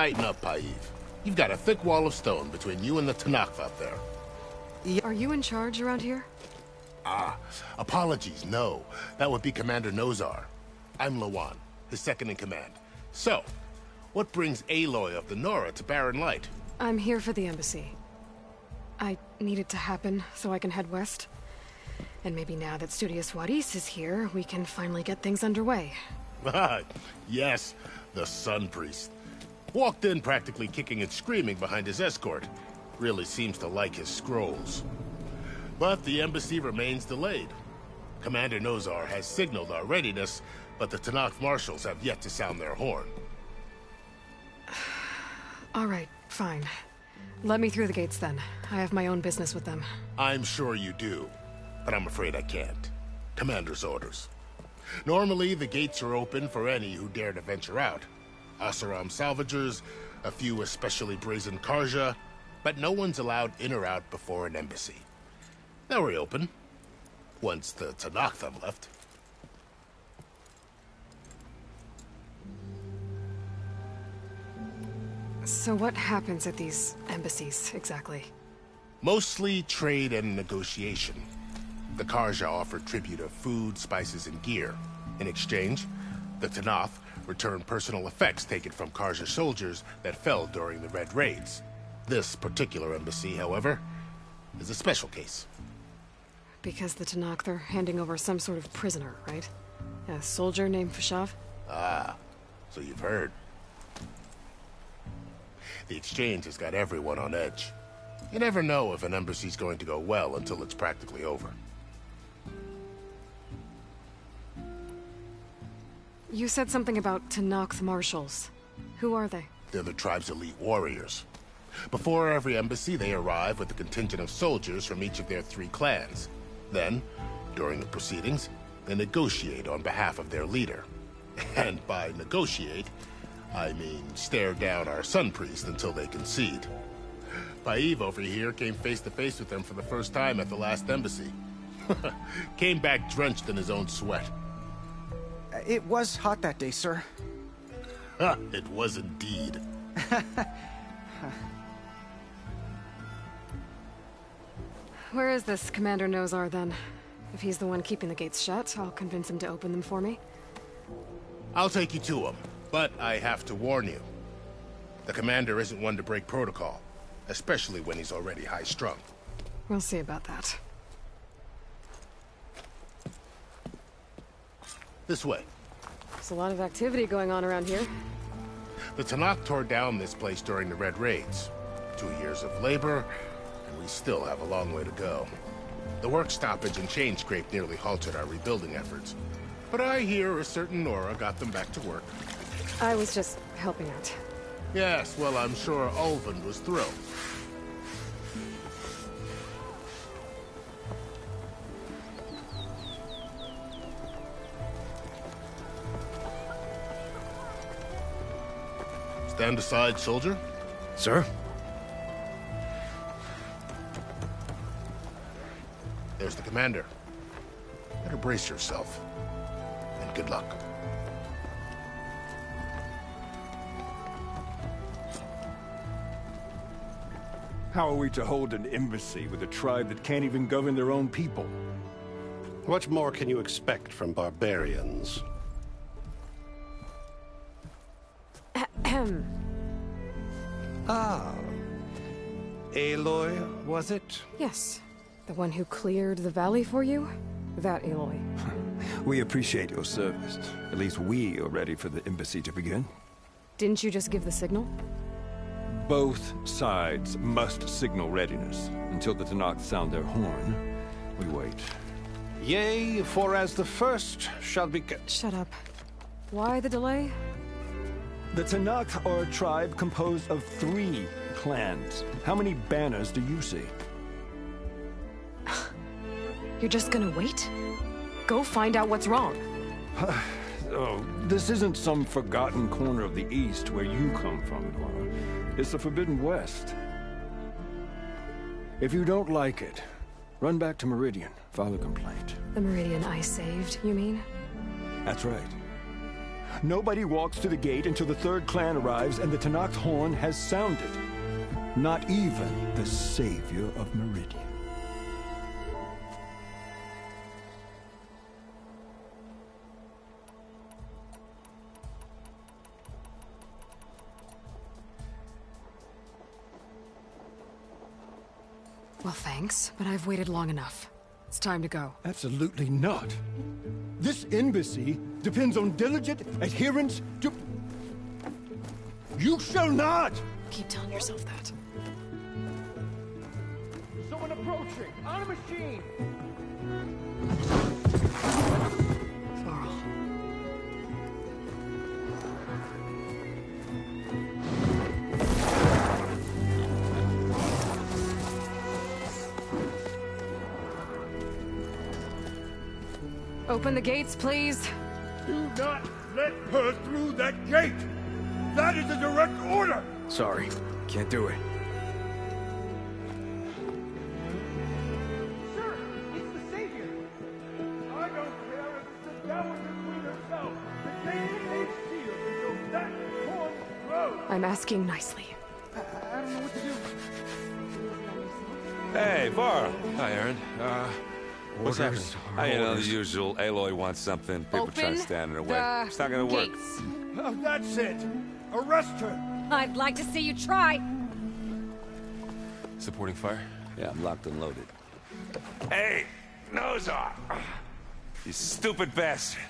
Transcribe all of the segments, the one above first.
Lighten up, Paiv. You've got a thick wall of stone between you and the Tanakh up there. Are you in charge around here? Ah, apologies, no. That would be Commander Nozar. I'm Lawan, his second in command. So, what brings Aloy of the Nora to Barren Light? I'm here for the embassy. I need it to happen so I can head west. And maybe now that Studious Wadis is here, we can finally get things underway. Yes, the Sun Priest. Walked in practically kicking and screaming behind his escort. Really seems to like his scrolls. But the embassy remains delayed. Commander Nozar has signaled our readiness, but the Tanakh marshals have yet to sound their horn. All right, fine. Let me through the gates then. I have my own business with them. I'm sure you do, but I'm afraid I can't. Commander's orders. Normally, the gates are open for any who dare to venture out. Asaram salvagers, a few especially brazen Karja, but no one's allowed in or out before an embassy. They'll reopen, once the Tanakh have left. So what happens at these embassies, exactly? Mostly trade and negotiation. The Karja offer tribute of food, spices, and gear. In exchange, the Tanakh return personal effects taken from Karja soldiers that fell during the Red Raids. This particular embassy, however, is a special case. Because the Tanakh are handing over some sort of prisoner, right? A soldier named Fashav? Ah, so you've heard. The exchange has got everyone on edge. You never know if an embassy's going to go well until it's practically over. You said something about Tanakh marshals. Who are they? They're the tribe's elite warriors. Before every embassy, they arrive with a contingent of soldiers from each of their 3 clans. Then, during the proceedings, they negotiate on behalf of their leader. And by negotiate, I mean stare down our Sun Priest until they concede. Paiv over here came face to face with them for the first time at the last embassy. Came back drenched in his own sweat. It was hot that day, sir. It was indeed. Where is this Commander Nozar, then? If he's the one keeping the gates shut, I'll convince him to open them for me. I'll take you to him, but I have to warn you. The commander isn't one to break protocol, especially when he's already high-strung. We'll see about that. This way. There's a lot of activity going on around here. The Tanakh tore down this place during the Red Raids. 2 years of labor, and we still have a long way to go. The work stoppage and chain scrape nearly halted our rebuilding efforts. But I hear a certain Nora got them back to work. I was just helping out. Yes, well, I'm sure Ulven was thrilled. Stand aside, soldier. Sir? There's the commander. Better brace yourself. And good luck. How are we to hold an embassy with a tribe that can't even govern their own people? What more can you expect from barbarians? Ahem. Ah. Aloy, was it? Yes. The one who cleared the valley for you? That Aloy. We appreciate your service. At least we are ready for the embassy to begin. Didn't you just give the signal? Both sides must signal readiness. Until the Tanakh sound their horn, we wait. Yea, for as the first shall be... Shut up. Why the delay? The Tanakh are a tribe composed of 3 clans. How many banners do you see? You're just gonna wait? Go find out what's wrong. Oh, this isn't some forgotten corner of the East where you come from, Nora. It's the Forbidden West. If you don't like it, run back to Meridian, file a complaint. The Meridian I saved, you mean? That's right. Nobody walks to the gate until the third clan arrives and the Tanakh horn has sounded. Not even the savior of Meridian. Well, thanks, but I've waited long enough. It's time to go. Absolutely not. This embassy depends on diligent adherence to... You shall not! Keep telling yourself that. Someone approaching! On a machine! Varl. Open the gates, please. Do not let her through that gate! That is a direct order! Sorry, can't do it. Sir, it's the Savior! I don't care if it's the Dowager Queen herself! The gate is sealed until that horn blows! I'm asking nicely. I don't know what to do. Hey, Varl. Hi, Aaron. What's happening? You know, the usual. Aloy wants something. People try to Open stand in her way. the It's not gonna work. gates. Oh, that's it! Arrest her! I'd like to see you try. Supporting fire? Yeah, I'm locked and loaded. Hey, nose off! You stupid bastard.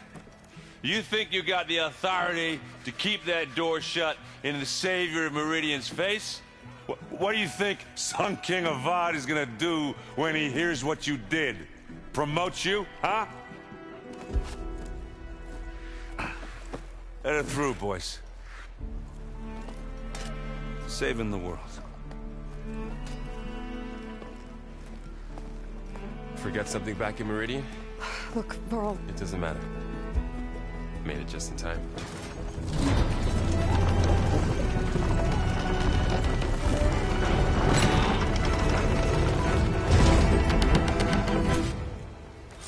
You think you got the authority to keep that door shut in the savior of Meridian's face? What do you think Sun King Avad is gonna do when he hears what you did? Promote you, huh? Let her through, boys. Saving the world. Forget something back in Meridian? Look, Varl. It doesn't matter. Made it just in time.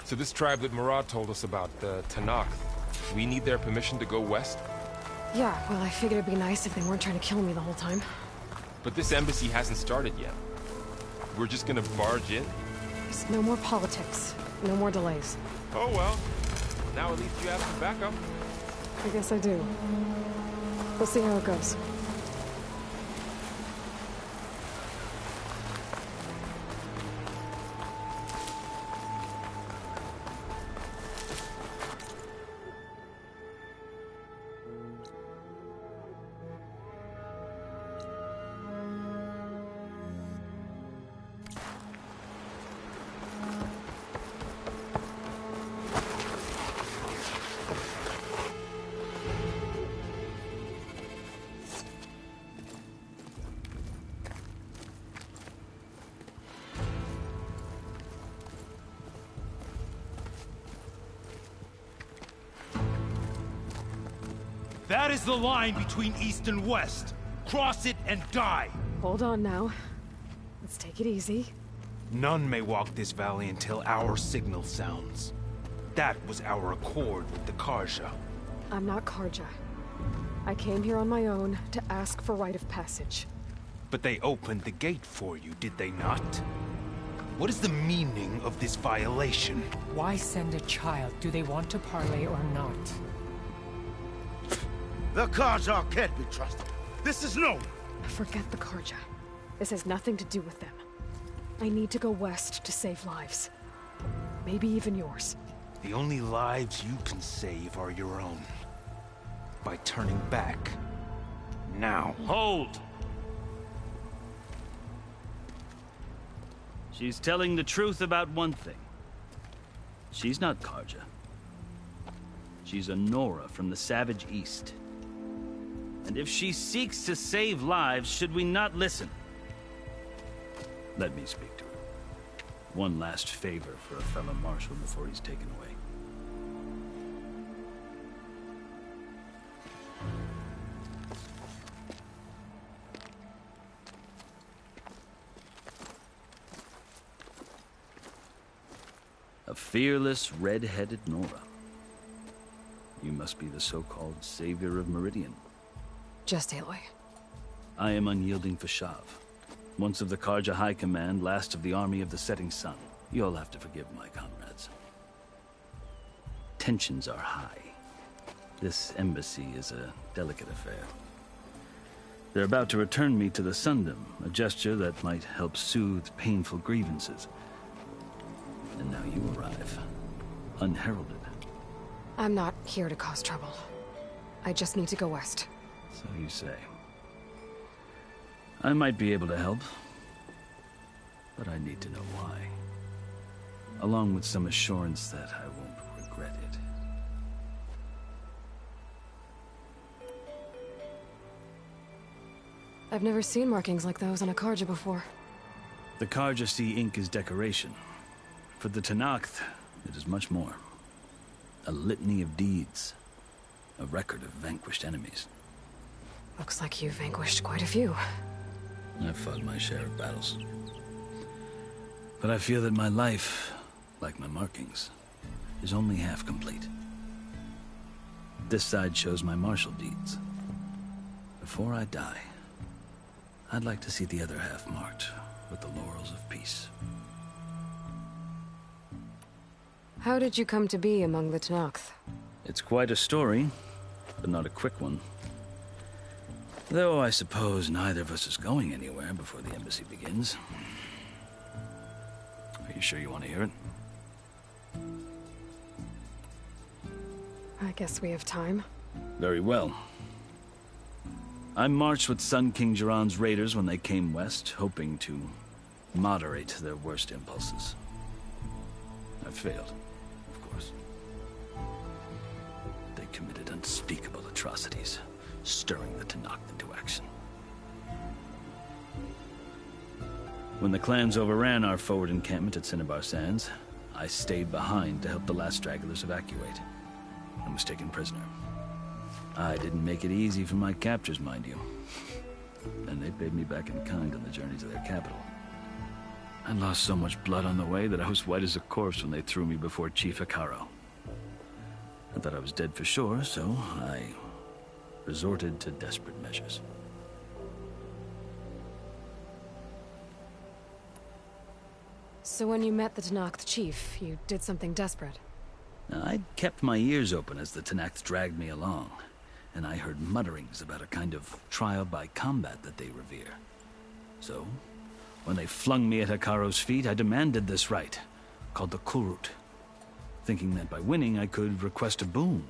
So this tribe that Murad told us about, the Tanakh, we need their permission to go west? Yeah, well, I figured it'd be nice if they weren't trying to kill me the whole time. But this embassy hasn't started yet. We're just gonna barge in? There's no more politics. No more delays. Oh well. Now at least you have some backup. I guess I do. We'll see how it goes. That is the line between East and West. Cross it and die! Hold on now. Let's take it easy. None may walk this valley until our signal sounds. That was our accord with the Karja. I'm not Karja. I came here on my own to ask for rite of passage. But they opened the gate for you, did they not? What is the meaning of this violation? Why send a child? Do they want to parley or not? The Karja can't be trusted. This is no... Forget the Karja. This has nothing to do with them. I need to go west to save lives. Maybe even yours. The only lives you can save are your own. By turning back. Now. Hold! She's telling the truth about one thing. She's not Karja. She's a Nora from the Savage East. And if she seeks to save lives, should we not listen? Let me speak to her. One last favor for a fellow marshal before he's taken away. A fearless, red-headed Nora. You must be the so-called savior of Meridian. Just Aloy. I am unyielding Fashav. Once of the Karja High Command, last of the army of the setting sun. You'll have to forgive my comrades. Tensions are high. This embassy is a delicate affair. They're about to return me to the Sundom, a gesture that might help soothe painful grievances. And now you arrive, unheralded. I'm not here to cause trouble. I just need to go west. So you say. I might be able to help, but I need to know why. Along with some assurance that I won't regret it. I've never seen markings like those on a Karja before. The Karja see ink as decoration. For the Tenakth, it is much more. A litany of deeds. A record of vanquished enemies. Looks like you've vanquished quite a few. I've fought my share of battles. But I feel that my life, like my markings, is only half complete. This side shows my martial deeds. Before I die, I'd like to see the other half marked with the laurels of peace. How did you come to be among the Tenakth? It's quite a story, but not a quick one. Though I suppose neither of us is going anywhere before the embassy begins. Are you sure you want to hear it? I guess we have time. Very well. I marched with Sun King Jiran's raiders when they came west, hoping to moderate their worst impulses. I failed, of course. They committed unspeakable atrocities, stirring the Tenakth into action. When the clans overran our forward encampment at Cinnabar Sands, I stayed behind to help the last stragglers evacuate, and was taken prisoner. I didn't make it easy for my captors, mind you. And they paid me back in kind on the journey to their capital. I lost so much blood on the way that I was white as a corpse when they threw me before Chief Hekaro. I thought I was dead for sure, so I resorted to desperate measures. So when you met the Tenakth chief, you did something desperate? I'd kept my ears open as the Tenakth dragged me along, and I heard mutterings about a kind of trial by combat that they revere. So, when they flung me at Hekaro's feet, I demanded this right, called the Kulrut, thinking that by winning I could request a boon,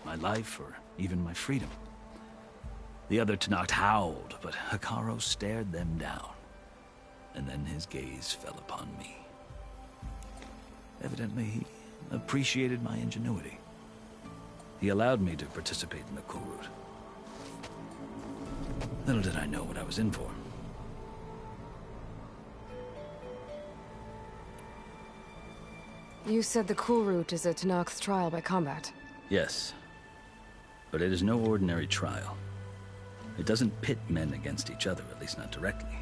my life or even my freedom. The other Tenakth howled, but Hekaro stared them down, and then his gaze fell upon me. Evidently, he appreciated my ingenuity. He allowed me to participate in the Kulrut. Little did I know what I was in for. You said the Kulrut is a Tenakth trial by combat. Yes, but it is no ordinary trial. It doesn't pit men against each other, at least not directly.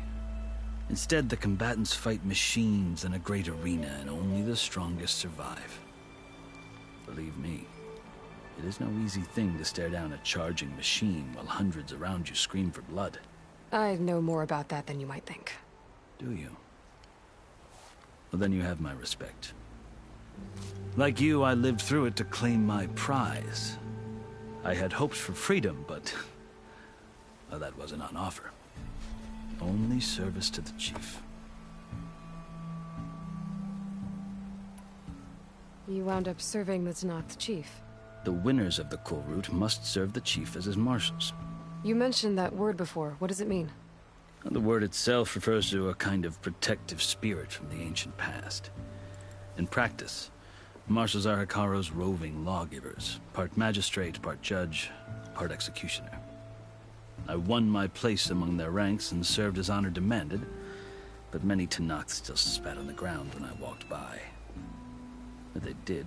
Instead, the combatants fight machines in a great arena, and only the strongest survive. Believe me, it is no easy thing to stare down a charging machine while hundreds around you scream for blood. I know more about that than you might think. Do you? Well, then you have my respect. Like you, I lived through it to claim my prize. I had hopes for freedom, but well, that wasn't on offer. Only service to the chief. You wound up serving the Tenakth chief. The winners of the Kulrut must serve the chief as his marshals. You mentioned that word before. What does it mean? The word itself refers to a kind of protective spirit from the ancient past. In practice, marshals are Hekaro's roving lawgivers, part magistrate, part judge, part executioner. I won my place among their ranks and served as honor demanded, but many Tenakth still spat on the ground when I walked by. But they did,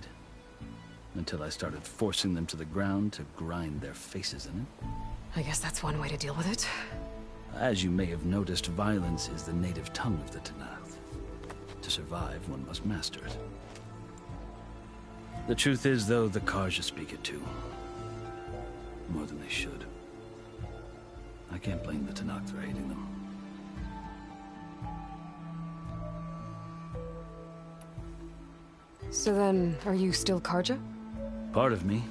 until I started forcing them to the ground to grind their faces in it. I guess that's one way to deal with it. As you may have noticed, violence is the native tongue of the Tenakth. To survive, one must master it. The truth is, though, the Karja speak it too. More than they should. I can't blame the Tanakh for hating them. So then, are you still Karja? Part of me,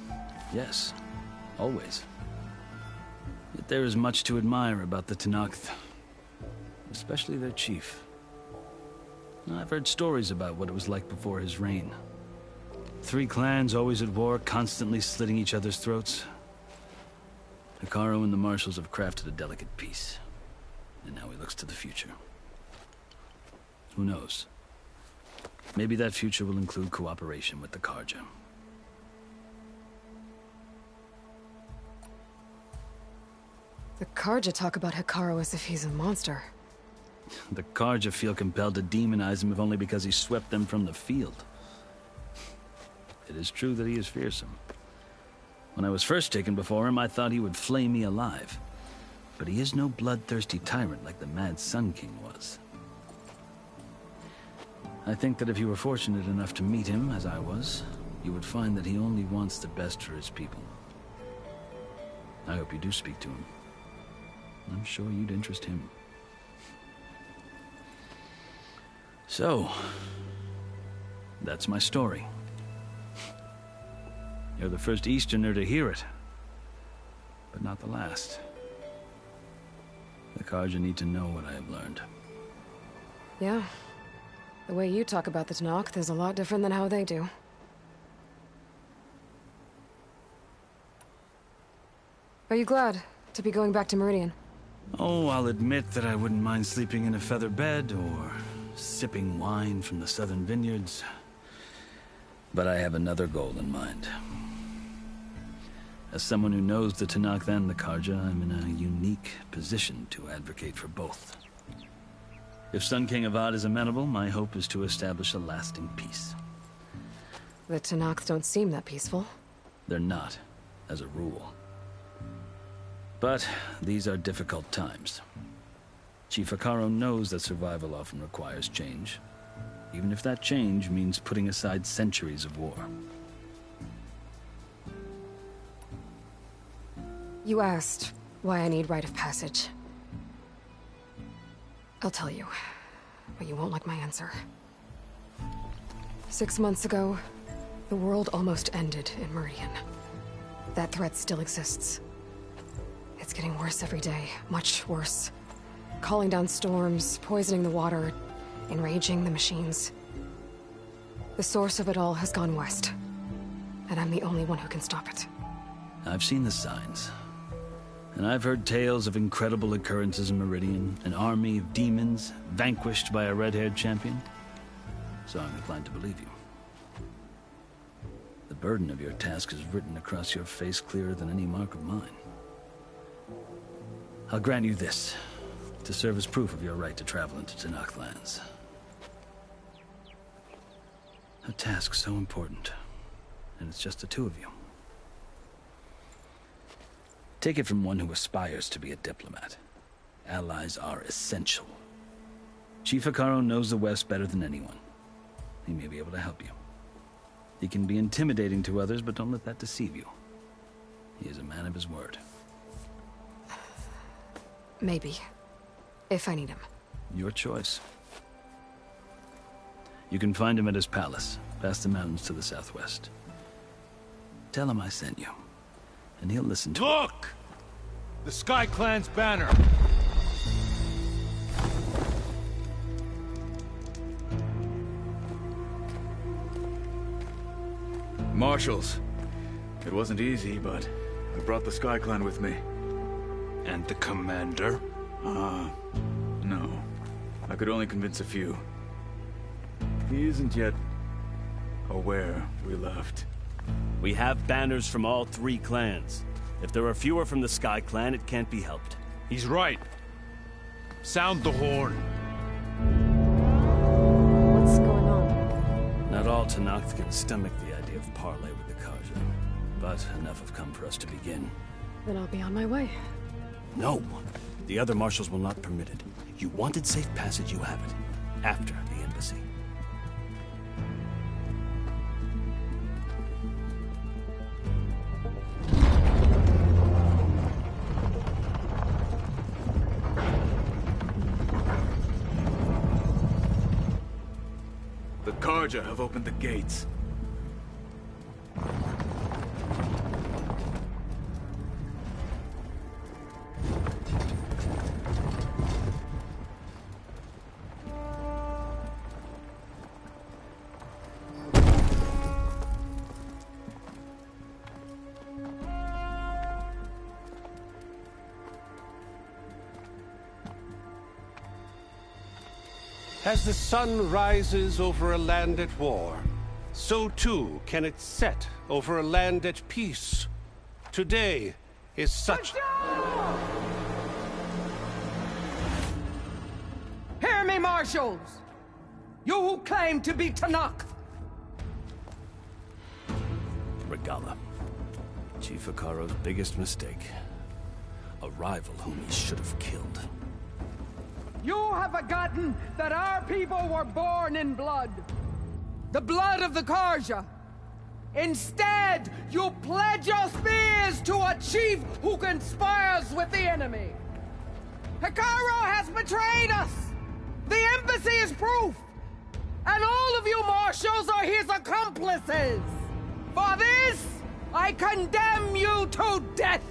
yes. Always. Yet there is much to admire about the Tanakh, especially their chief. I've heard stories about what it was like before his reign. 3 clans always at war, constantly slitting each other's throats. Hekarro and the Marshals have crafted a delicate peace. And now he looks to the future. Who knows? Maybe that future will include cooperation with the Karja. The Karja talk about Hekarro as if he's a monster. The Karja feel compelled to demonize him if only because he swept them from the field. It is true that he is fearsome. When I was first taken before him, I thought he would flay me alive. But he is no bloodthirsty tyrant like the Mad Sun King was. I think that if you were fortunate enough to meet him, as I was, you would find that he only wants the best for his people. I hope you do speak to him. I'm sure you'd interest him. So, that's my story. You're the first Easterner to hear it, but not the last. The Karja need to know what I have learned. Yeah. The way you talk about the Tanakh is a lot different than how they do. Are you glad to be going back to Meridian? Oh, I'll admit that I wouldn't mind sleeping in a feather bed or sipping wine from the southern vineyards. But I have another goal in mind. As someone who knows the Tanakh and the Karja, I'm in a unique position to advocate for both. If Sun King Avad is amenable, my hope is to establish a lasting peace. The Tanakh don't seem that peaceful. They're not, as a rule. But these are difficult times. Chief Hekarro knows that survival often requires change, even if that change means putting aside centuries of war. You asked why I need rite of passage. I'll tell you, but you won't like my answer. 6 months ago, the world almost ended in Meridian. That threat still exists. It's getting worse every day, much worse. Calling down storms, poisoning the water, enraging the machines. The source of it all has gone west, and I'm the only one who can stop it. I've seen the signs. And I've heard tales of incredible occurrences in Meridian, an army of demons vanquished by a red-haired champion. So I'm inclined to believe you. The burden of your task is written across your face clearer than any mark of mine. I'll grant you this, to serve as proof of your right to travel into Tanakh lands. A task so important, and it's just the 2 of you. Take it from one who aspires to be a diplomat. Allies are essential. Chief Hekarro knows the West better than anyone. He may be able to help you. He can be intimidating to others, but don't let that deceive you. He is a man of his word. Maybe. If I need him. Your choice. You can find him at his palace, past the mountains to the southwest. Tell him I sent you, and he'll listen to Look! The Sky Clan's banner! Marshals. It wasn't easy, but I brought the Sky Clan with me. And the commander? No. I could only convince a few. He isn't yet aware we left. We have banners from all 3 clans. If there are fewer from the Sky Clan, it can't be helped. He's right. Sound the horn. What's going on? Not all Tanakh can stomach the idea of parley with the Karja, but enough have come for us to begin. Then I'll be on my way. No. The other marshals will not permit it. You wanted safe passage, you have it. After the embassy. Karja have opened the gates. As the sun rises over a land at war, so too can it set over a land at peace. Today is such... Hear me, marshals! You who claim to be Tanakh! Regala. Chief Hikaro's biggest mistake. A rival whom he should have killed. You have forgotten that our people were born in blood. The blood of the Karja. Instead, you pledge your spears to a chief who conspires with the enemy. Hikaro has betrayed us! The embassy is proof! And all of you marshals are his accomplices! For this, I condemn you to death!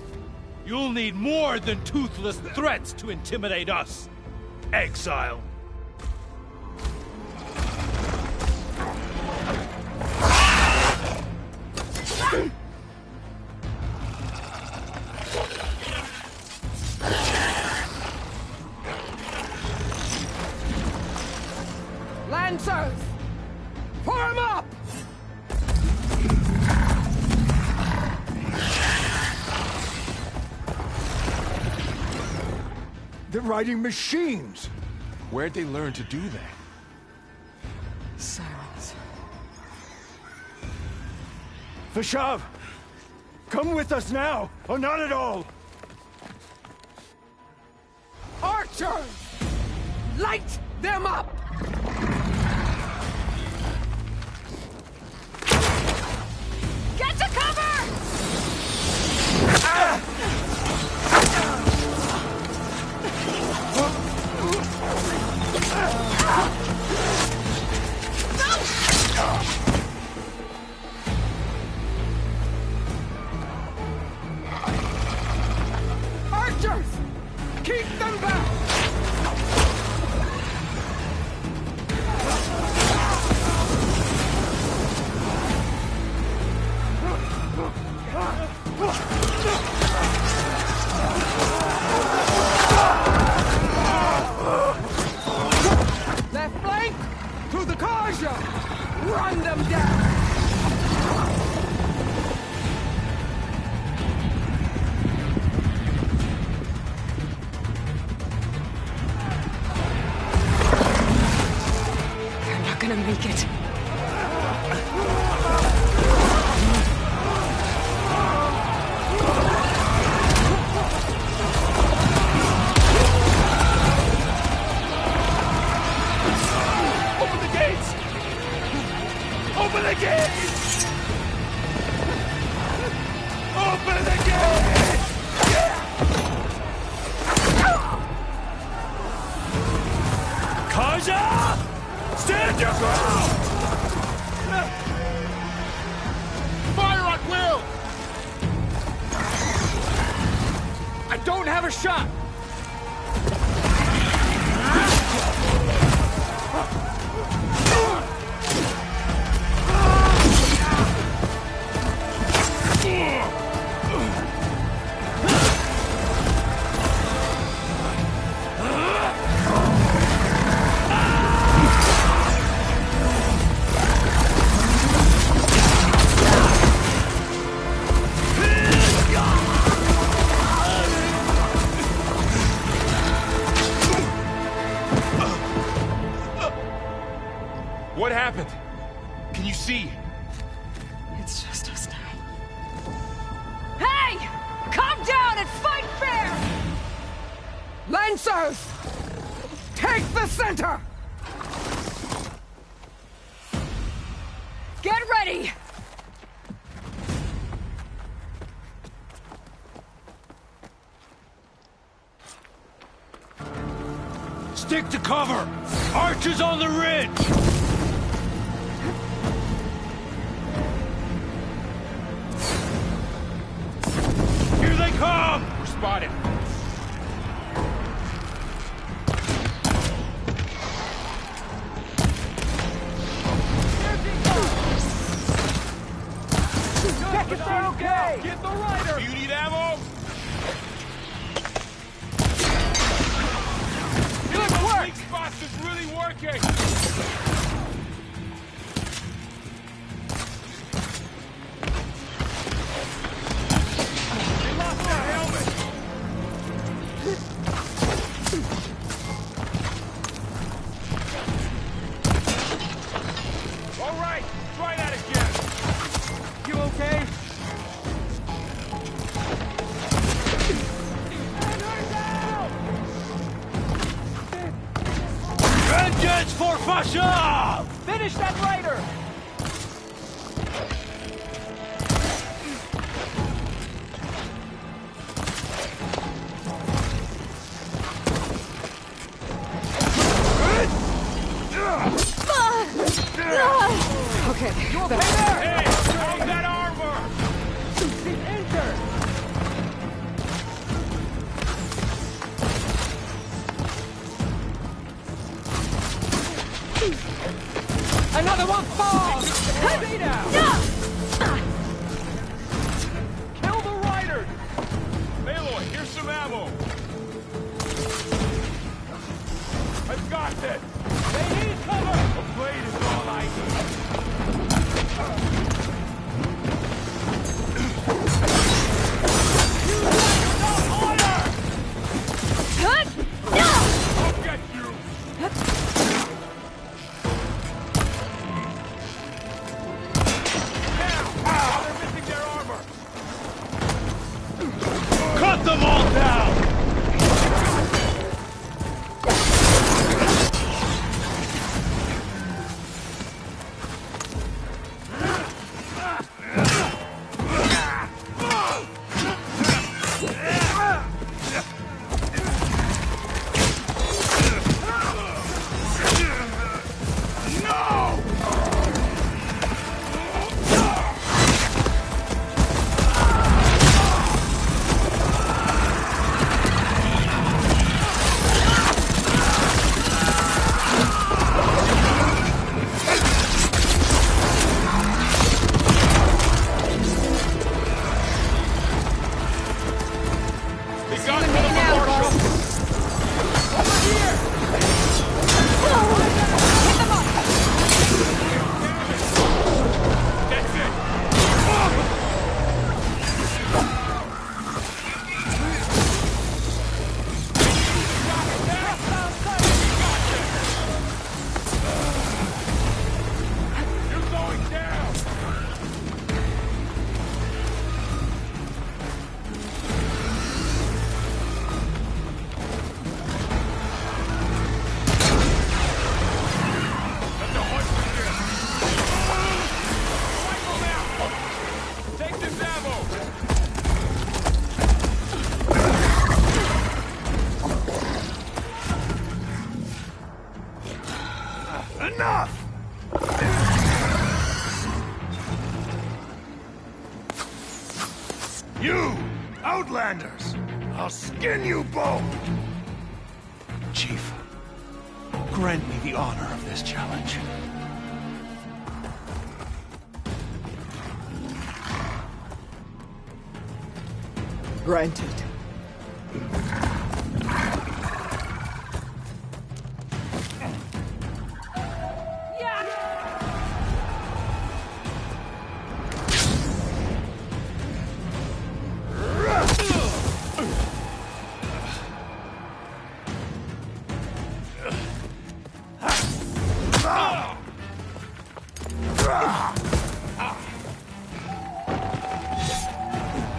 You'll need more than toothless threats to intimidate us! Exile! Lancers! Form up! They're riding machines! Where'd they learn to do that? Sirens. Vashav! Come with us now, or not at all! Archers! Light them up! Get to cover! Archers! Keep them back! Left flank! To the Karja! Run them down! They're not gonna make it. Open the gates! Open the gates! Open the gates! Karja! Stand your ground! Fire at will! I don't have a shot! What happened? Can you see? It's just us now. Hey! Calm down and fight fair! Lancers! Take the center! Get ready! Stick to cover! Archers on the ridge! spotted. Check if they're okay! Get the rider! Do you need ammo? Good work! Weak spots is really working! They lost their helmet! All right, try that again! You okay? Vengeance for Fasha! Finish that rider! Okay, You okay better. there? Hey, how's that armor? She's injured! Another one falls! Stay down! Kill the riders! Aloy, here's some ammo! I've got this! They need cover! A blade is all I need! I'll get you! Now! They're missing their armor! Cut them all down! They got to the marshal! That's it! You're going down! That's a hunch for this! Rifle now! Take this ammo! Enough! You, Outlanders! I'll skin you both! Chief, grant me the honor of this challenge. Granted.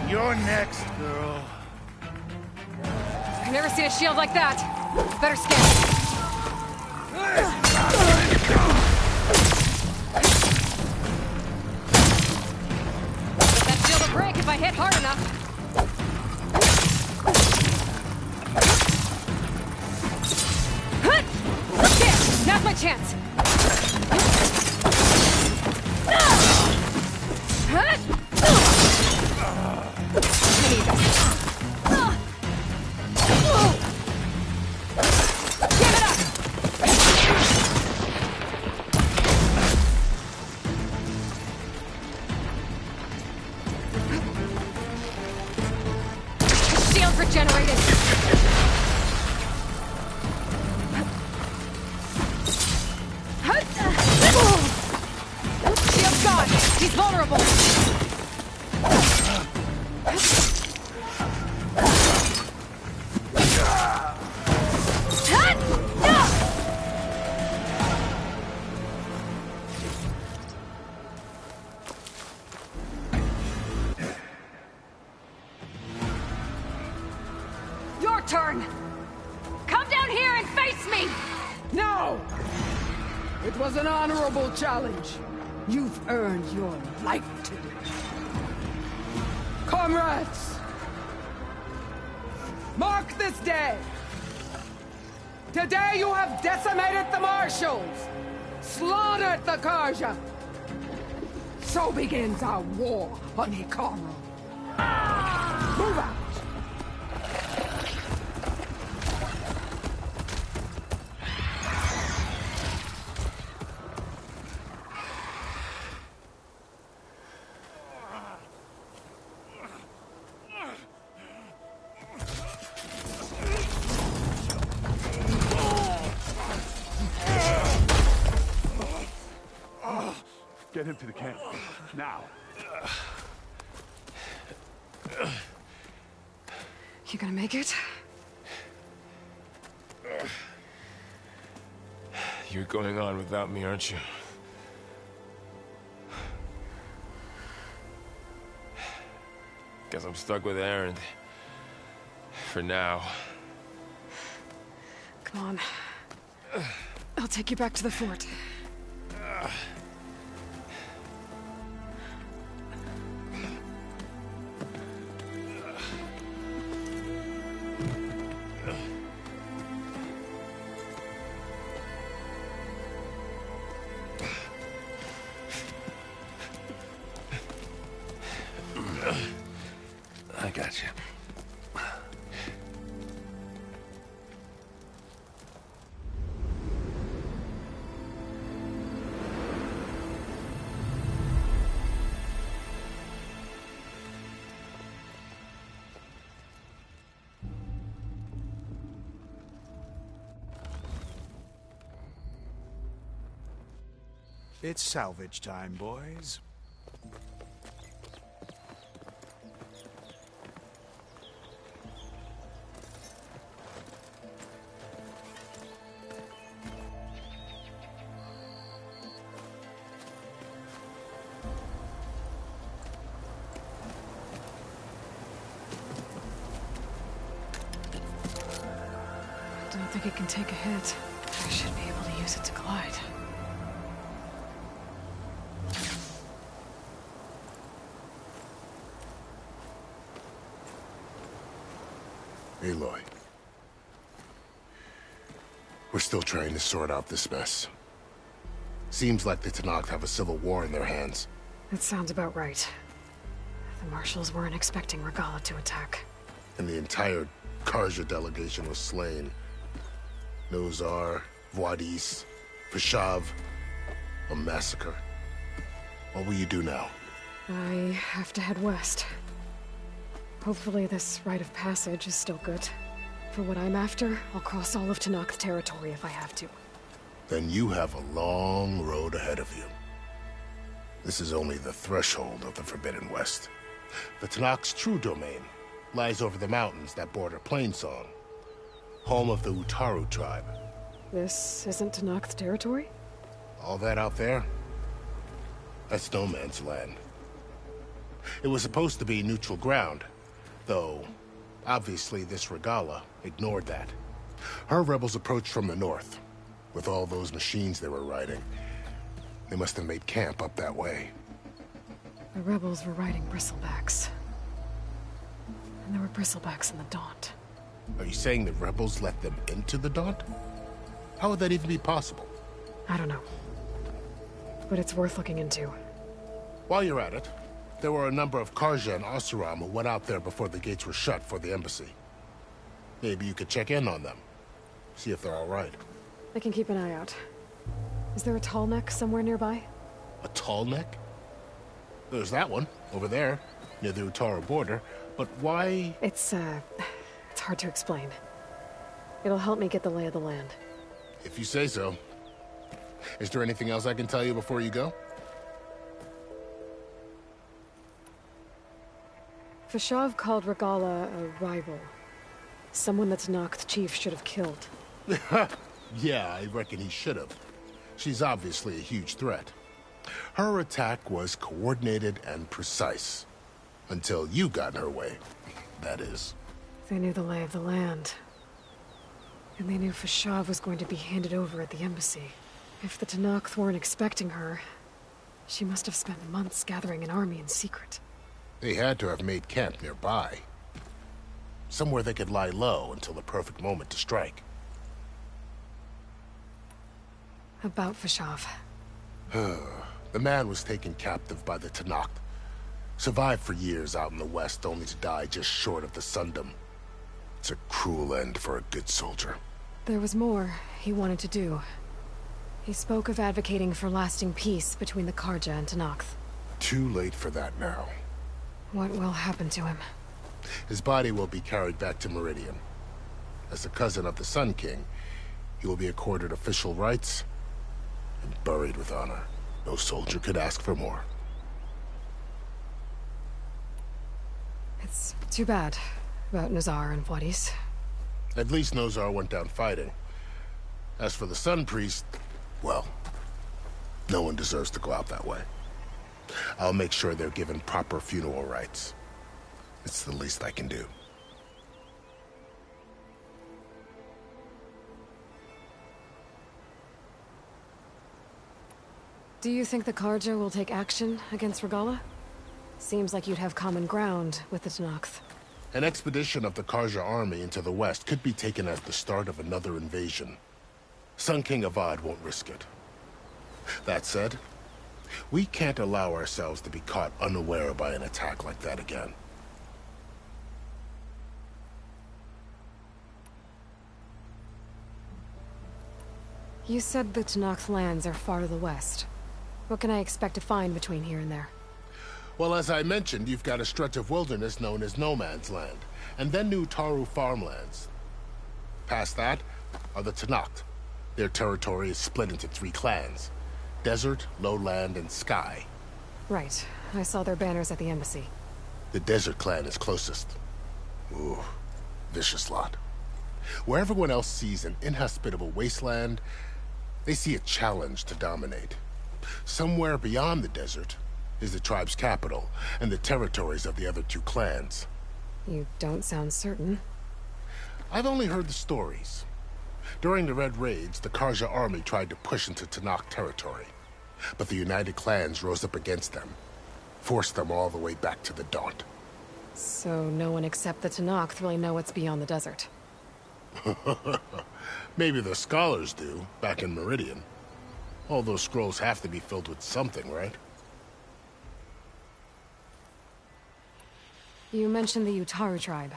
You're next, girl. I've never seen a shield like that. Better scan it. Get that shield will break if I hit hard enough. There! Now's my chance. I need this. vulnerable! Your turn! Come down here and face me! No! It was an honorable challenge. You've earned your life today. Comrades! Mark this day! Today you have decimated the Marshals! Slaughtered the Karja! So begins our war on Hikaru. Move out! Get him to the camp. Now. You gonna make it? You're going on without me, aren't you? Guess I'm stuck with Erend. For now. Come on. I'll take you back to the fort. I got you. It's salvage time, boys. Don't think it can take a hit. I should be able to use it to glide. Aloy. We're still trying to sort out this mess. Seems like the Tenakth have a civil war in their hands. That sounds about right. The Marshals weren't expecting Regala to attack. And the entire Karja delegation was slain. Nozar, Voidis, Vashav. A massacre. What will you do now? I have to head west. Hopefully this rite of passage is still good. For what I'm after, I'll cross all of Tenakth territory if I have to. Then you have a long road ahead of you. This is only the threshold of the Forbidden West. The Tenakth's true domain lies over the mountains that border Plainsong, home of the Utaru tribe. This isn't Tenakth territory? All that out there? That's no man's land. It was supposed to be neutral ground, though obviously this Regala ignored that. Her rebels approached from the north, with all those machines they were riding. They must have made camp up that way. The rebels were riding bristlebacks. And there were bristlebacks in the Daunt. Are you saying the rebels let them into the Daunt? How would that even be possible? I don't know. But it's worth looking into. While you're at it, there were a number of Karja and Oseram who went out there before the gates were shut for the embassy. Maybe you could check in on them. See if they're all right. I can keep an eye out. Is there a tall neck somewhere nearby? A tall neck? There's that one, over there, near the Utaru border. But why? It's hard to explain. It'll help me get the lay of the land. If you say so. Is there anything else I can tell you before you go? Fashav called Regala a rival. Someone that Tanakh chief should have killed. Yeah, I reckon he should have. She's obviously a huge threat. Her attack was coordinated and precise. Until you got in her way, that is. They knew the lay of the land. And they knew Fashav was going to be handed over at the embassy. If the Tanakh weren't expecting her, she must have spent months gathering an army in secret. They had to have made camp nearby. Somewhere they could lie low until the perfect moment to strike. About Fashav. The man was taken captive by the Tanakh. Survived for years out in the west, only to die just short of the Sundom. It's a cruel end for a good soldier. There was more he wanted to do. He spoke of advocating for lasting peace between the Karja and Tanakh. Too late for that now. What will happen to him? His body will be carried back to Meridian. As a cousin of the Sun King, he will be accorded official rights and buried with honor. No soldier could ask for more. It's too bad about Nazar and Wadis. At least Nozar went down fighting. As for the Sun Priest, well, no one deserves to go out that way. I'll make sure they're given proper funeral rites. It's the least I can do. Do you think the Karja will take action against Regala? Seems like you'd have common ground with the Tanakh. An expedition of the Karja army into the west could be taken as the start of another invasion. Sun King Avad won't risk it. That said, we can't allow ourselves to be caught unaware by an attack like that again. You said the Tanakh lands are far to the west. What can I expect to find between here and there? Well, as I mentioned, you've got a stretch of wilderness known as No Man's Land, and then New Taru farmlands. Past that are the Tanakh. Their territory is split into 3 clans: Desert, Lowland, and Sky. Right. I saw their banners at the embassy. The Desert clan is closest. Ooh, vicious lot. Where everyone else sees an inhospitable wasteland, they see a challenge to dominate. Somewhere beyond the desert is the tribe's capital, and the territories of the other 2 clans. You don't sound certain. I've only heard the stories. During the Red Raids, the Karja army tried to push into Tanakh territory, but the United Clans rose up against them, forced them all the way back to the Daunt. So no one except the Tanakh really know what's beyond the desert. Maybe the scholars do, back in Meridian. All those scrolls have to be filled with something, right? You mentioned the Utaru tribe.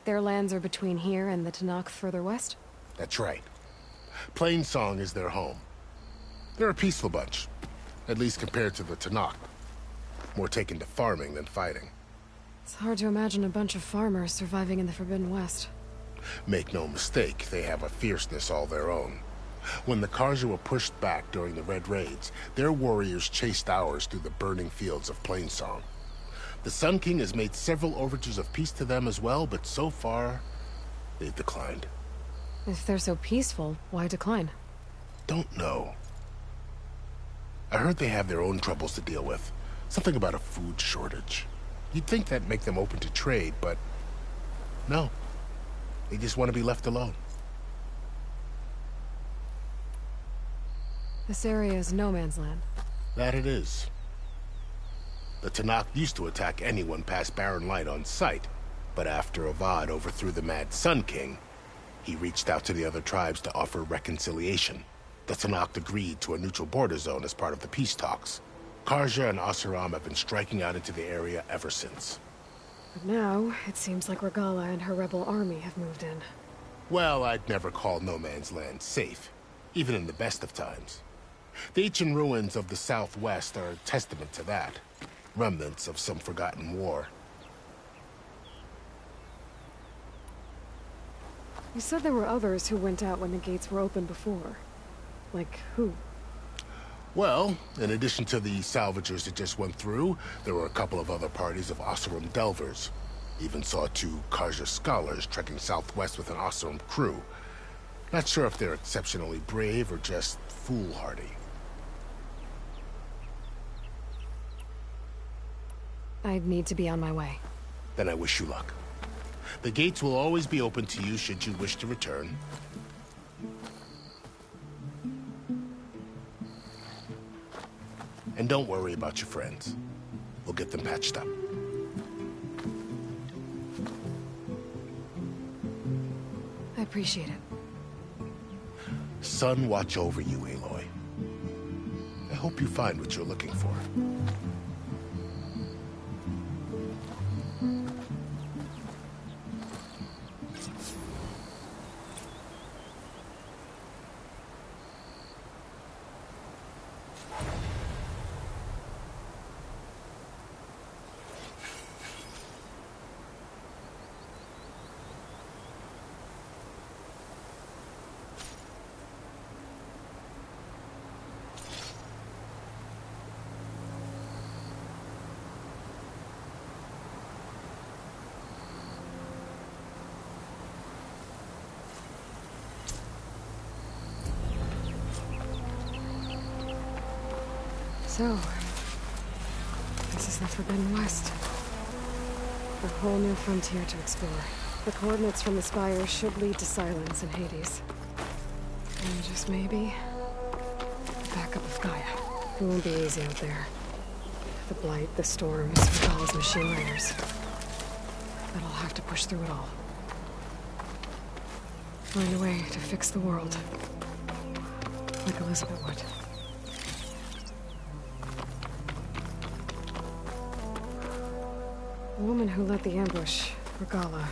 Their lands are between here and the Tanakh further west? That's right. Plainsong is their home. They're a peaceful bunch, at least compared to the Tanakh. More taken to farming than fighting. It's hard to imagine a bunch of farmers surviving in the Forbidden West. Make no mistake, they have a fierceness all their own. When the Karja were pushed back during the Red Raids, their warriors chased ours through the burning fields of Plainsong. The Sun King has made several overtures of peace to them as well, but so far, they've declined. If they're so peaceful, why decline? Don't know. I heard they have their own troubles to deal with. Something about a food shortage. You'd think that'd make them open to trade, but no. They just want to be left alone. This area is no man's land. That it is. The Tanakh used to attack anyone past Barren Light on sight, but after Avad overthrew the Mad Sun King, he reached out to the other tribes to offer reconciliation. The Tanakh agreed to a neutral border zone as part of the peace talks. Karja and Asuram have been striking out into the area ever since. But now, it seems like Regala and her rebel army have moved in. Well, I'd never call No Man's Land safe, even in the best of times. The ancient ruins of the Southwest are a testament to that. Remnants of some forgotten war. You said there were others who went out when the gates were open before. Like who? Well, in addition to the salvagers that just went through, there were a couple of other parties of Oseram Delvers. Even saw 2 Karja scholars trekking southwest with an awesome crew. Not sure if they're exceptionally brave or just foolhardy. I'd need to be on my way. Then I wish you luck. The gates will always be open to you should you wish to return. And don't worry about your friends. We'll get them patched up. I appreciate it. Sun watch over you, Aloy. I hope you find what you're looking for. So, this is the Forbidden West. A whole new frontier to explore. The coordinates from the spire should lead to Silence and Hades. And just maybe, the backup of Gaia. It won't be easy out there. The Blight, the Storms, Regal's machine riders. But I'll have to push through it all. Find a way to fix the world. Like Elizabeth would. The woman who led the ambush, Regala,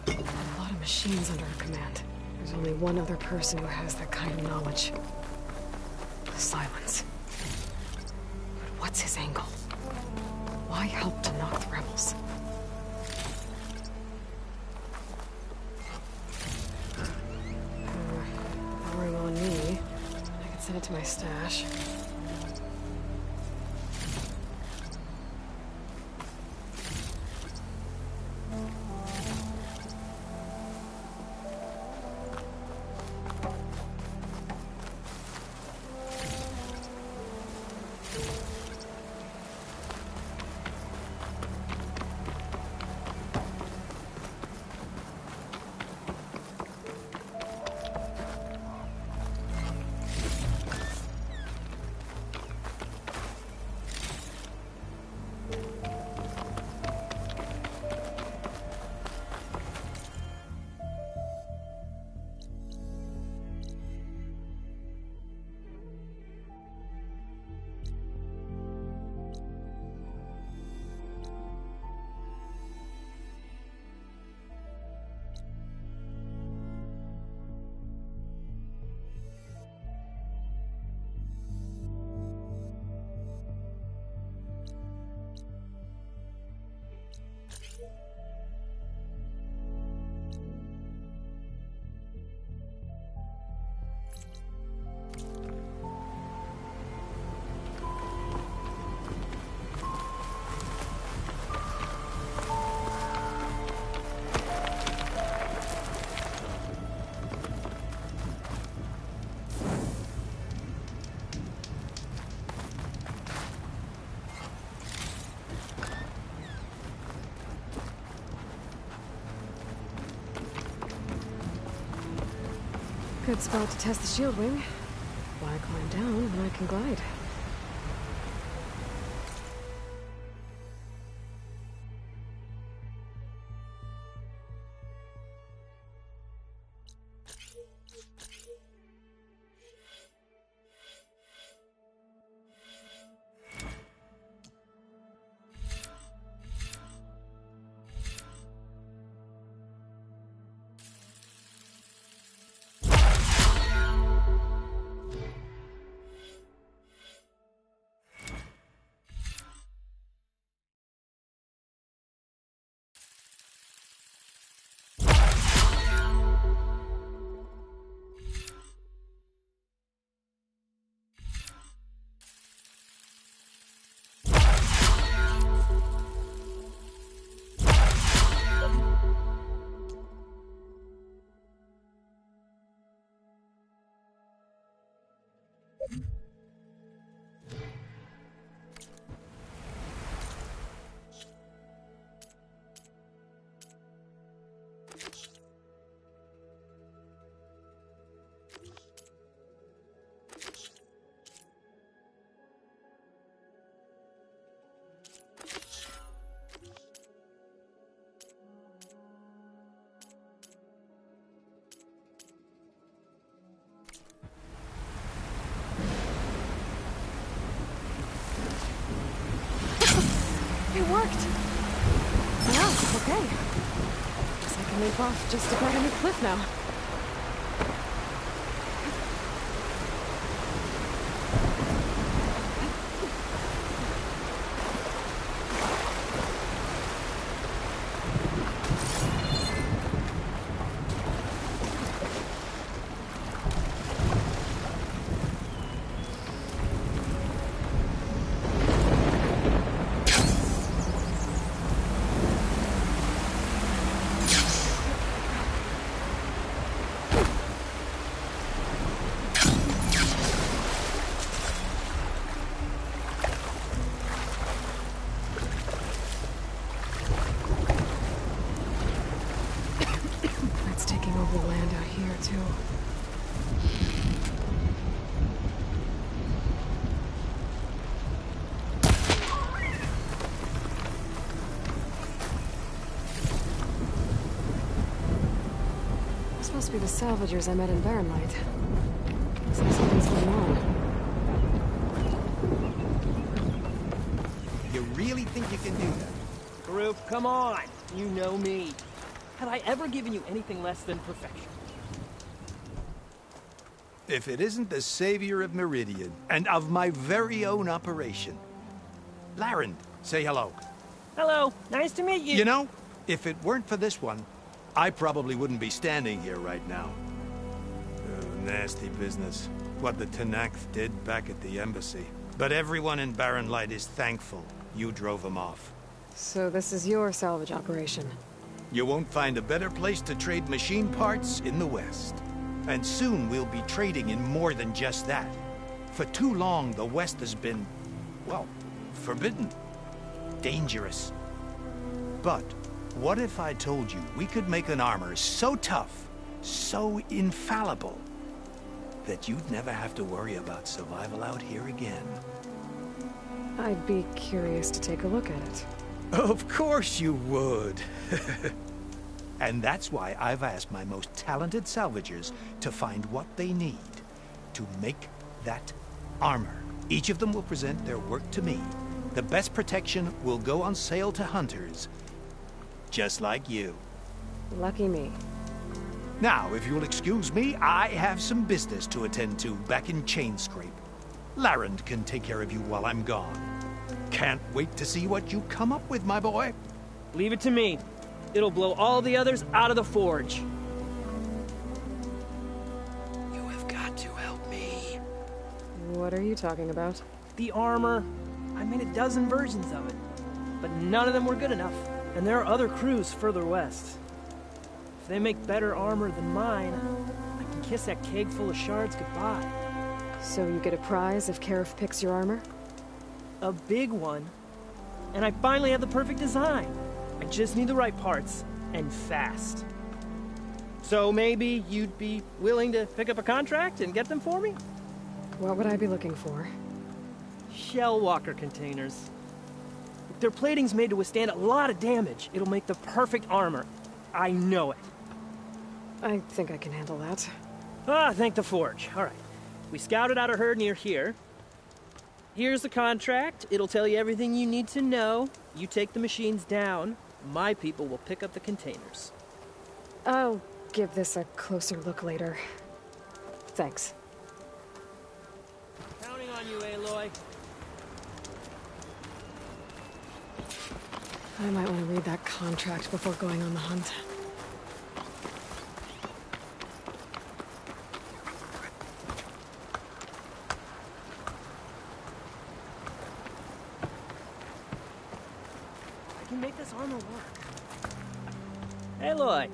had a lot of machines under her command. There's only one other person who has that kind of knowledge. Silence. But what's his angle? Why help to knock the rebels? Borrowing on me. I could send it to my stash. Good spot to test the shield wing. Why climb down when I can glide? Okay. Guess I can leap off just about any cliff now. Taking over the land out here, too. This must be the salvagers I met in Barrenlight. Looks like something's going on. You really think you can do that? Group, come on! You know me. Have I ever given you anything less than perfection? If it isn't the savior of Meridian, and of my very own operation. Laren, say hello. Hello, nice to meet you. You know, if it weren't for this one, I probably wouldn't be standing here right now. Oh, nasty business. What the Tenakth did back at the embassy. But everyone in Barrenlight is thankful you drove them off. So this is your salvage operation? You won't find a better place to trade machine parts in the West. And soon we'll be trading in more than just that. For too long, the West has been, well, forbidden. Dangerous. But what if I told you we could make an armor so tough, so infallible, that you'd never have to worry about survival out here again? I'd be curious to take a look at it. Of course you would. And that's why I've asked my most talented salvagers to find what they need to make that armor. Each of them will present their work to me. The best protection will go on sale to hunters, just like you. Lucky me. Now, if you'll excuse me, I have some business to attend to back in Chainscrape. Laren can take care of you while I'm gone. Can't wait to see what you come up with, my boy. Leave it to me. It'll blow all the others out of the forge. You have got to help me. What are you talking about? The armor. I made a dozen versions of it, but none of them were good enough. And there are other crews further west. If they make better armor than mine, I can kiss that keg full of shards goodbye. So you get a prize if Karif picks your armor? A big one. And I finally have the perfect design. I just need the right parts, and fast. So maybe you'd be willing to pick up a contract and get them for me? What would I be looking for? Shell walker containers. If their plating's made to withstand a lot of damage, it'll make the perfect armor. I know it. I think I can handle that. Ah, thank the forge. All right. We scouted out a herd near here. Here's the contract. It'll tell you everything you need to know. You take the machines down. My people will pick up the containers. I'll give this a closer look later. Thanks. Counting on you, Aloy. I might want to read that contract before going on the hunt. I can make this armor work. Aloy,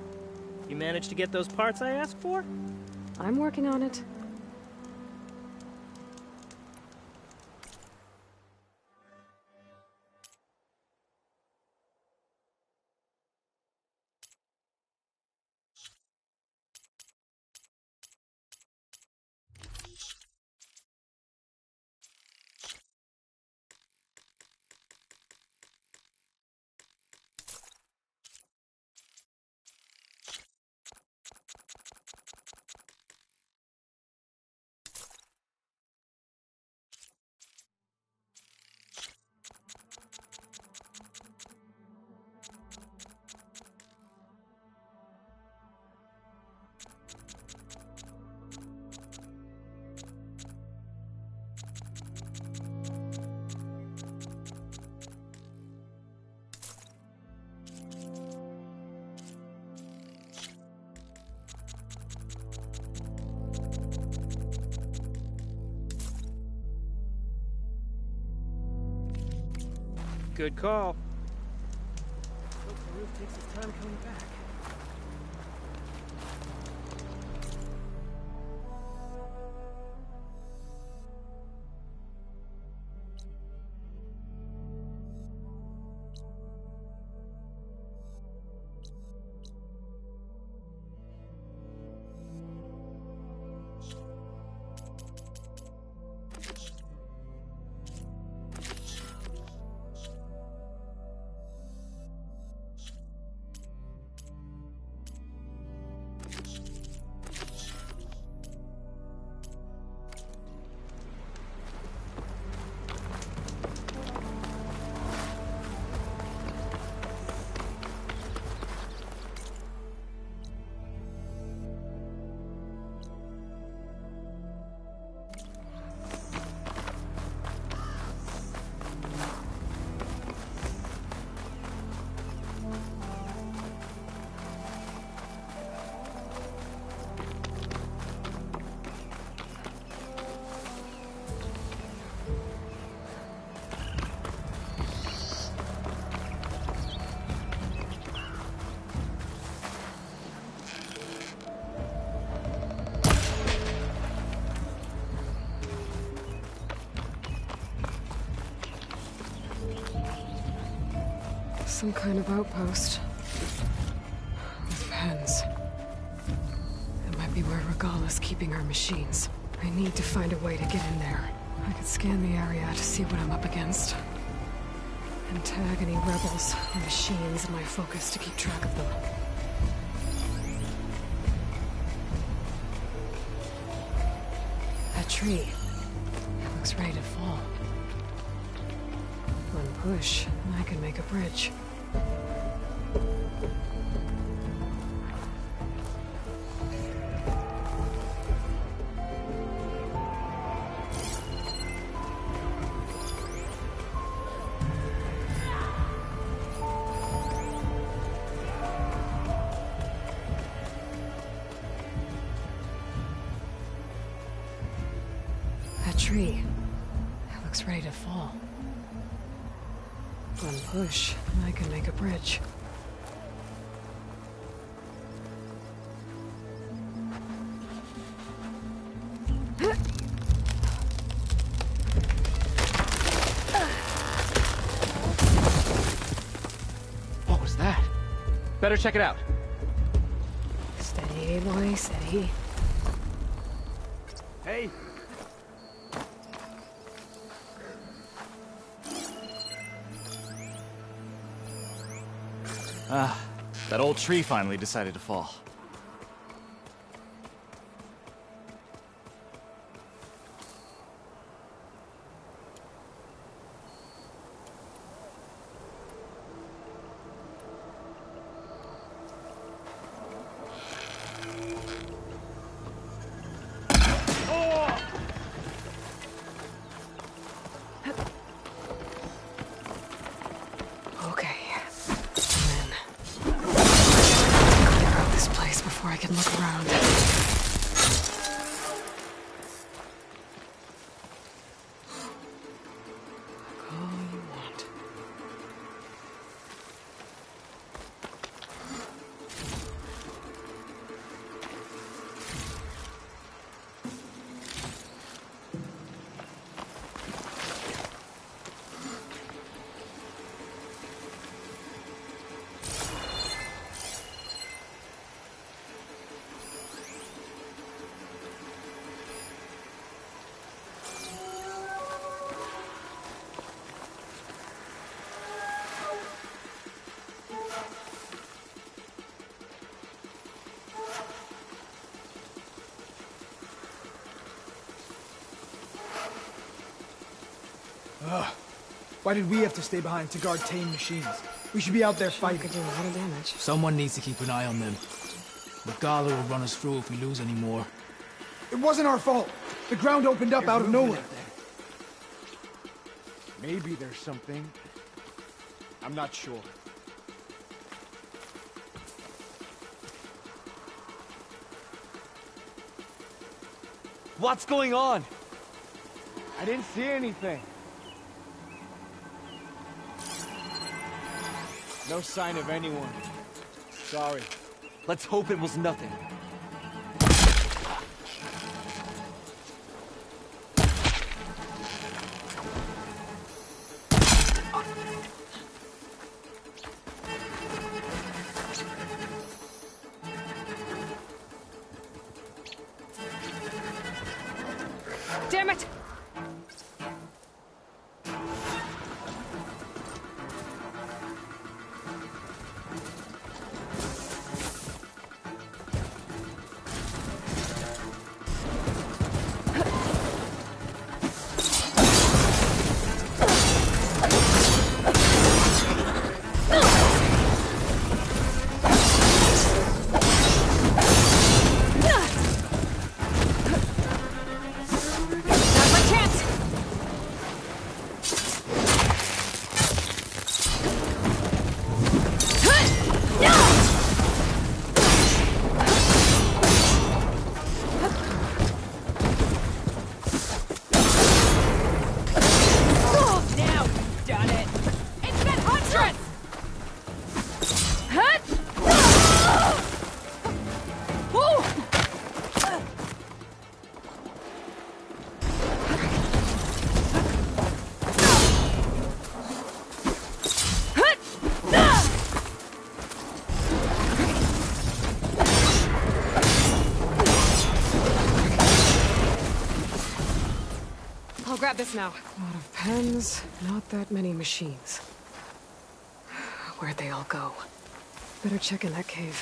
you managed to get those parts I asked for? I'm working on it. Good call. Hope the roof takes its time coming back. Some kind of outpost. With pens. It might be where Regala's keeping her machines. I need to find a way to get in there. I could scan the area to see what I'm up against. And tag any rebels or machines in my focus to keep track of them. That tree. It looks ready to fall. One push, and I can make a bridge. That tree. It looks ready to fall. One push, and I can make a bridge. What was that? Better check it out. Steady, Aloy, steady. Hey! Ah, that old tree finally decided to fall. Okay. Clear out this place before I can look around. All you want. Ugh. Why did we have to stay behind to guard tame machines? We should be out there fighting. Could do a lot of damage. Someone needs to keep an eye on them. Regala will run us through if we lose any more. It wasn't our fault. The ground opened up out of nowhere. Maybe there's something. I'm not sure. What's going on? I didn't see anything. No sign of anyone. Sorry. Let's hope it was nothing. Damn it! I'll grab this now. A lot of pens, not that many machines. Where'd they all go? Better check in that cave.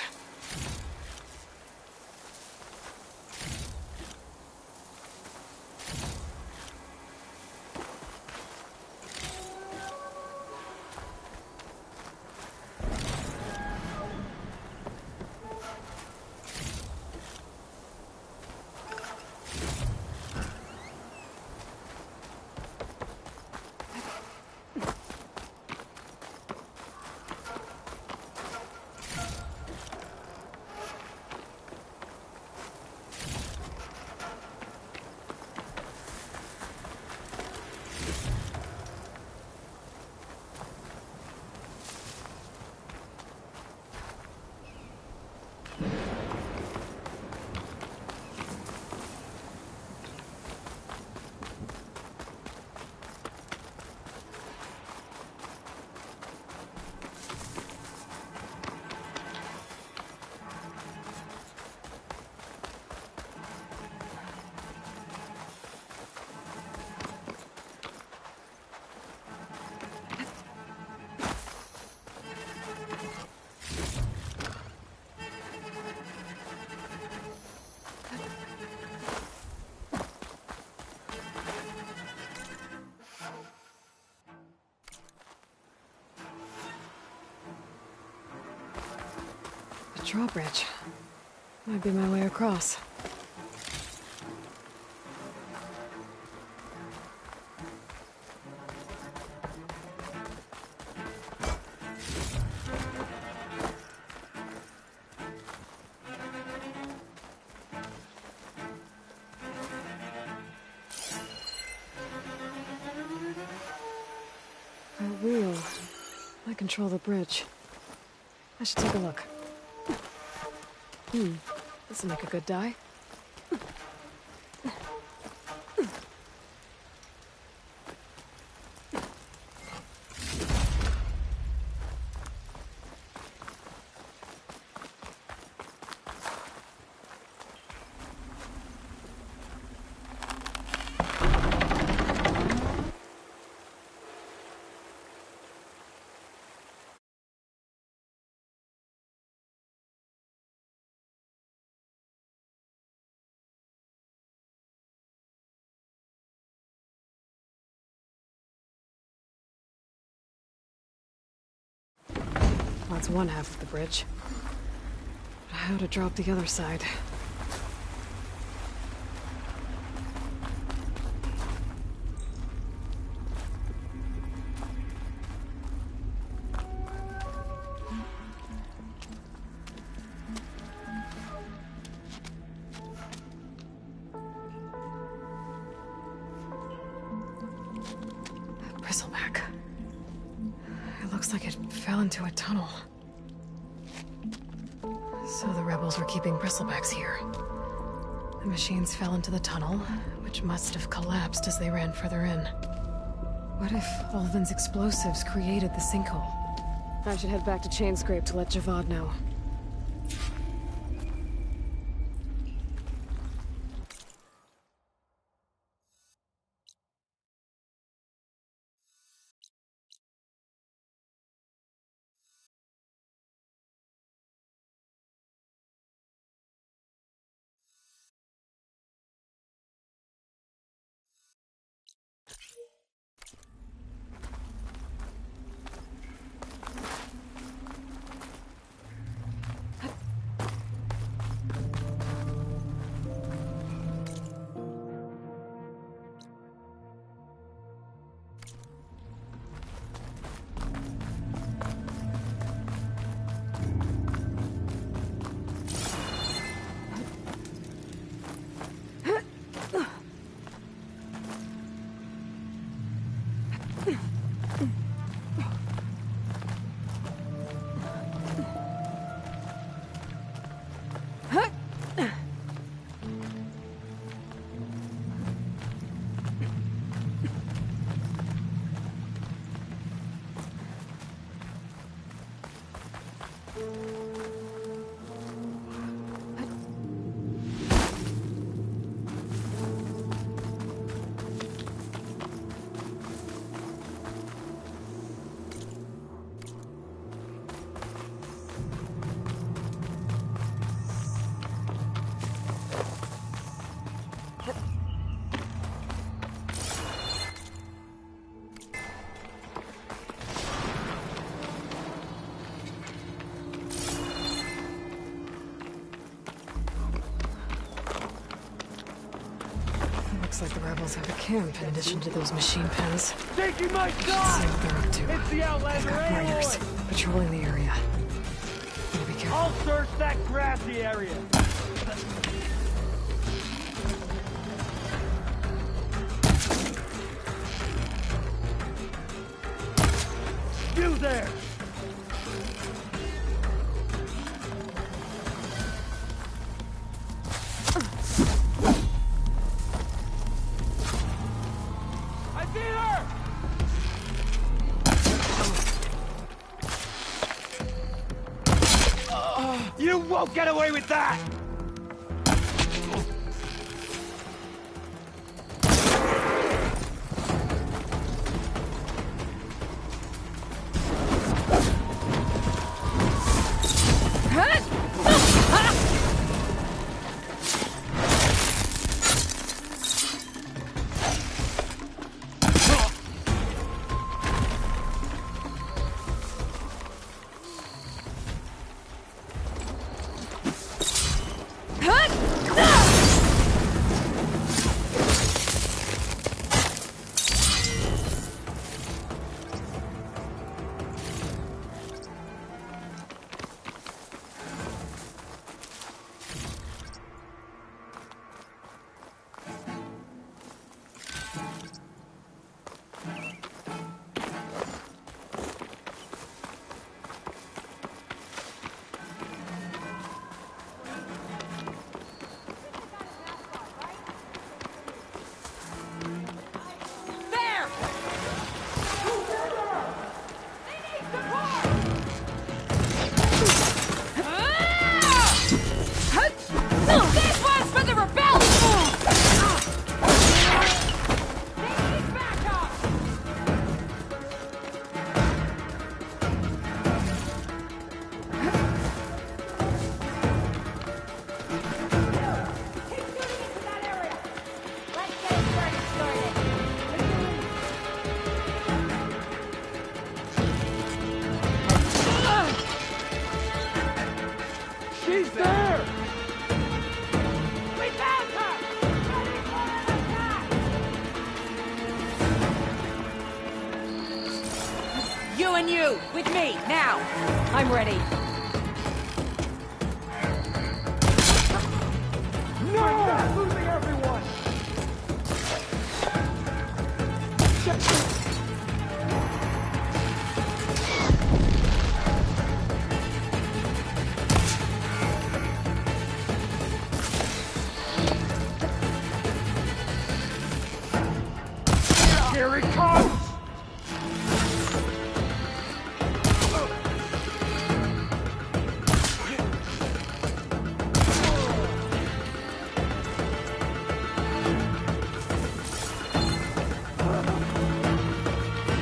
Drawbridge. Might be my way across. A wheel. I control the bridge. I should take a look. This'll make a good die. That's one half of the bridge. But how to drop the other side? like it fell into a tunnel. So the rebels were keeping bristlebacks here. The machines fell into the tunnel, which must have collapsed as they ran further in. What if Ulvin's explosives created the sinkhole? I should head back to Chainscrape to let Javad know. Looks like the rebels have a camp in addition to those machine pens. Taking my See what they're up to. It's the Outlander They've got raiders patrolling the area. Better be careful. I'll search that grassy area. You there! You won't get away with that! She's there! We found her! Ready for an attack! You and you, with me, now! I'm ready. No! We're losing everyone! Here it comes!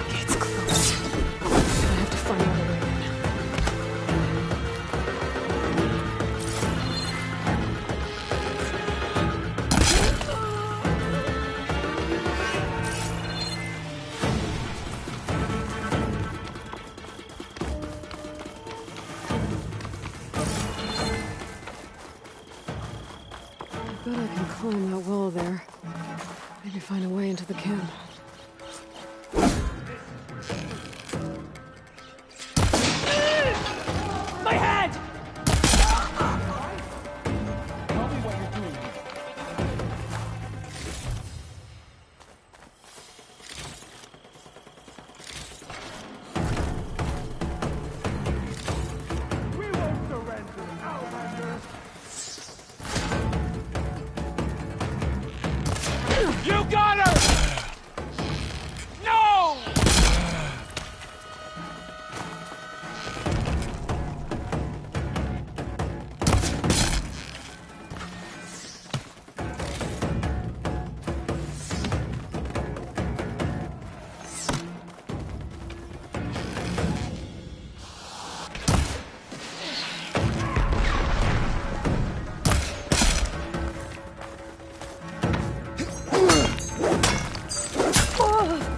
It's close. I have to find another way in. I bet I can climb that wall there. Maybe find a way into the camp. My head! Tell me what you're doing here. We won't surrender, Outlander! You got her! No!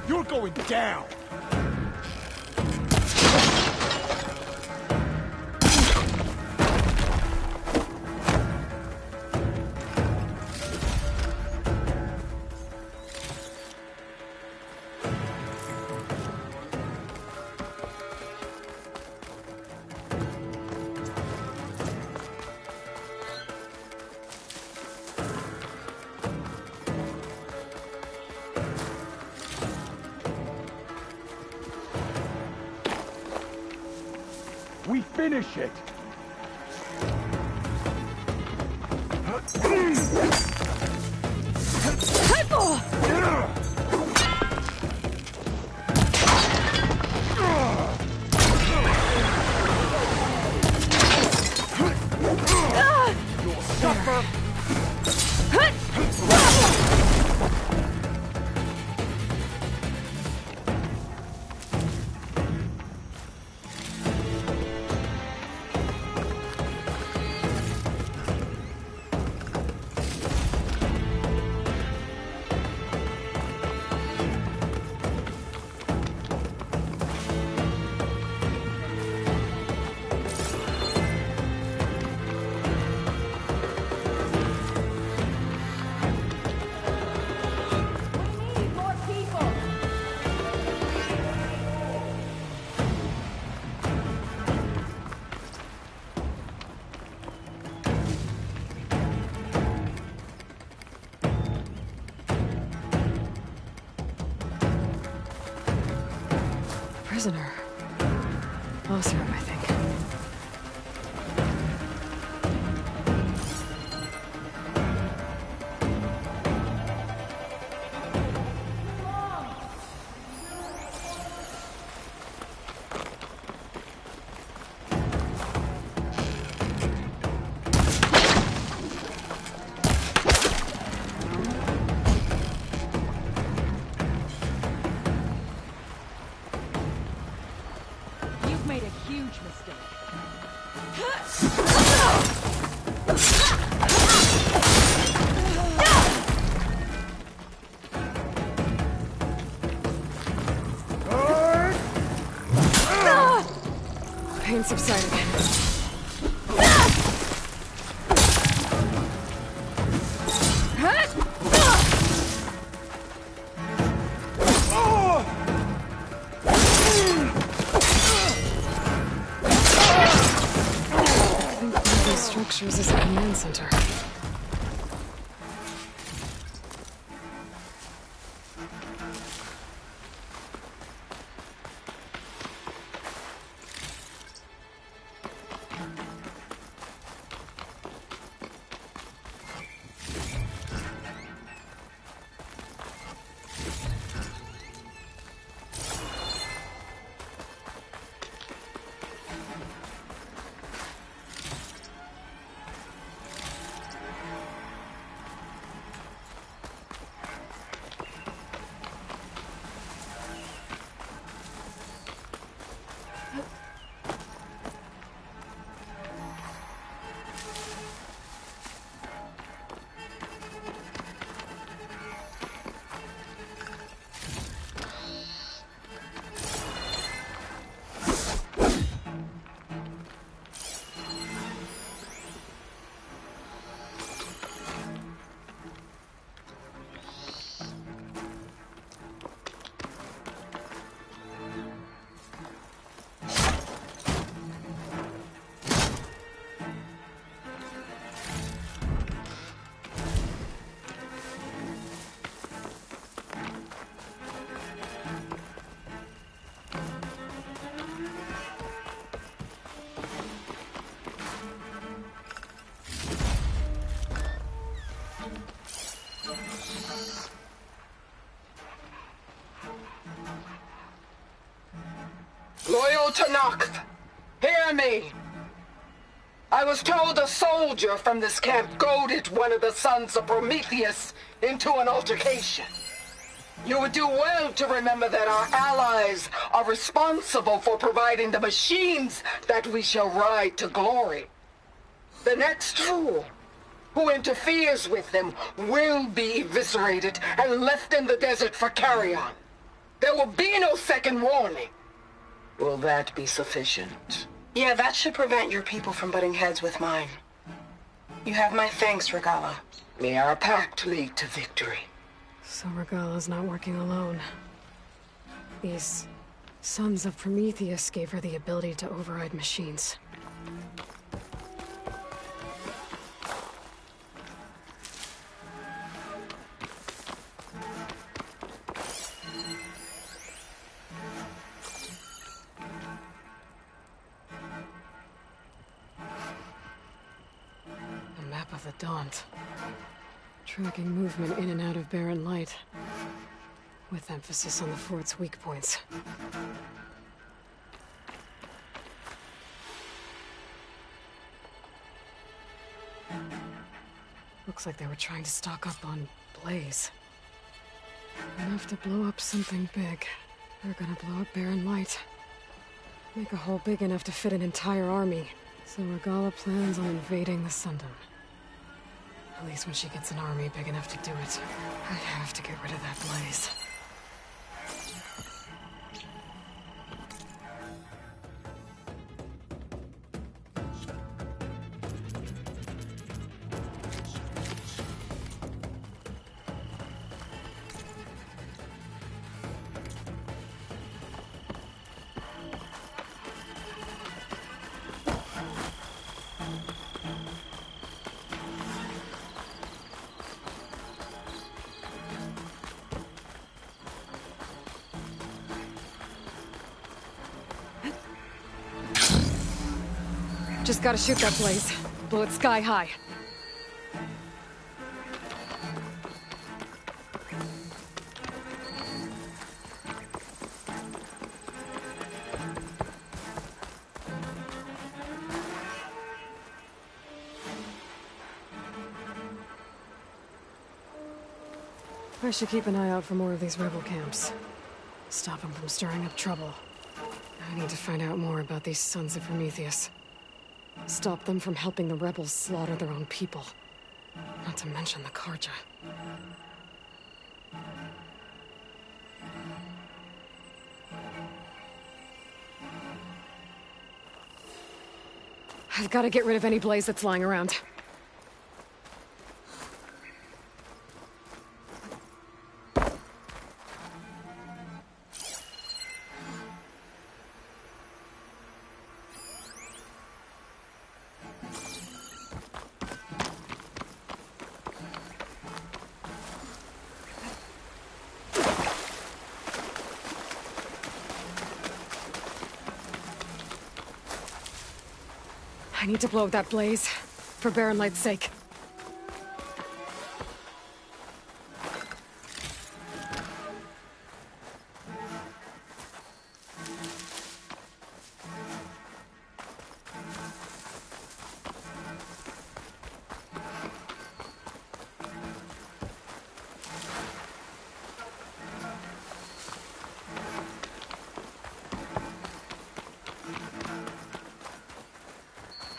You're going down! We finish it! You'll suffer! More people! Prisoner. Closer, I think. You've made a huge mistake. Pain subsided. I think one of these structures is a command center. Loyal to Noct, hear me. I was told a soldier from this camp goaded one of the sons of Prometheus into an altercation. You would do well to remember that our allies are responsible for providing the machines that we shall ride to glory. The next fool who interferes with them will be eviscerated and left in the desert for carrion. There will be no second warning. Will that be sufficient? Yeah, that should prevent your people from butting heads with mine. You have my thanks, Regala. May our pact lead to victory. So Regala's not working alone. These sons of Prometheus gave her the ability to override machines. Of the Daunt. Tracking movement in and out of barren light, with emphasis on the fort's weak points. Looks like they were trying to stock up on Blaze. Enough to blow up something big. They're gonna blow up barren light. Make a hole big enough to fit an entire army. So Regala plans on invading the Sundom. At least when she gets an army big enough to do it. I have to get rid of that Blaze. Just gotta shoot that Blaze. Blow it sky high. I should keep an eye out for more of these rebel camps. Stop them from stirring up trouble. I need to find out more about these sons of Prometheus. Stop them from helping the rebels slaughter their own people. Not to mention the Karja. I've got to get rid of any Blaze that's lying around. I need to blow that Blaze, for Barren Light's sake.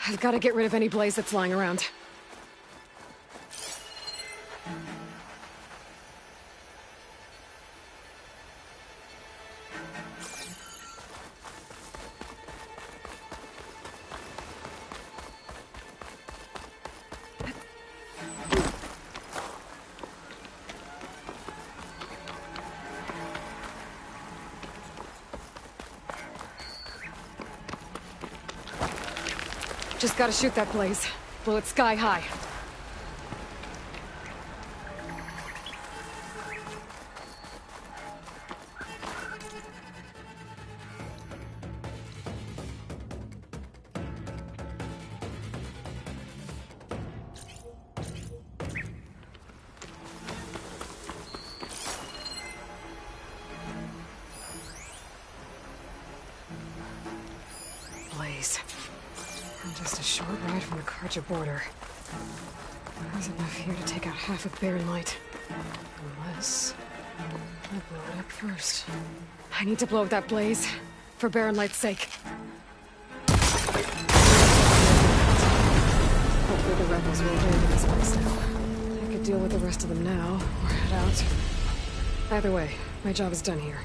I've got to get rid of any Blaze that's lying around. Just gotta shoot that Blaze. Blow it sky high. place. I'm just a short ride from the Karja border. There's enough here to take out half of Barren Light. Unless I blow it up first. I need to blow up that blaze. For Barren Light's sake. Hopefully the rebels will abandon this place now. I could deal with the rest of them now, or head out. Either way, my job is done here.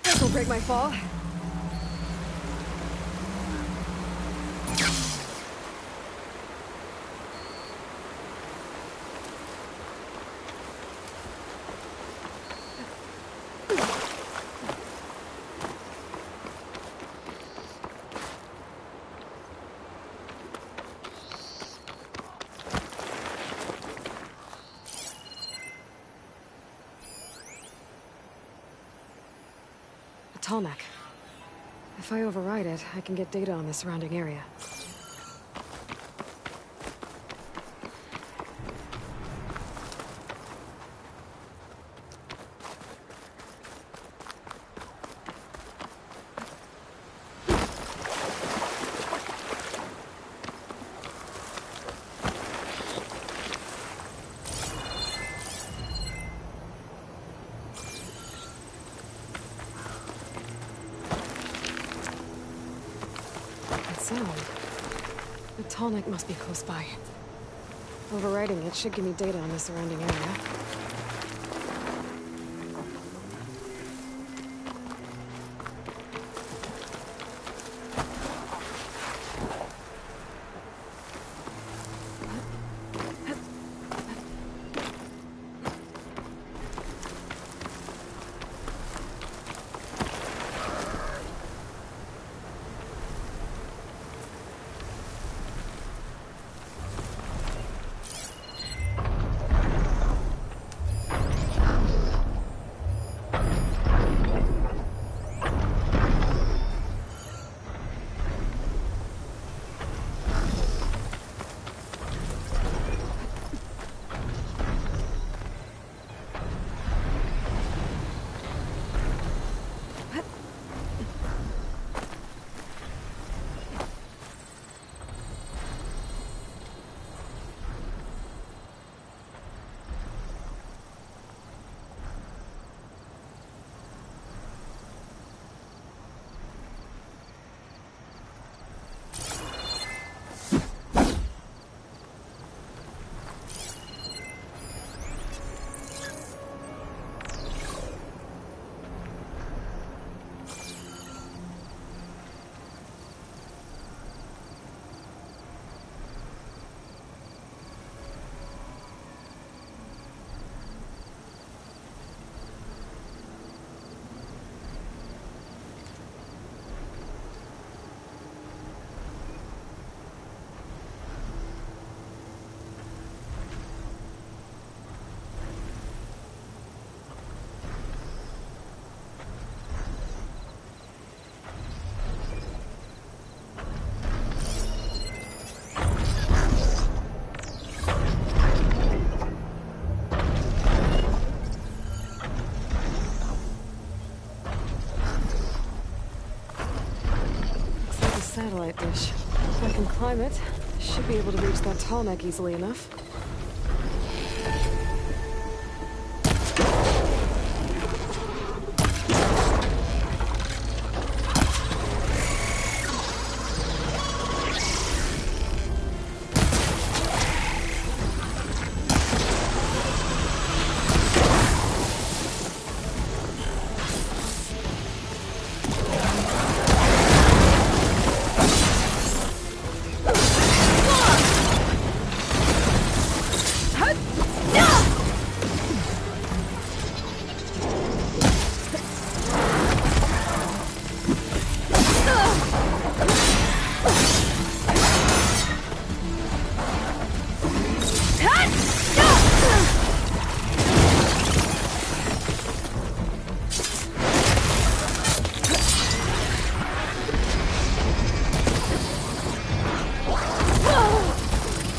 This'll break my fall. Tallneck. If I override it, I can get data on the surrounding area. Sound. The Tallneck must be close by. Overriding it should give me data on the surrounding area. Satellite dish. If I can climb it, Should be able to reach that tall neck easily enough.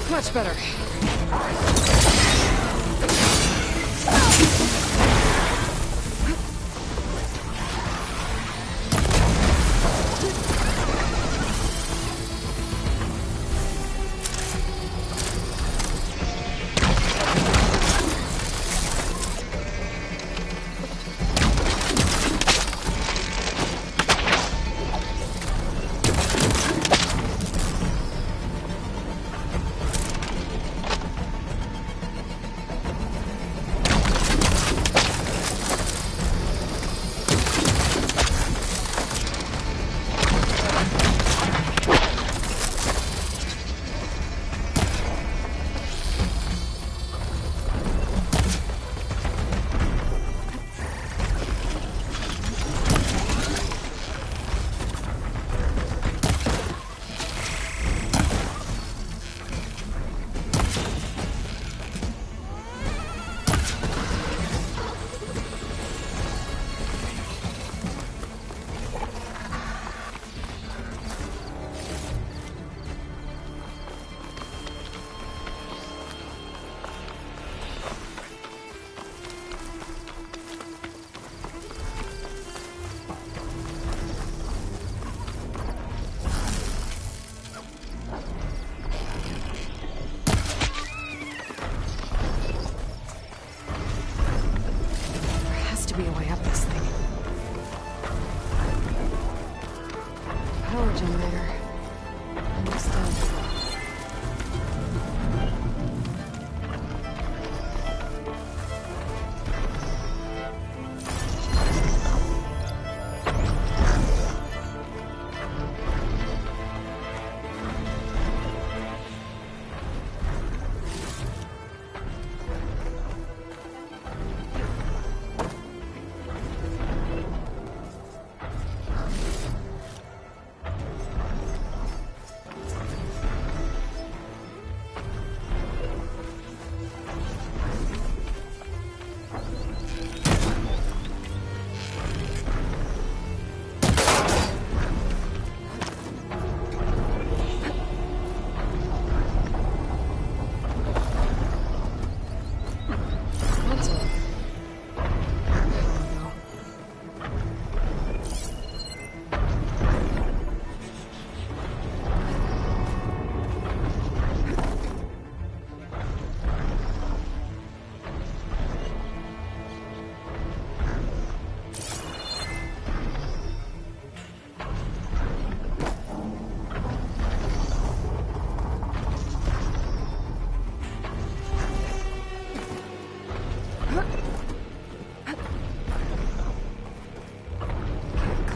Much better. Be a way up this thing. Power generator. Almost done.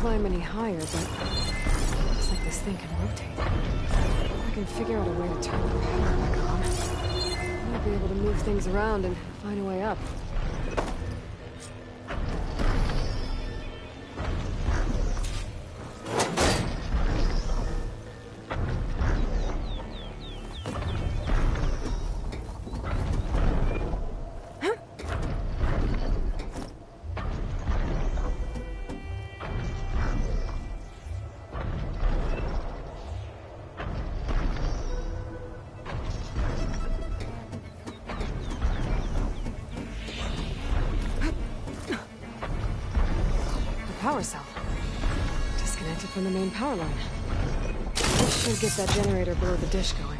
Climb any higher, but looks like this thing can rotate. If I can figure out a way to turn the power back on, I might be able to move things around and find a way up. Power cell. Disconnected from the main power line. This should get that generator below the dish going.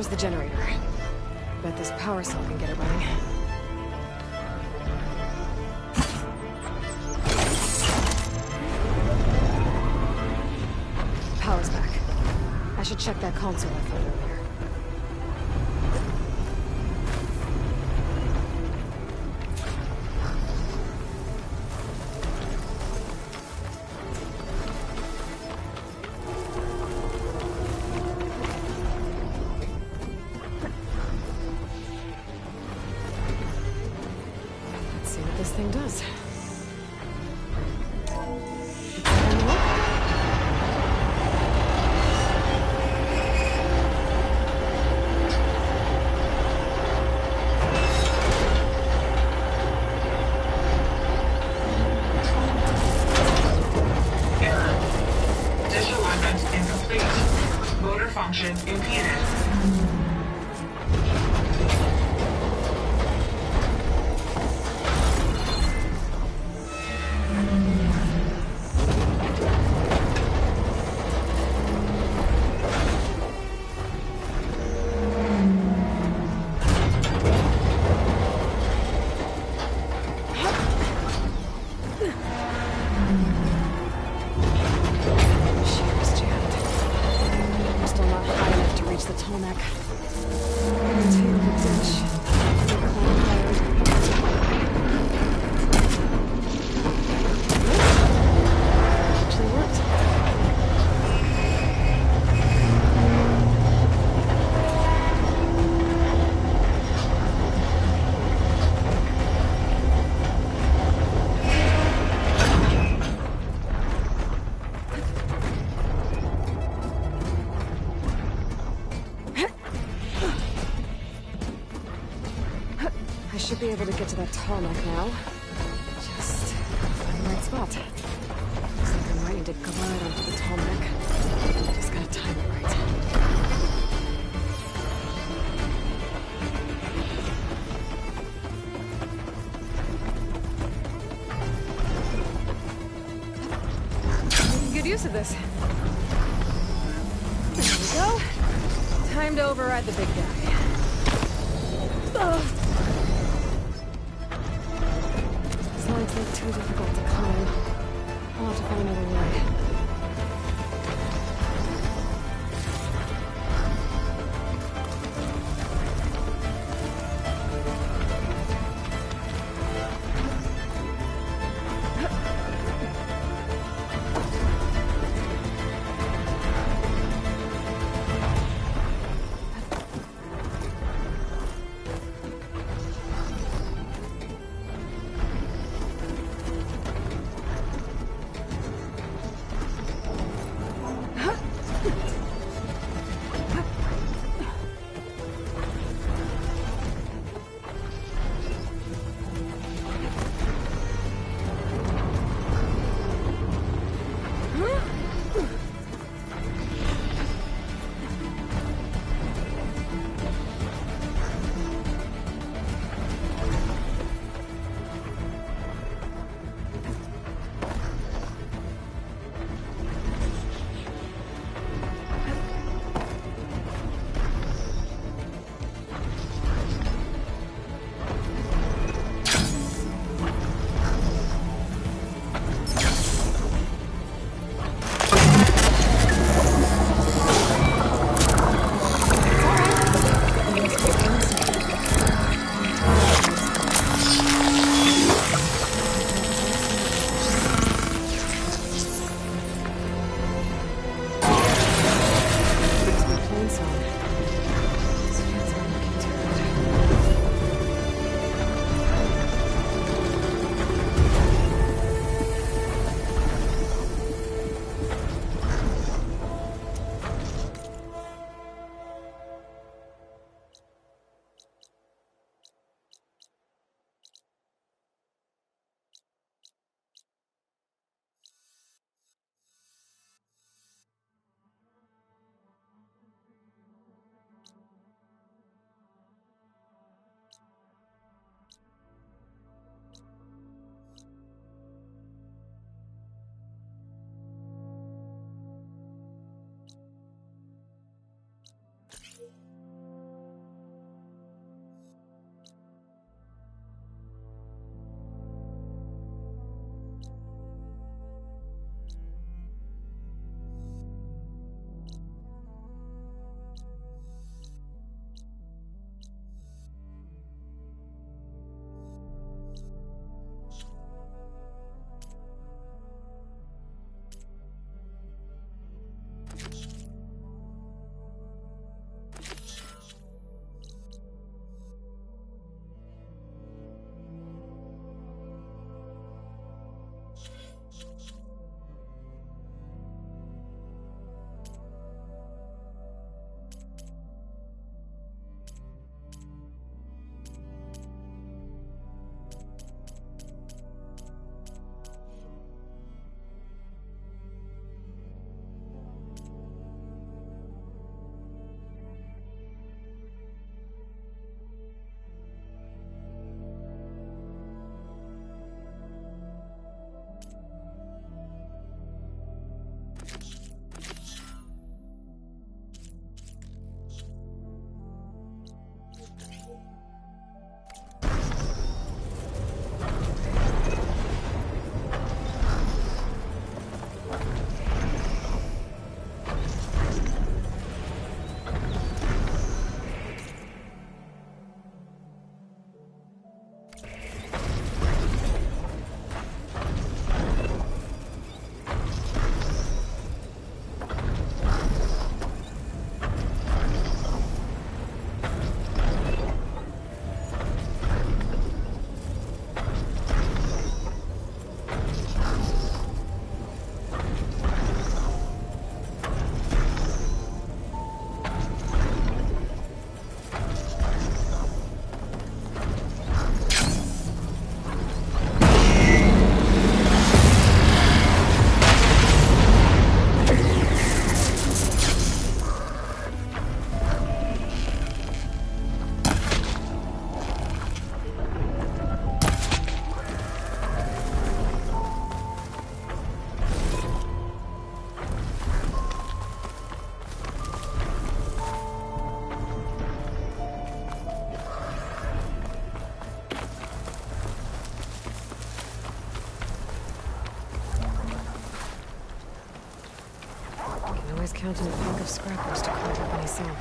There's the generator. Bet this power cell can get it running. Power's back. I should check that console I found earlier. Let's see what this thing does. Disalignment incomplete. Motor function impeded. Shear's jammed. I'm still not high enough to reach the tarmac. Tail of the ditch. Actually worked. I should be able to get to that tarmac now. Just find the right spot. Looks like I might need to glide onto the tarmac. Just gotta time it right. Making good use of this. There we go. Time to override the big guy. Ugh. These lines look too difficult to climb. I'll have to find another way. was counting a pack of scrappers to carve up when he saw.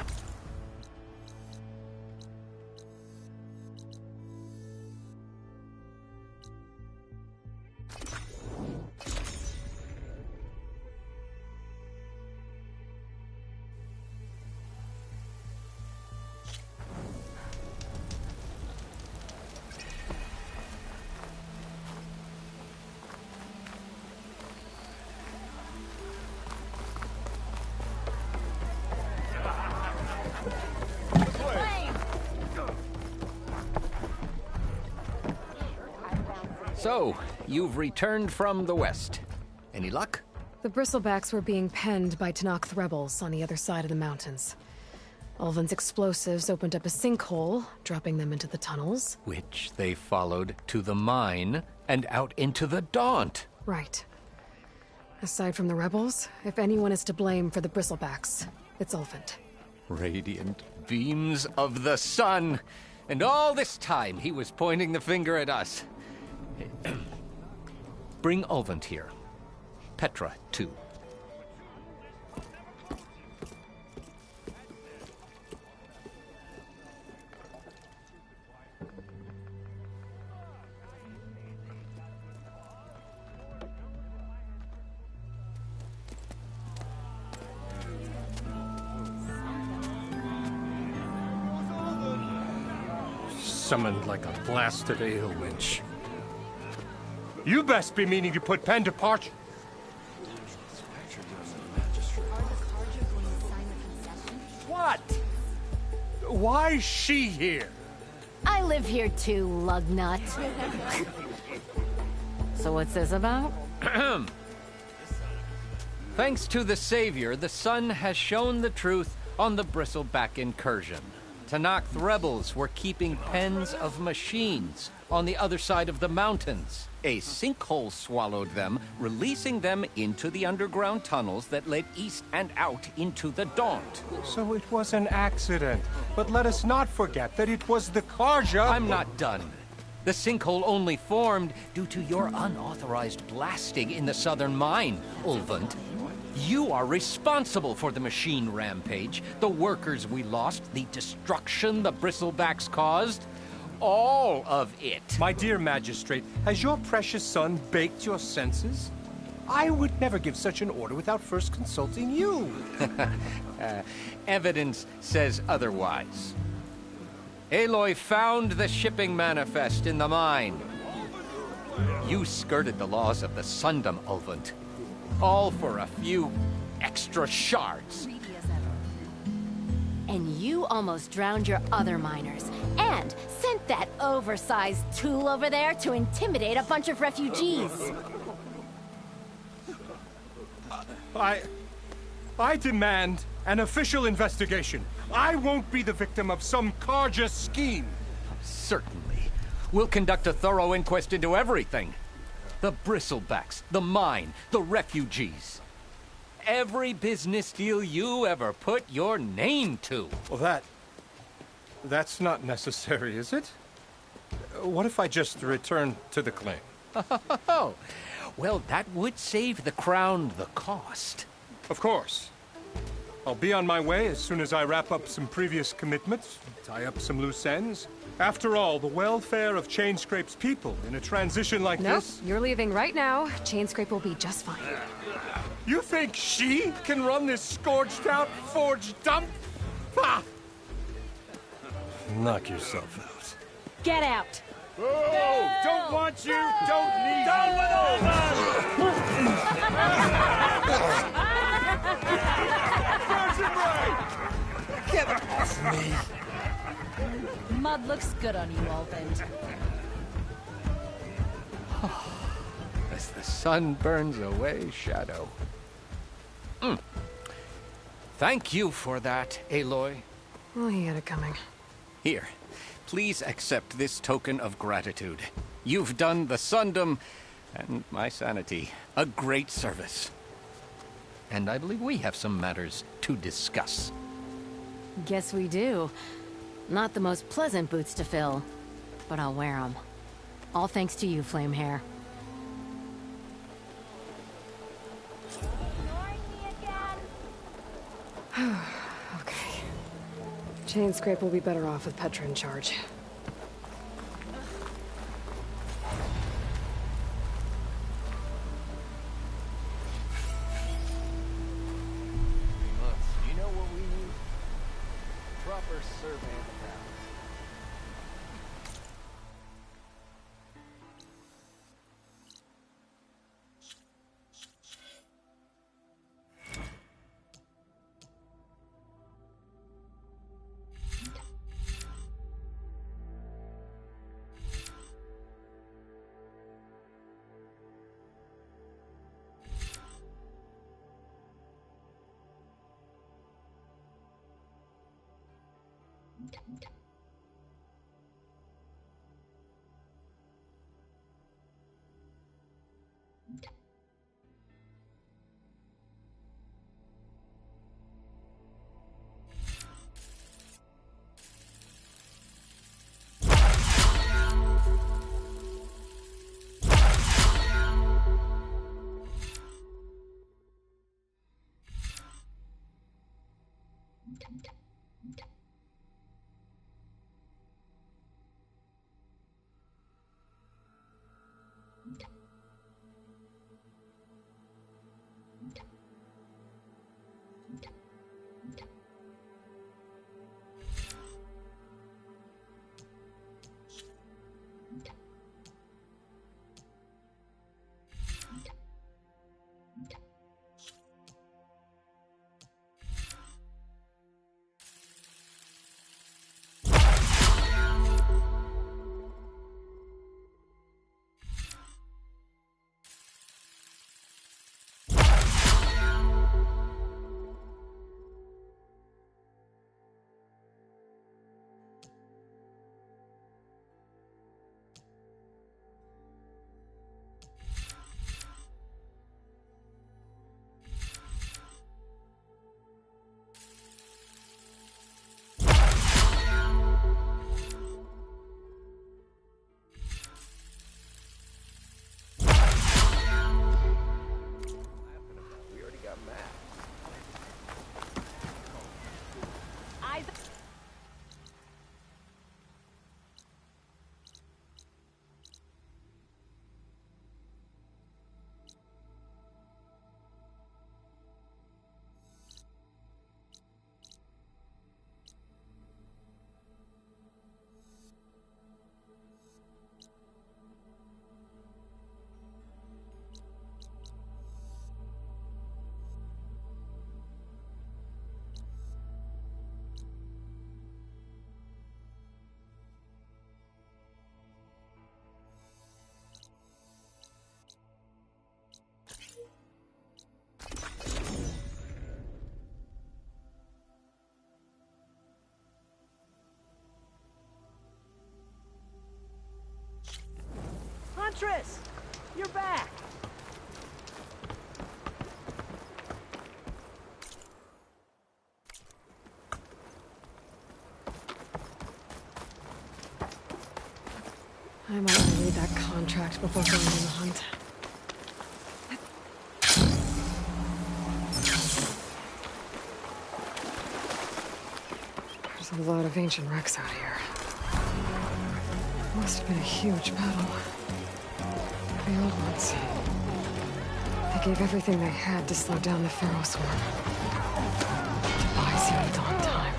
So, you've returned from the west. Any luck? The bristlebacks were being penned by Tenakth rebels on the other side of the mountains. Ulvin's explosives opened up a sinkhole, dropping them into the tunnels. Which they followed to the mine and out into the Daunt. Right. Aside from the rebels, if anyone is to blame for the bristlebacks, it's Ulvin. Radiant beams of the sun! And all this time he was pointing the finger at us. Bring Ulvin here. Petra, too. Summoned like a blasted ale winch. You best be meaning to put pen to parchment. What? Why is she here? I live here too, lugnut. So what's this about? Thanks to the Savior, the sun has shown the truth on the bristleback incursion. Tenakth rebels were keeping pens of machines on the other side of the mountains. A sinkhole swallowed them, releasing them into the underground tunnels that led east and out into the Daunt. So it was an accident. But let us not forget that it was the Karja— I'm not done. The sinkhole only formed due to your unauthorized blasting in the southern mine, Ulvin. You are responsible for the machine rampage, the workers we lost, the destruction the bristlebacks caused. All of it. My dear magistrate, has your precious son baked your senses? I would never give such an order without first consulting you. Evidence says otherwise. Aloy found the shipping manifest in the mine. You skirted the laws of the Sundom, Ulvin. All for a few extra shards. And you almost drowned your other miners. And sent that oversized tool over there to intimidate a bunch of refugees. I demand an official investigation. I won't be the victim of some Karja scheme. Certainly. We'll conduct a thorough inquest into everything. The bristlebacks, the mine, the refugees. Every business deal you ever put your name to. Well, that's not necessary, is it? What if I just return to the claim? Oh, well, that would save the Crown the cost. Of course. I'll be on my way as soon as I wrap up some previous commitments, tie up some loose ends. After all, the welfare of Chainscrape's people in a transition like this... Nope, you're leaving right now. Chainscrape will be just fine. You think she can run this scorched-out forged dump? Ha! Knock yourself out. Get out! Oh, don't want you, don't need Down you. Get off me! Mud looks good on you, Ulvin. As the sun burns away shadow. Thank you for that, Aloy. Well, he had it coming. Here, please accept this token of gratitude. You've done the Sundom, and my sanity, a great service. And I believe we have some matters to discuss. Guess we do. Not the most pleasant boots to fill, but I'll wear them. All thanks to you, Flamehair. Okay. Chainscrape will be better off with Petra in charge. You know what we need? Proper survey of the ground. Huntress! You're back! I might want to read that contract before going on the hunt. There's a lot of ancient wrecks out here. Must have been a huge battle. The old ones. They gave everything they had to slow down the Pharaoh swarm. To buy Zero Dawn time.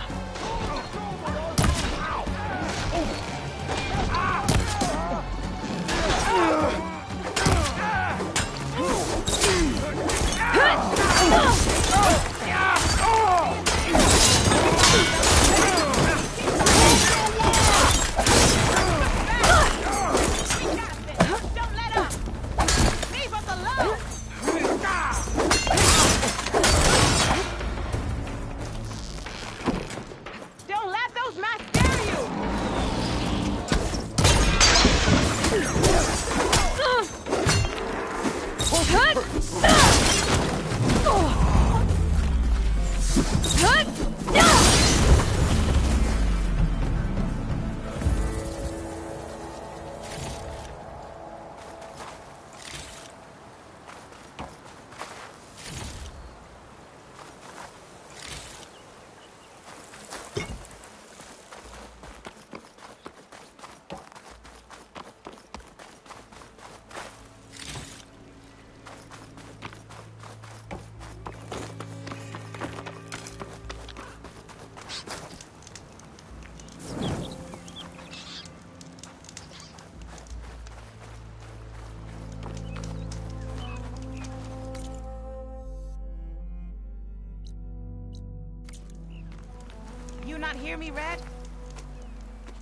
not hear me, Red?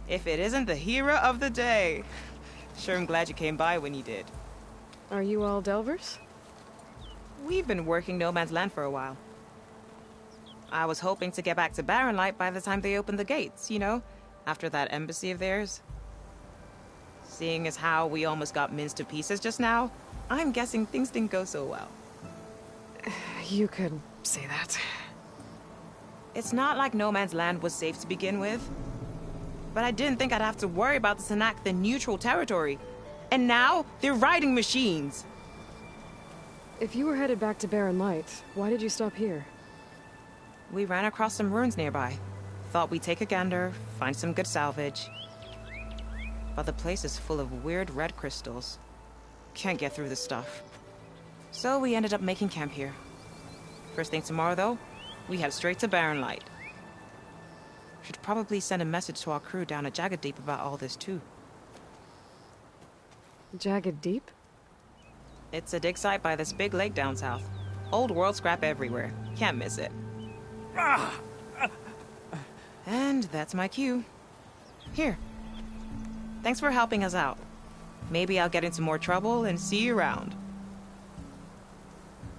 If it isn't the hero of the day. Sure, I'm glad you came by when you did. Are you all Delvers? We've been working No Man's Land for a while. I was hoping to get back to Barren Light by the time they opened the gates, you know? After that embassy of theirs. Seeing as how we almost got minced to pieces just now, I'm guessing things didn't go so well. You could say that. It's not like No Man's Land was safe to begin with. But I didn't think I'd have to worry about the Sanak, the neutral territory. And now, they're riding machines. If you were headed back to Barren Light, why did you stop here? We ran across some ruins nearby. Thought we'd take a gander, find some good salvage. But the place is full of weird red crystals. Can't get through the stuff. So we ended up making camp here. First thing tomorrow, though, we head straight to Barren Light. Should probably send a message to our crew down at Jagged Deep about all this, too. Jagged Deep? It's a dig site by this big lake down south. Old world scrap everywhere. Can't miss it. And that's my cue. Here. Thanks for helping us out. Maybe I'll get into more trouble and see you around.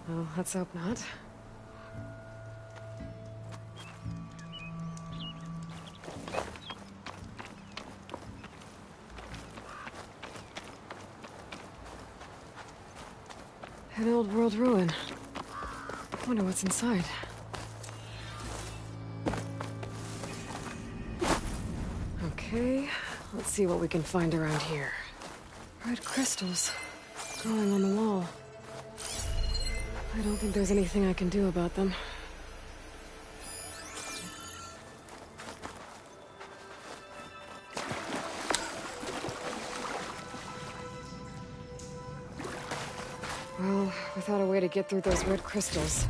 Well, let's hope not. An old world ruin. Wonder what's inside. Okay, let's see what we can find around here. Red crystals growing on the wall. I don't think there's anything I can do about them. Well, without a way to get through those red crystals,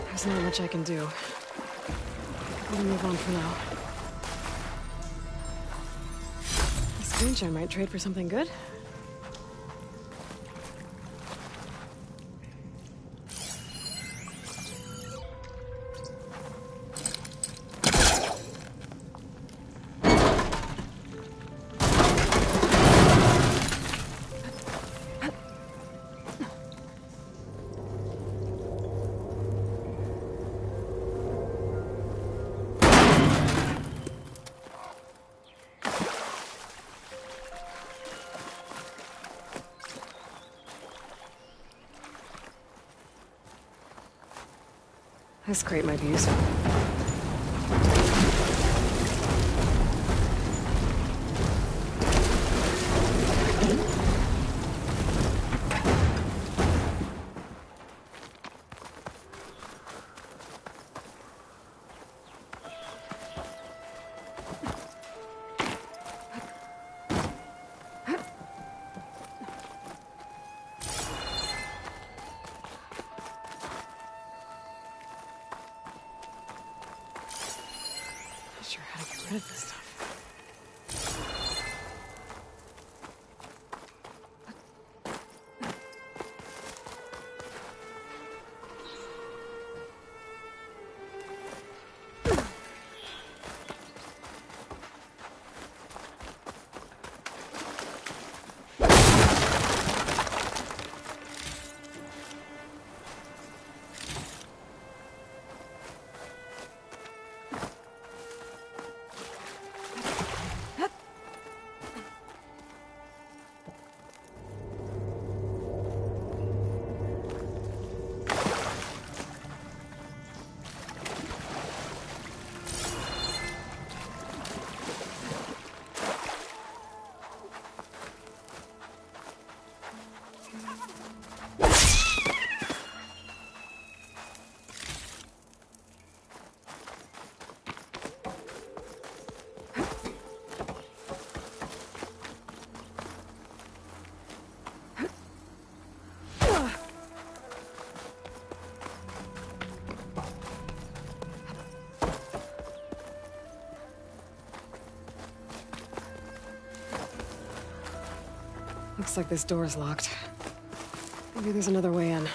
there's not much I can do. I'll move on for now. This screenshot might trade for something good. This crate might be useful. Rid of this stuff. Looks like this door's locked. Maybe there's another way in.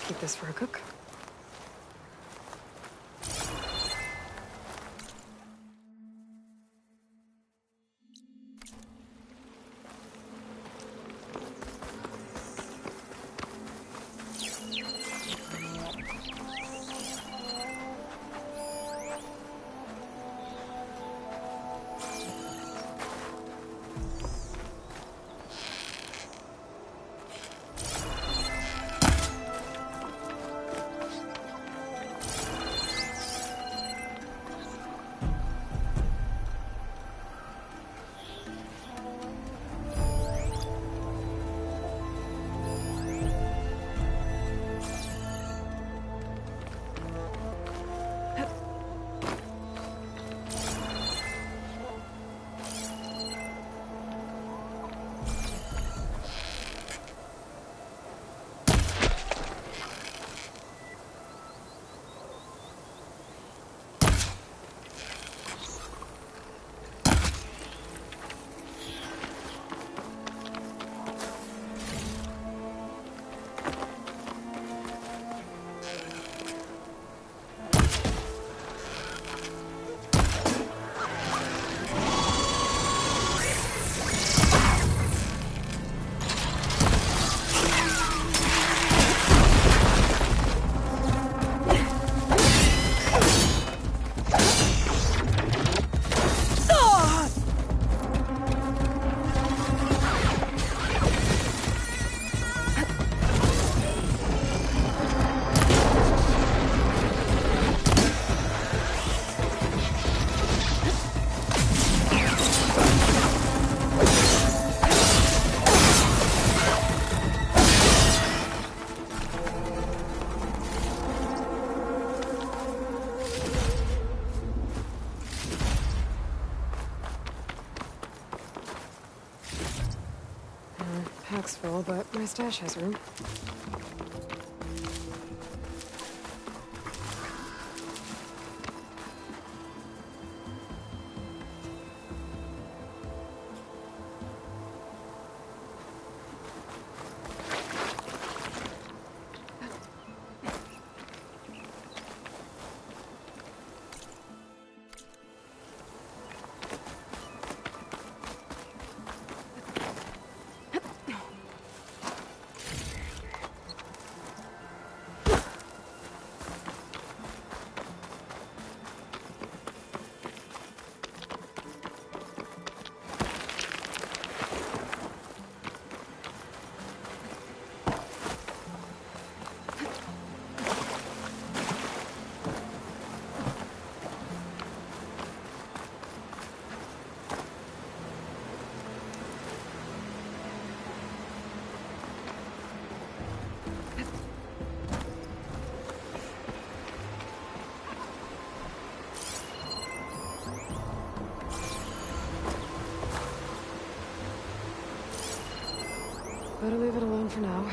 Keep this for a cook. Pack's full, but my stash has room. Better leave it alone for now.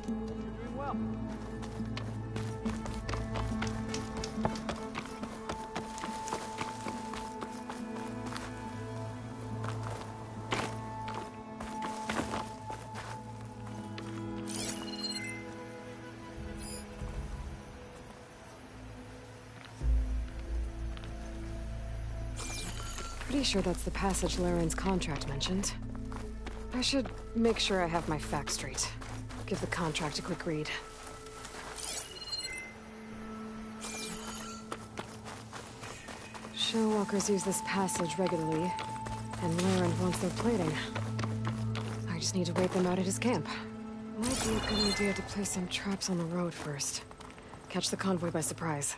Doing well. Pretty sure that's the passage Laren's contract mentioned. I should make sure I have my facts straight. Give the contract a quick read. Showwalkers use this passage regularly, and Laren wants their plating. I just need to wait them out at his camp. Might be a good idea to place some traps on the road first. Catch the convoy by surprise.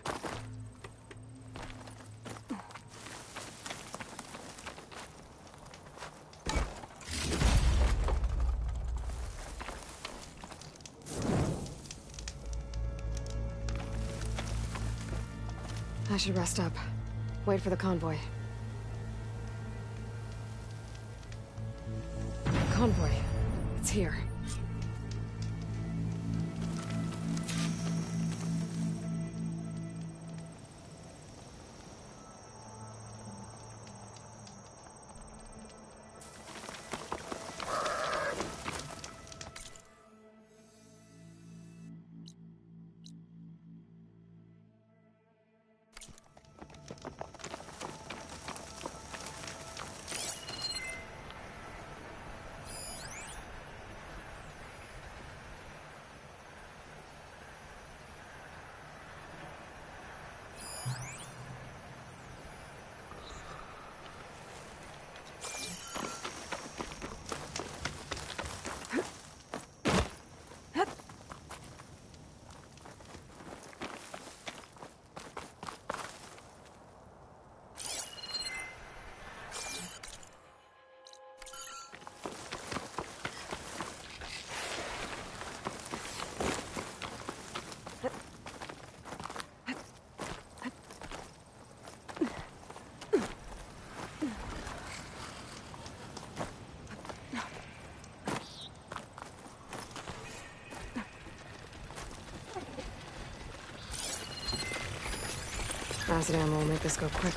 I should rest up. Wait for the convoy. Convoy. It's here. Acid ammo will make this go quick.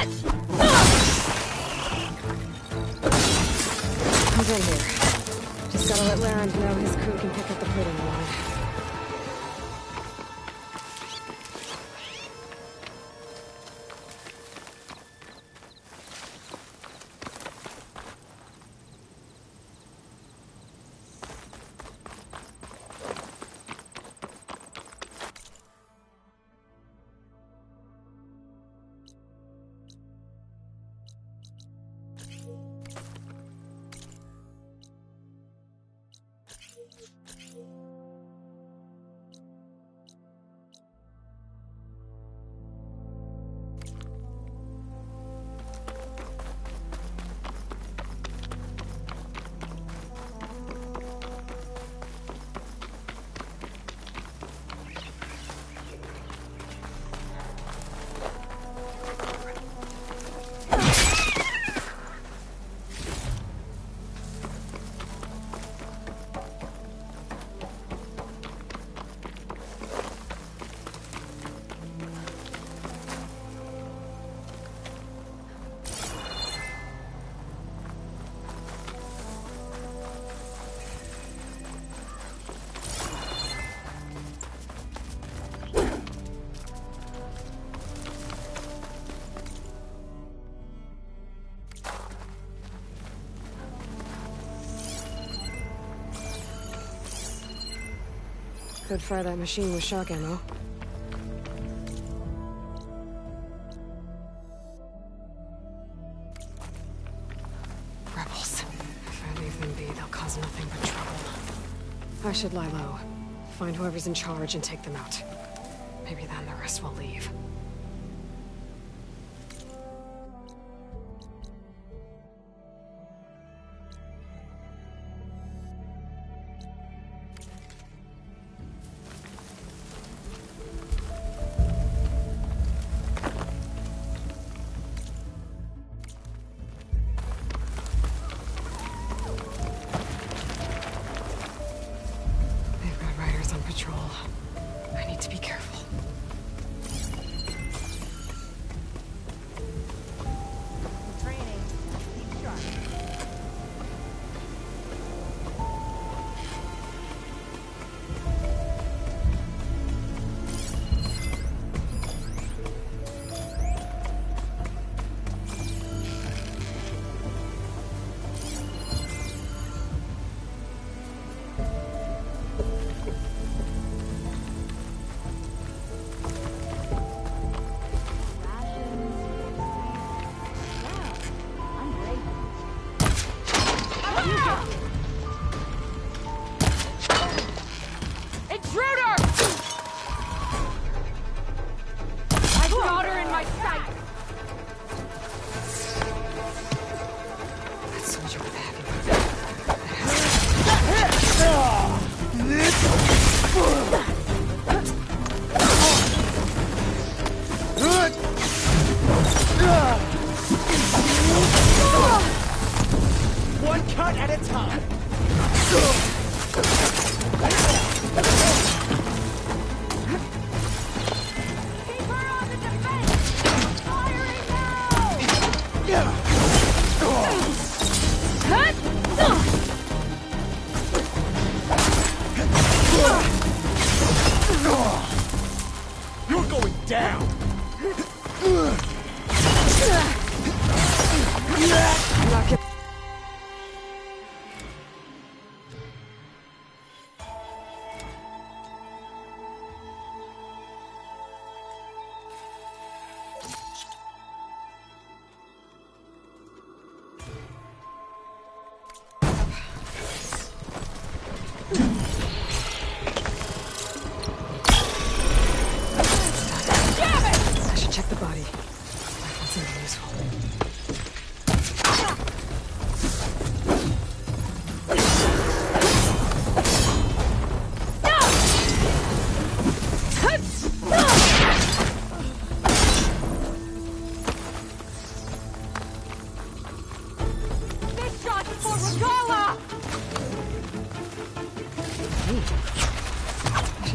He's in here. Just gotta let Larend know his crew can pick up the pudding he wanted. Could fire that machine with shock ammo. Rebels. If I leave them be, they'll cause nothing but trouble. I should lie low. Find whoever's in charge and take them out. Maybe then the rest will leave.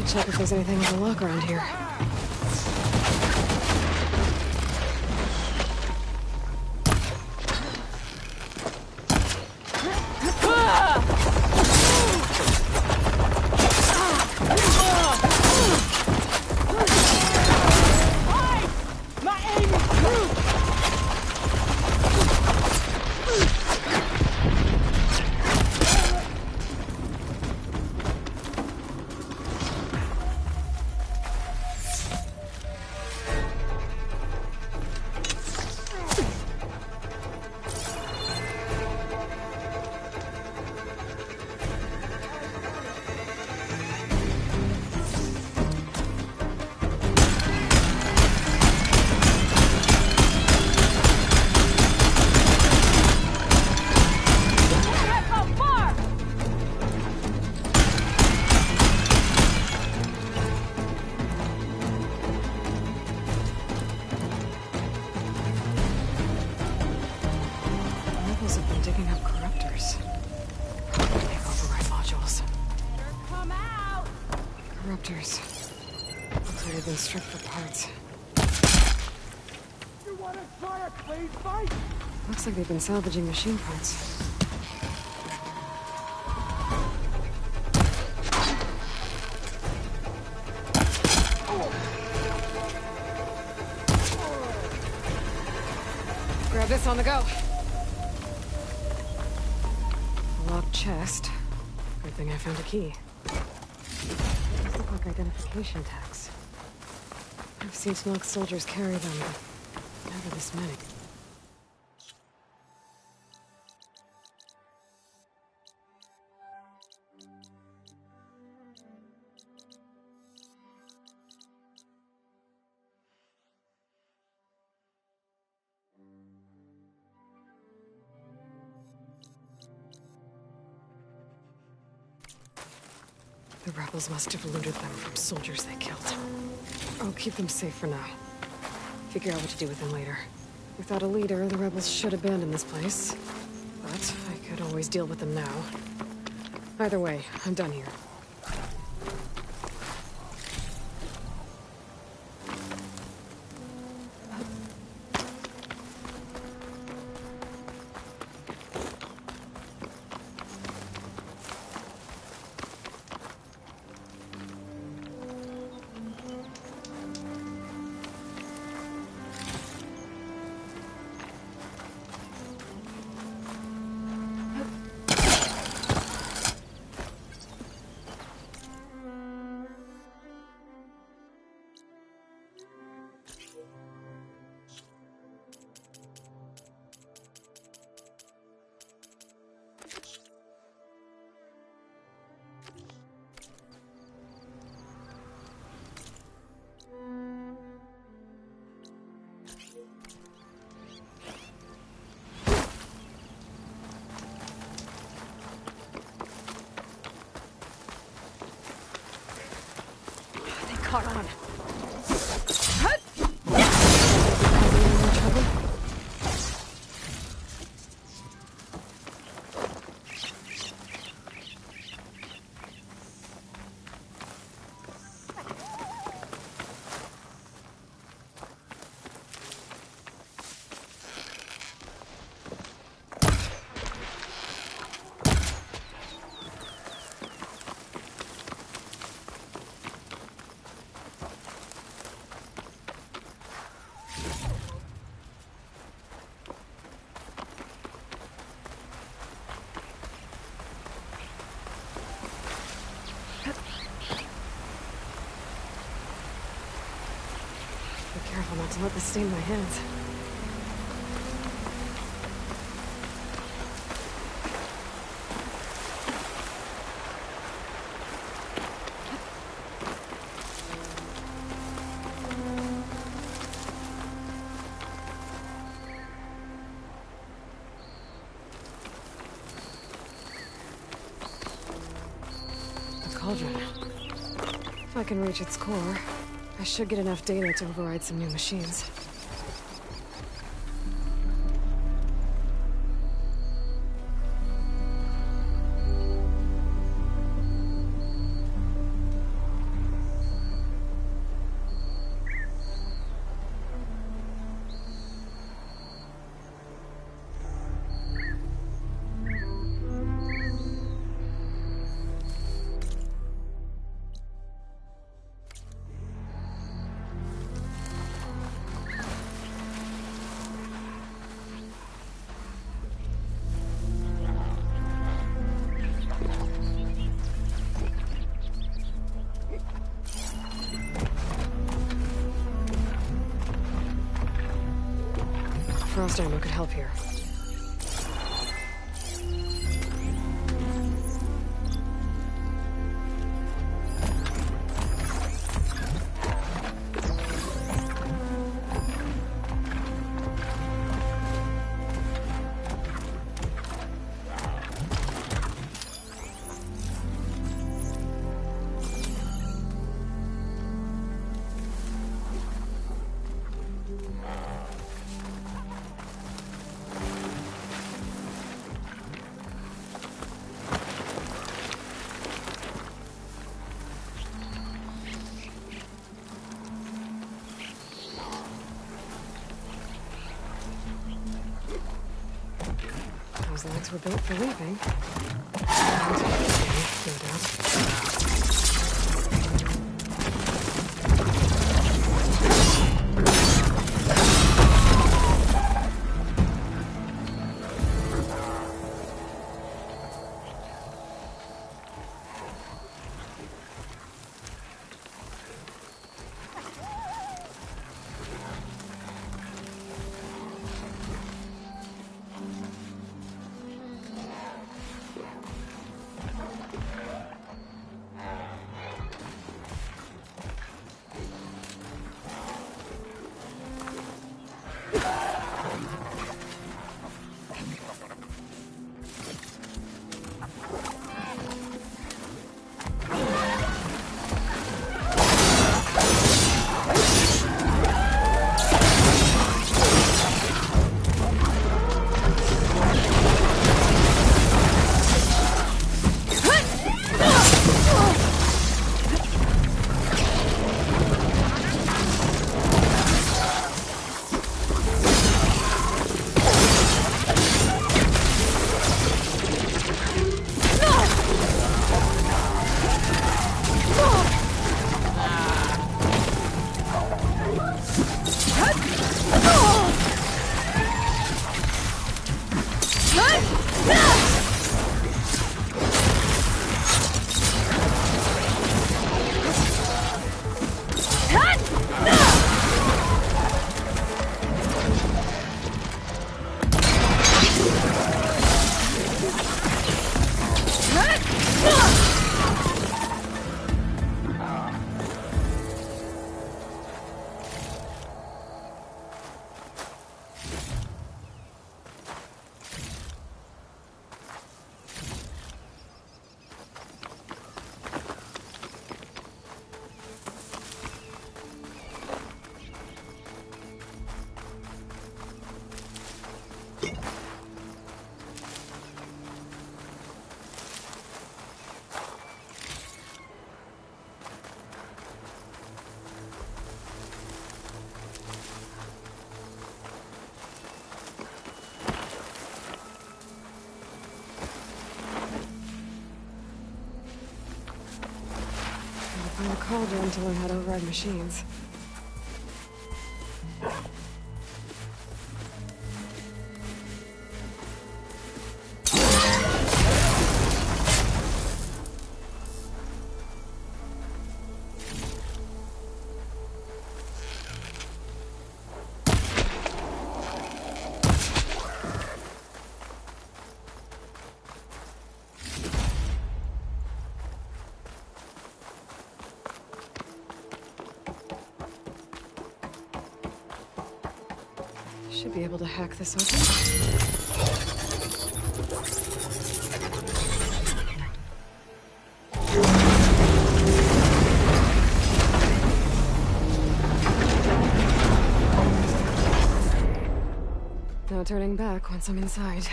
Check if there's anything with a lock around here. connectors. Looks like they've been stripped for parts. You want to try a clean fight? Looks like they've been salvaging machine parts. Grab this on the go. A locked chest. Good thing I found a key. These look like identification tags. I've seen Snoke soldiers carry them, but never this many. The rebels must have looted them from soldiers they killed. I'll keep them safe for now. Figure out what to do with them later. Without a leader, the rebels should abandon this place. But I could always deal with them now. Either way, I'm done here. Caught on. Careful not to let this stain my hands. The cauldron. If I can reach its core, I should get enough data to override some new machines. Frost ammo could help here. Those legs were built for leaping. And, no doubt. Find a cauldron to learn how to override machines. Should be able to hack this open. No turning back once I'm inside.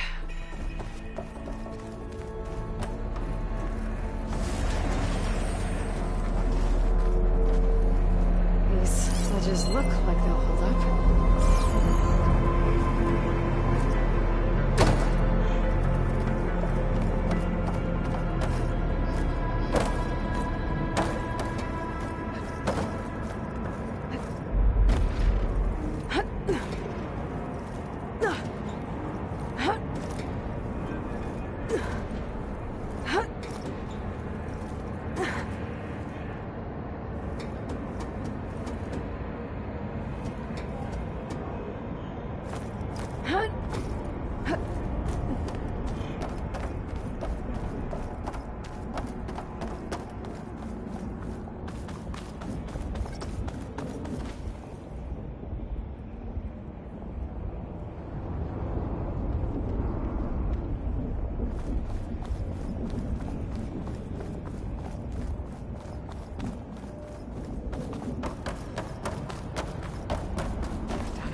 These ledges look like they'll hold up.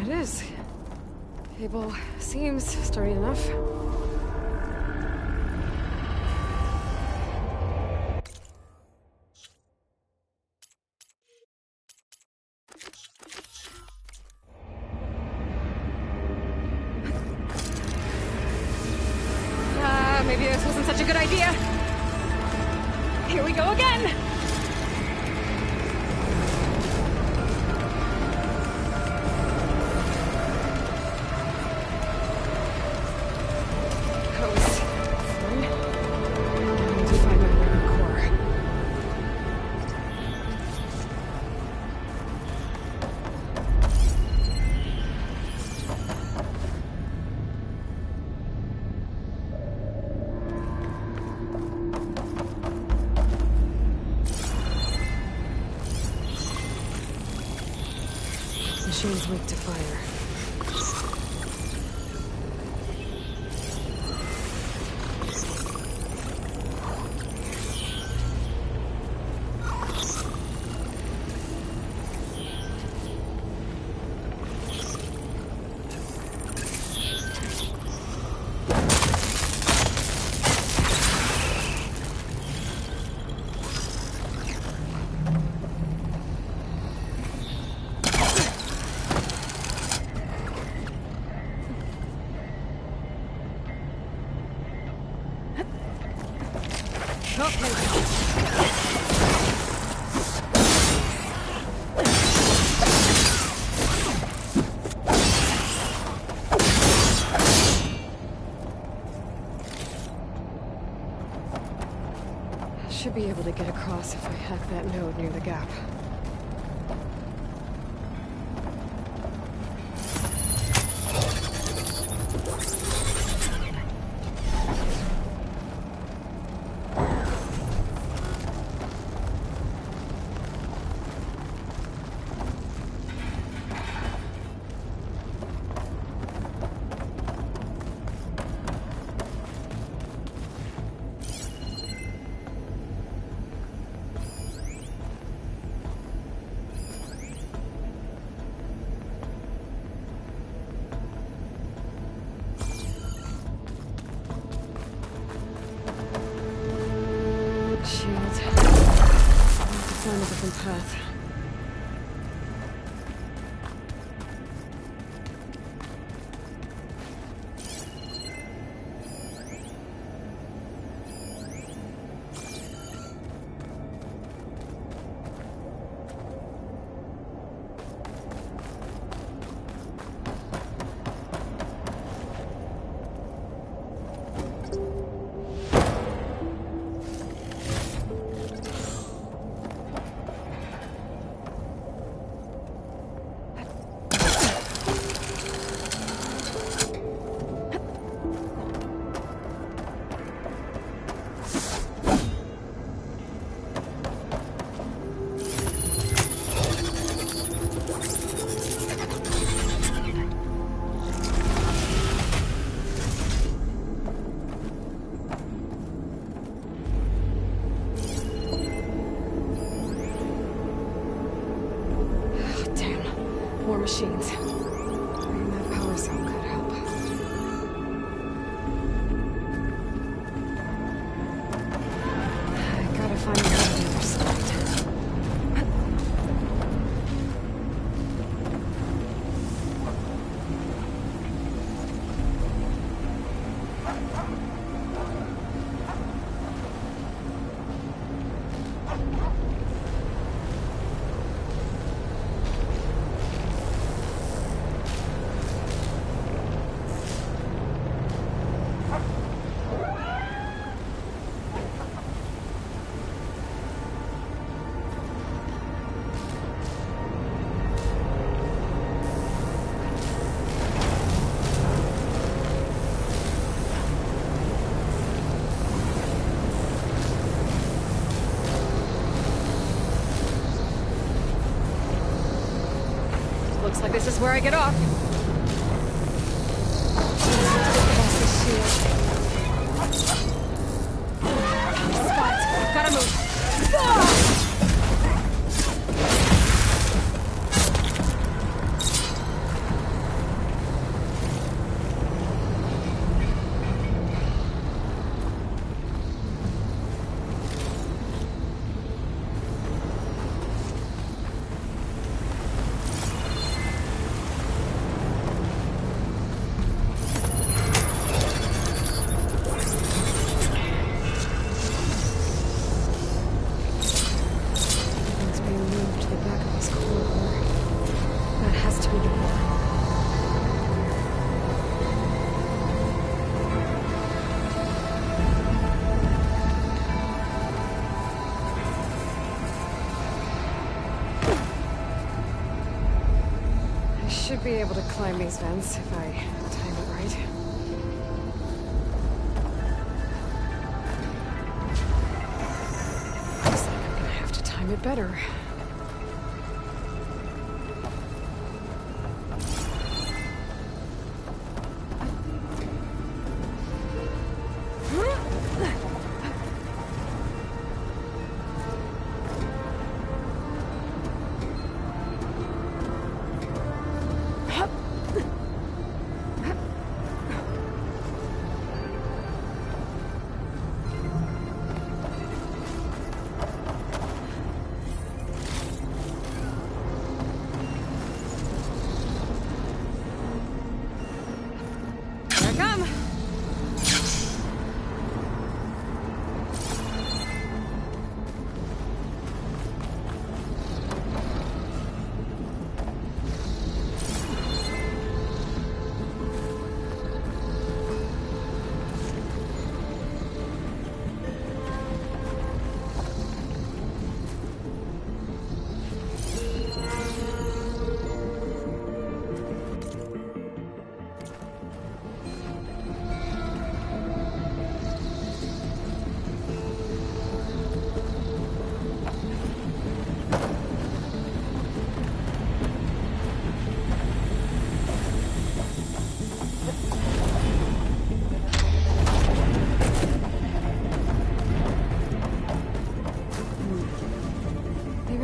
It is. Cable seems sturdy enough. Maybe this wasn't such a good idea. Here we go again! Hose. One. Now to find my weapon core. Machine's weak to fire. Should be able to get across if I hack that node near the gap. Shield. I'll have to find a different path. More machines. Bringing that power cell could help. I gotta find a way to the other side. Looks like this is where I get off. Spot. Gotta move. be able to climb these vents if I time it right. Looks like I'm gonna have to time it better.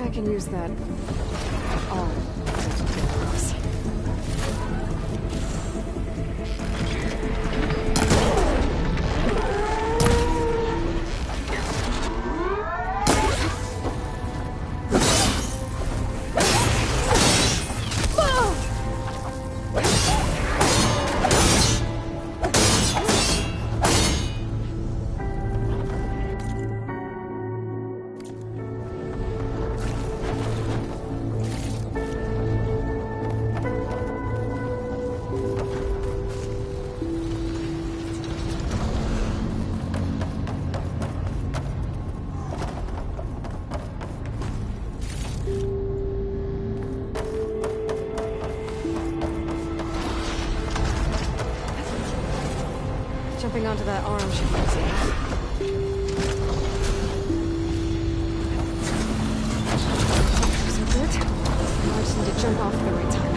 I can use that arm to get across. Jumping onto that arm should be easy. So good. Now I just need to jump off at the right time.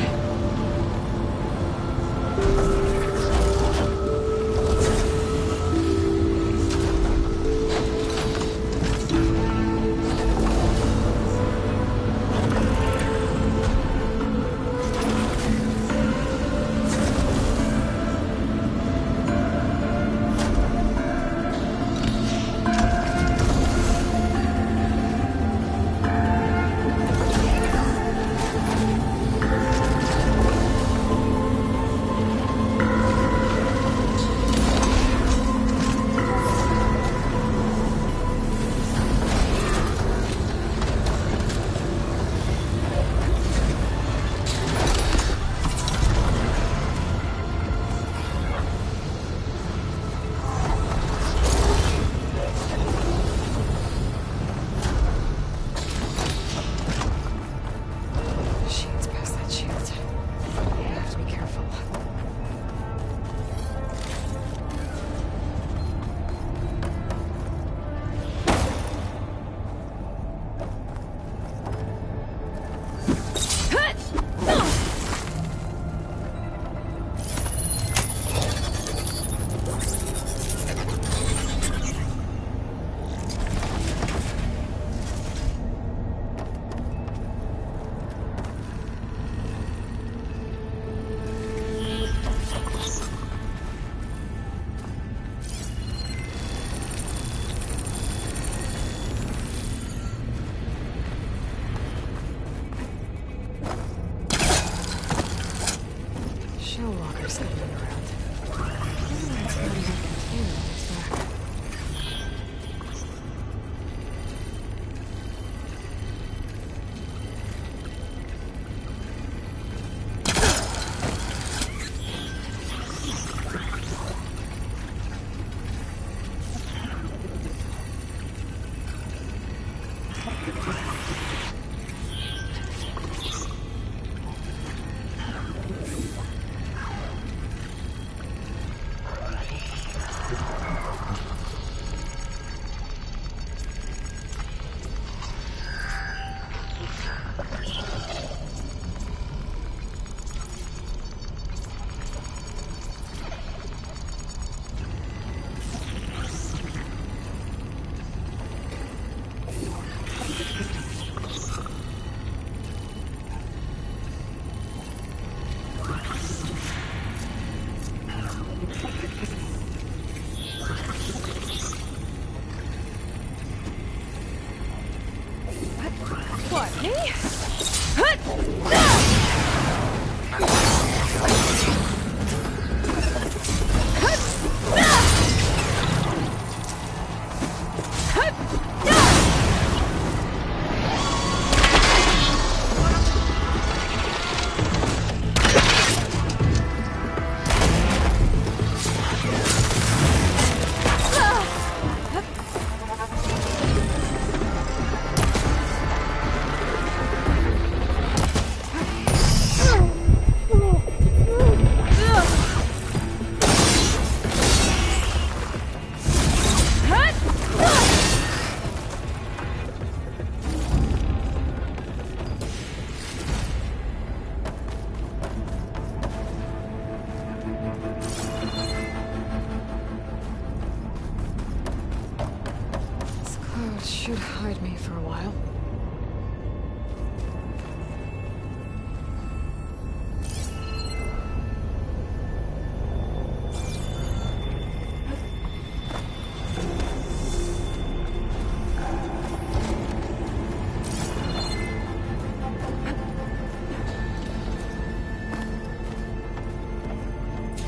should hide me for a while.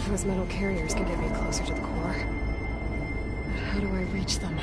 Those metal carriers can get me closer to the core. But how do I reach them?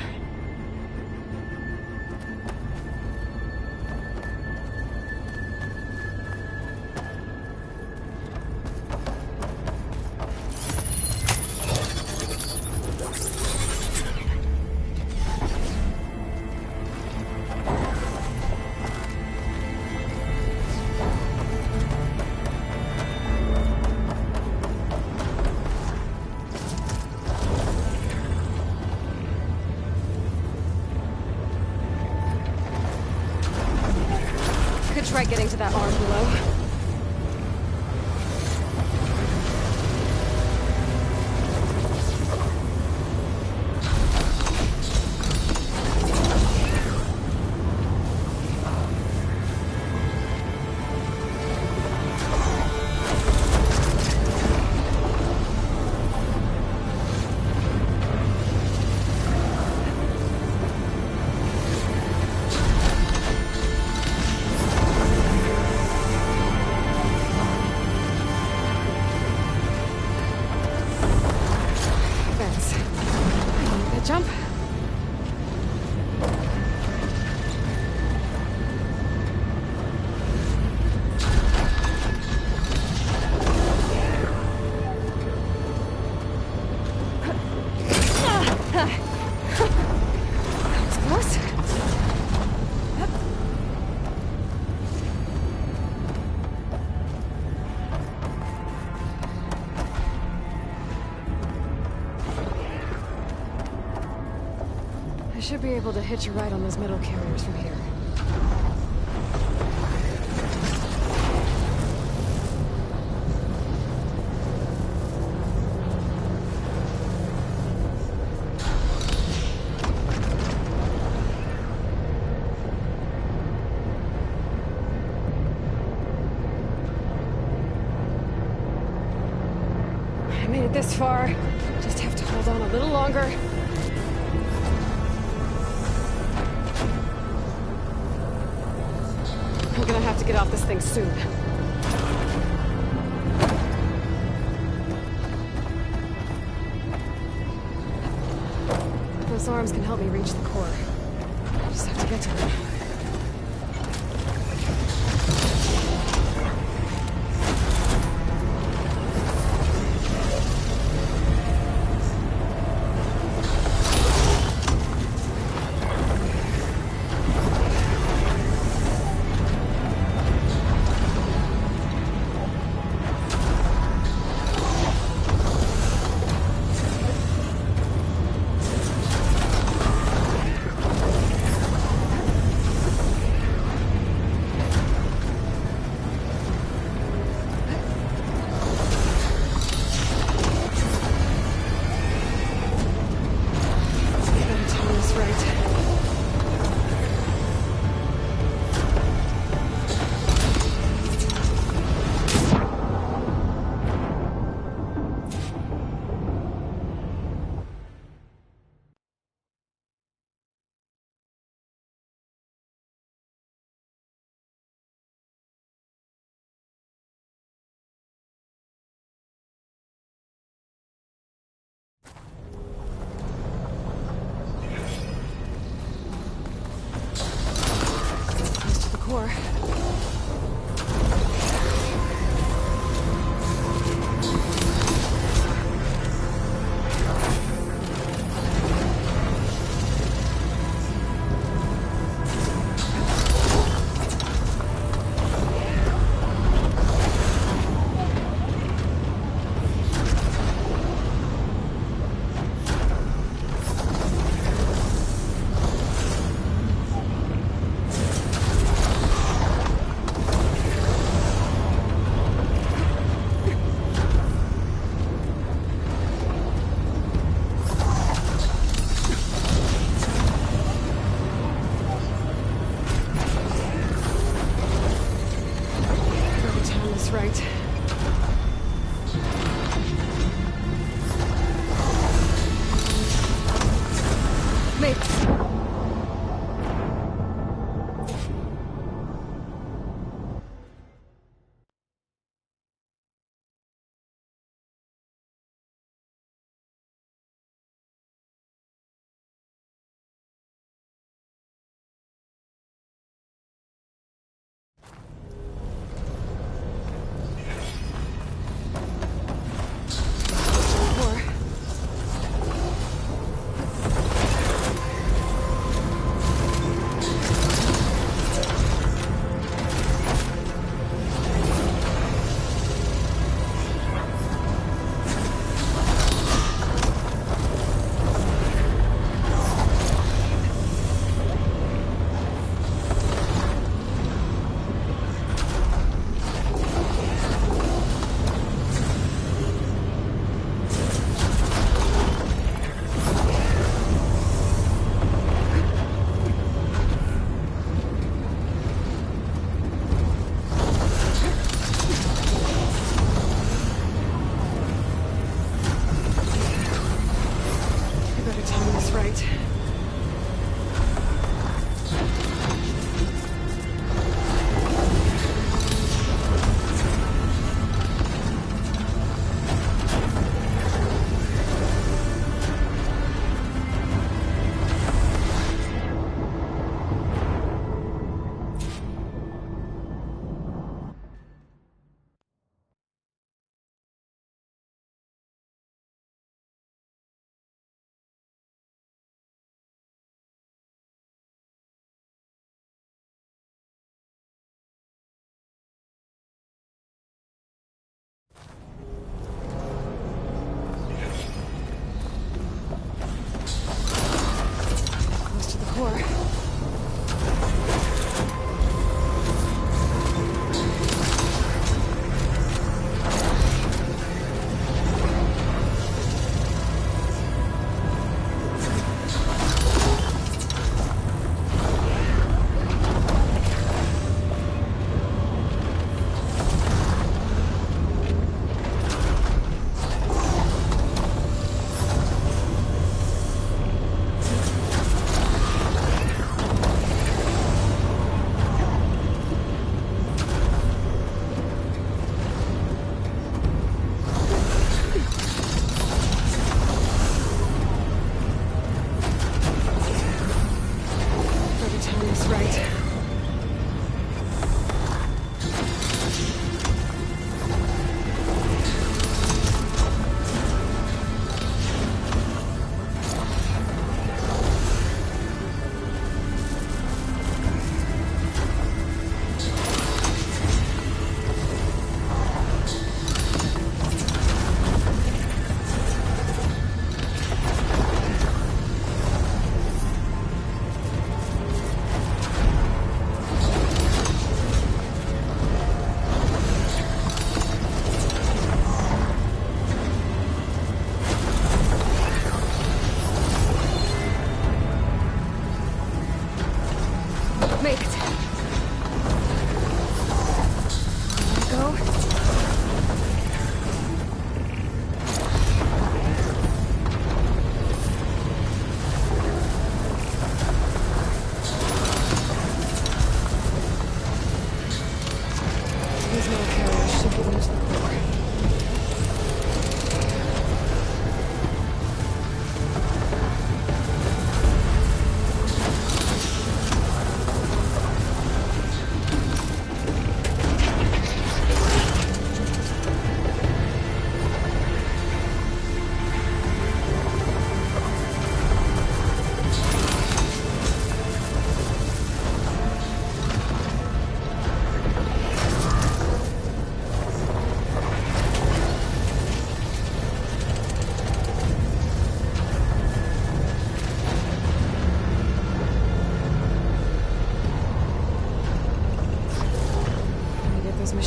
Try getting to that arm below. Jump. That was close. I should be able to hitch a ride on those metal carriers from here. I made it this far. Just have to hold on a little longer. I'm gonna have to get off this thing soon. Those arms can help me reach the core. I just have to get to them.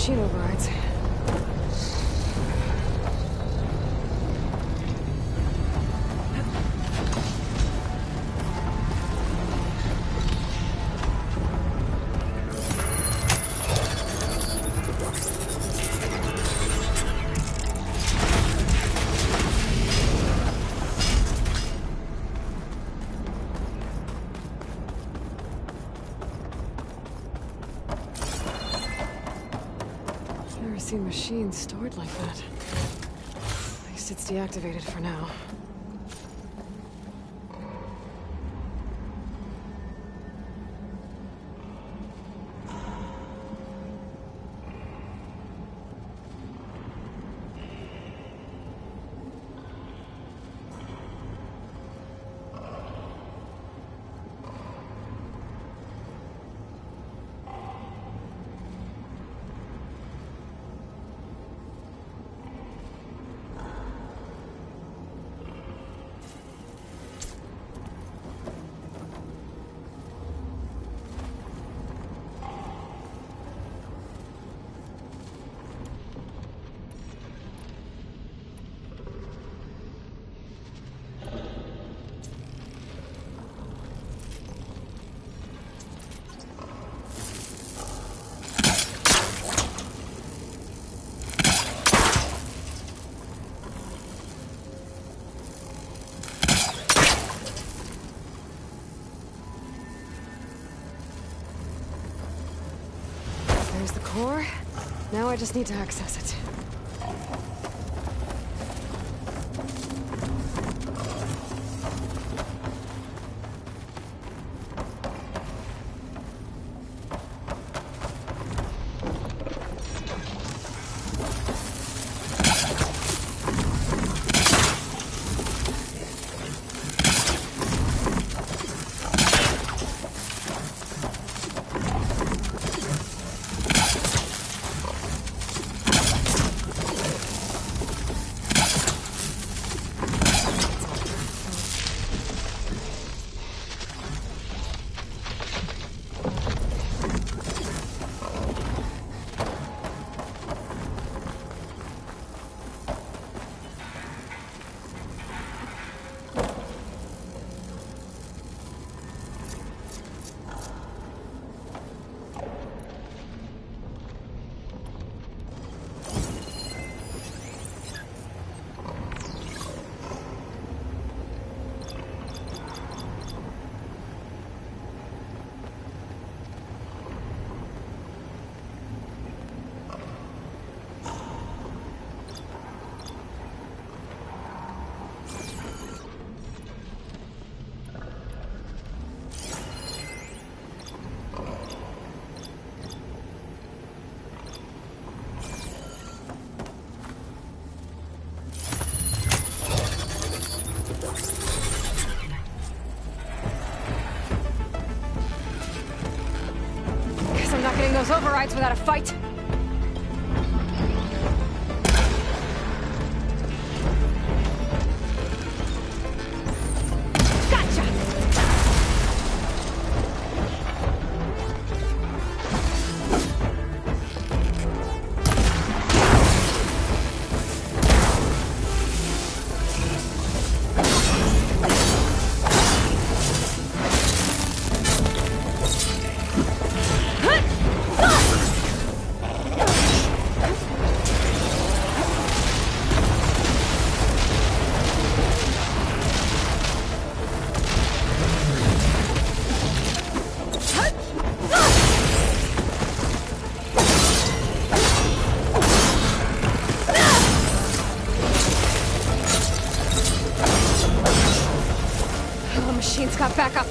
machine overrides. Never seen machines stored like that. At least it's deactivated for now. There's the core. Now I just need to access it. Getting those overrides without a fight. Machine's got backup.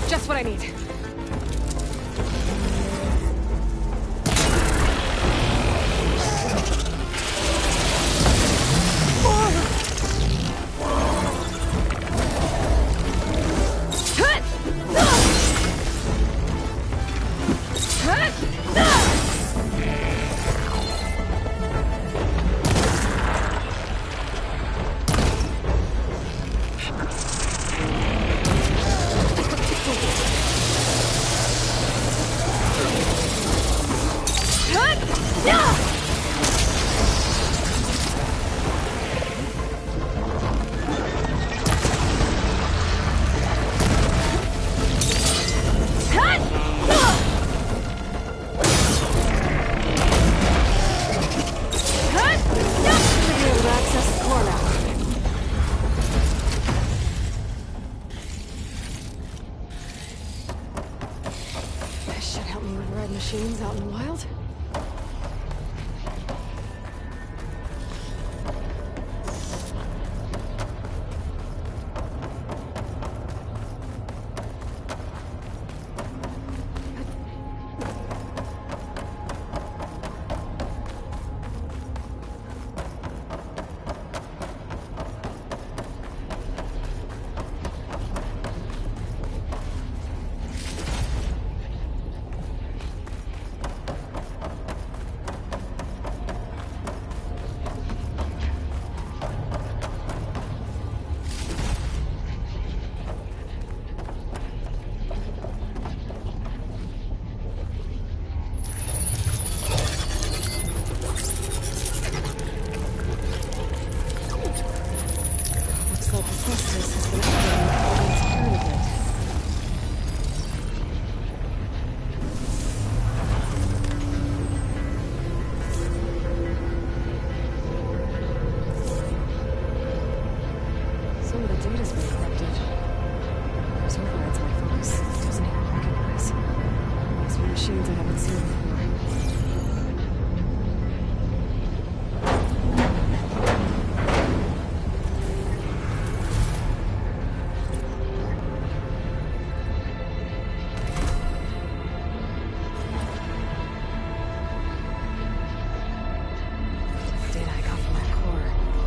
Just what I need. help me override machines out in the wild?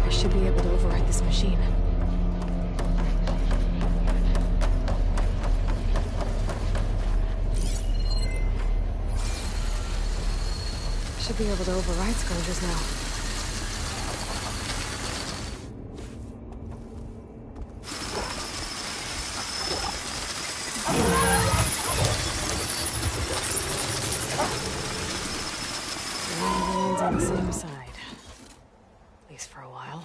Should be able to override this machine. Should be able to override Scourges now. Everyone's on the same side. At least for a while.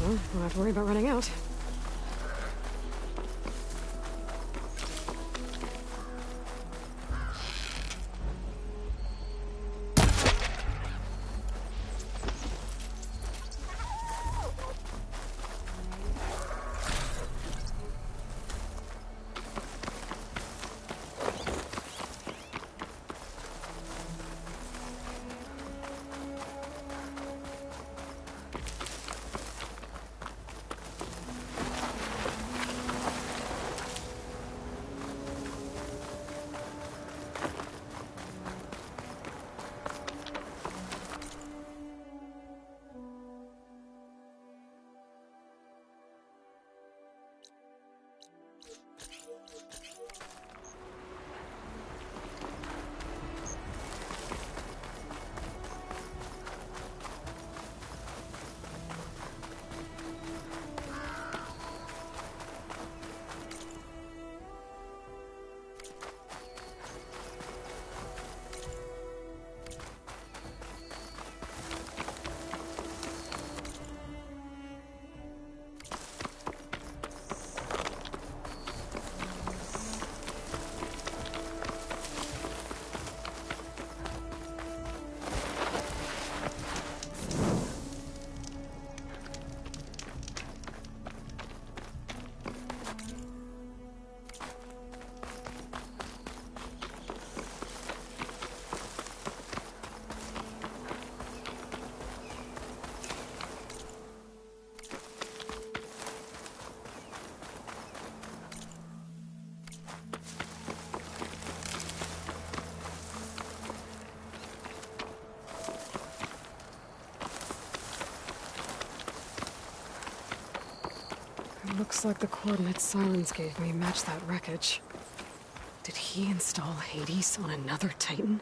Well, don't have to worry about running out. Looks like the coordinates Silence gave me match that wreckage. Did he install Hades on another Titan?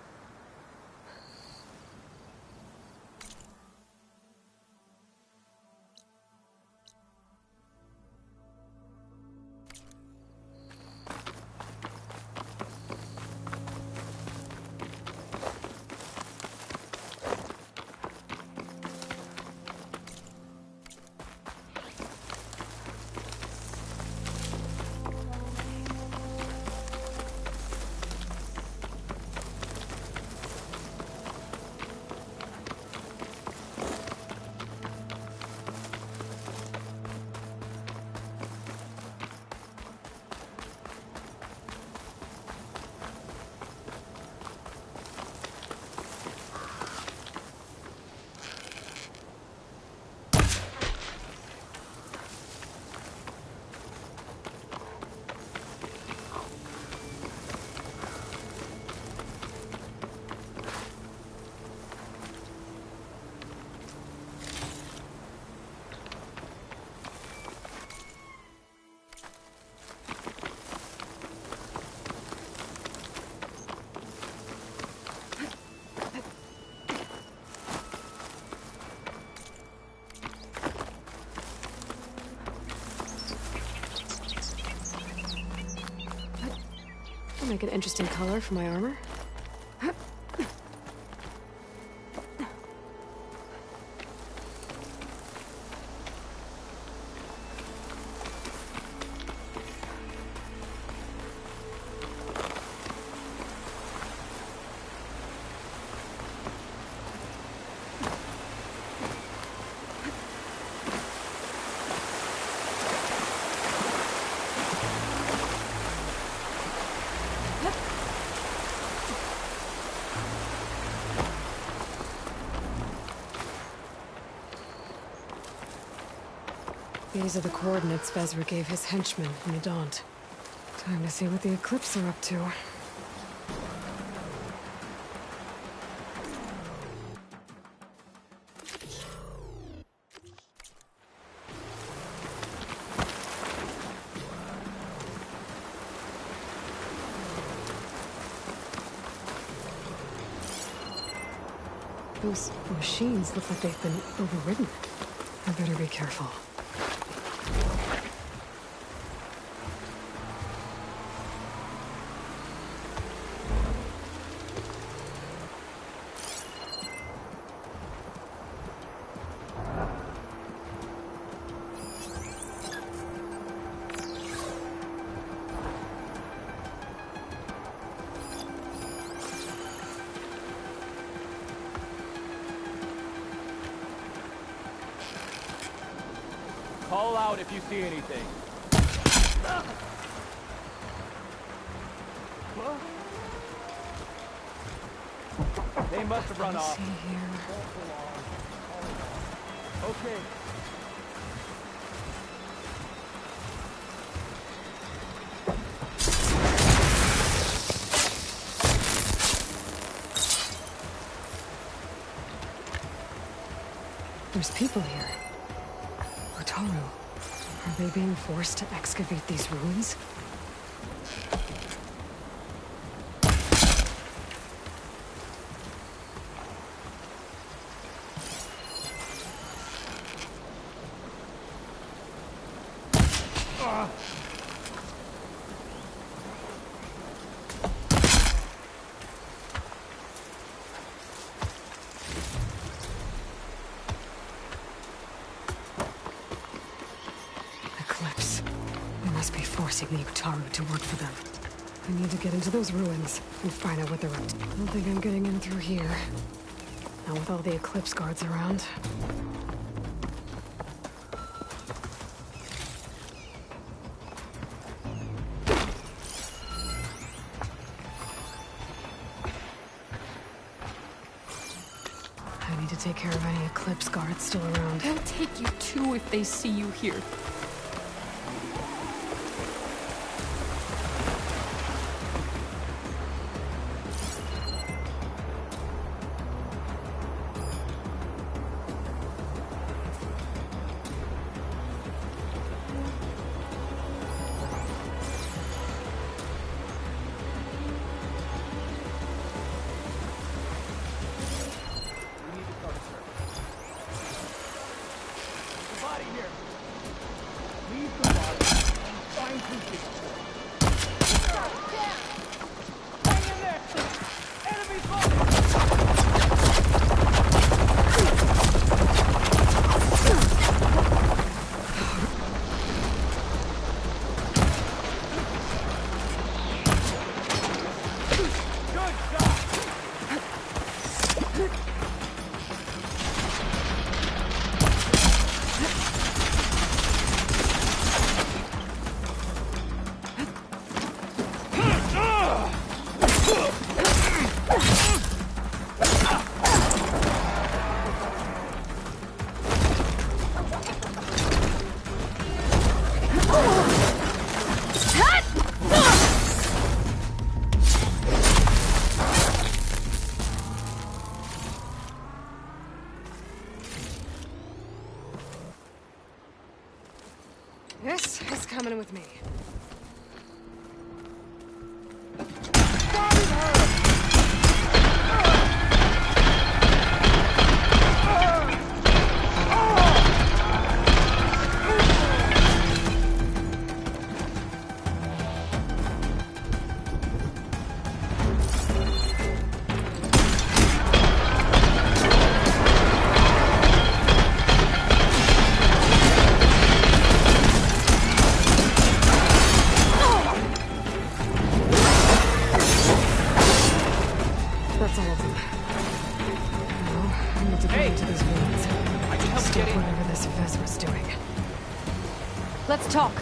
Make an interesting color for my armor. These are the coordinates Vezra gave his henchmen in the Daunt. Time to see what the Eclipse are up to. Those machines look like they've been overridden. I better be careful. Call out if you see anything. They must have run off. Okay. There's people here. Otaru. Are they being forced to excavate these ruins? The Utaru to work for them. I need to get into those ruins and find out what they're up to. I don't think I'm getting in through here. Not with all the Eclipse guards around. I need to take care of any Eclipse guards still around. They'll take you too if they see you here. Leave the body and find Crucible. Hang in there! Enemy This is coming with me. That's all of them. Now, I need to get into these ruins. I can help you Stop get in. whatever this Vezra's doing. Let's talk.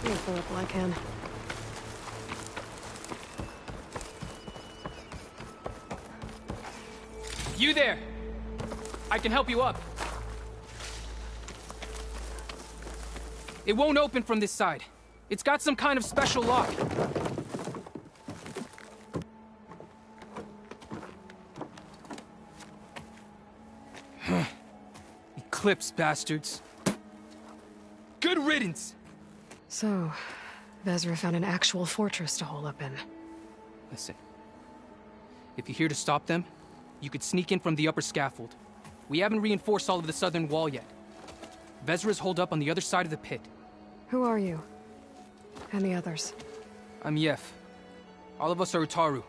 I'll pull up while I can. You there! I can help you up. It won't open from this side. It's got some kind of special lock. Eclipse bastards. Good riddance! So, Vezra found an actual fortress to hole up in. Listen. If you're here to stop them, you could sneak in from the upper scaffold. We haven't reinforced all of the southern wall yet. Vezra's holed up on the other side of the pit. Who are you? And the others? I'm Yef. All of us are Utaru.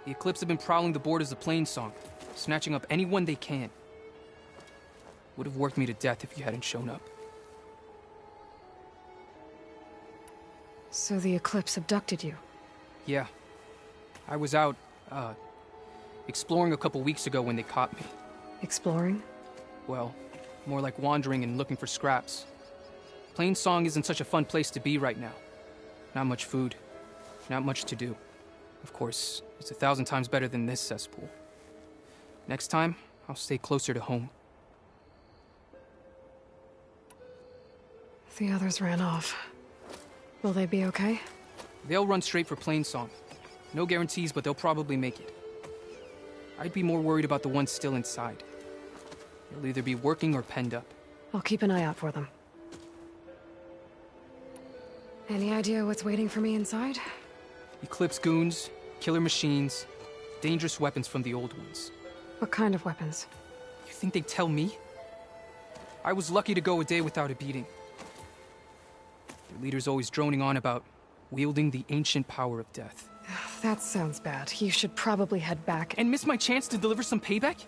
The Eclipse have been prowling the borders of Plainsong, snatching up anyone they can. Would have worked me to death if you hadn't shown up. So the Eclipse abducted you? Yeah. I was out, exploring a couple weeks ago when they caught me. Exploring? Well, more like wandering and looking for scraps. Plainsong isn't such a fun place to be right now. Not much food, not much to do. Of course, it's 1,000 times better than this cesspool. Next time, I'll stay closer to home. The others ran off. Will they be okay? They'll run straight for Plainsong. No guarantees, but they'll probably make it. I'd be more worried about the ones still inside. They'll either be working or penned up. I'll keep an eye out for them. Any idea what's waiting for me inside? Eclipse goons, killer machines, dangerous weapons from the old ones. What kind of weapons? You think they'd tell me? I was lucky to go a day without a beating. Their leader's always droning on about wielding the ancient power of death. That sounds bad. You should probably head back. And miss my chance to deliver some payback?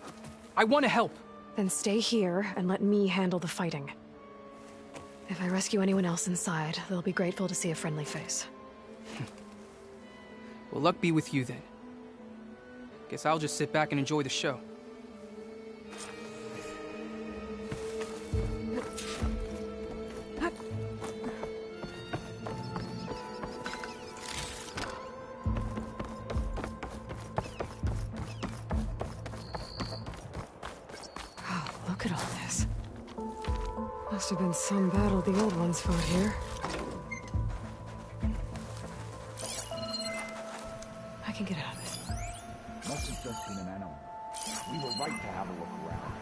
I want to help. Then stay here and let me handle the fighting. If I rescue anyone else inside, they'll be grateful to see a friendly face. Well, luck be with you then. Guess I'll just sit back and enjoy the show. Look at all this. Must have been some battle the old ones fought here. I can get out of this. Must have just been an animal. We were right to have a look around.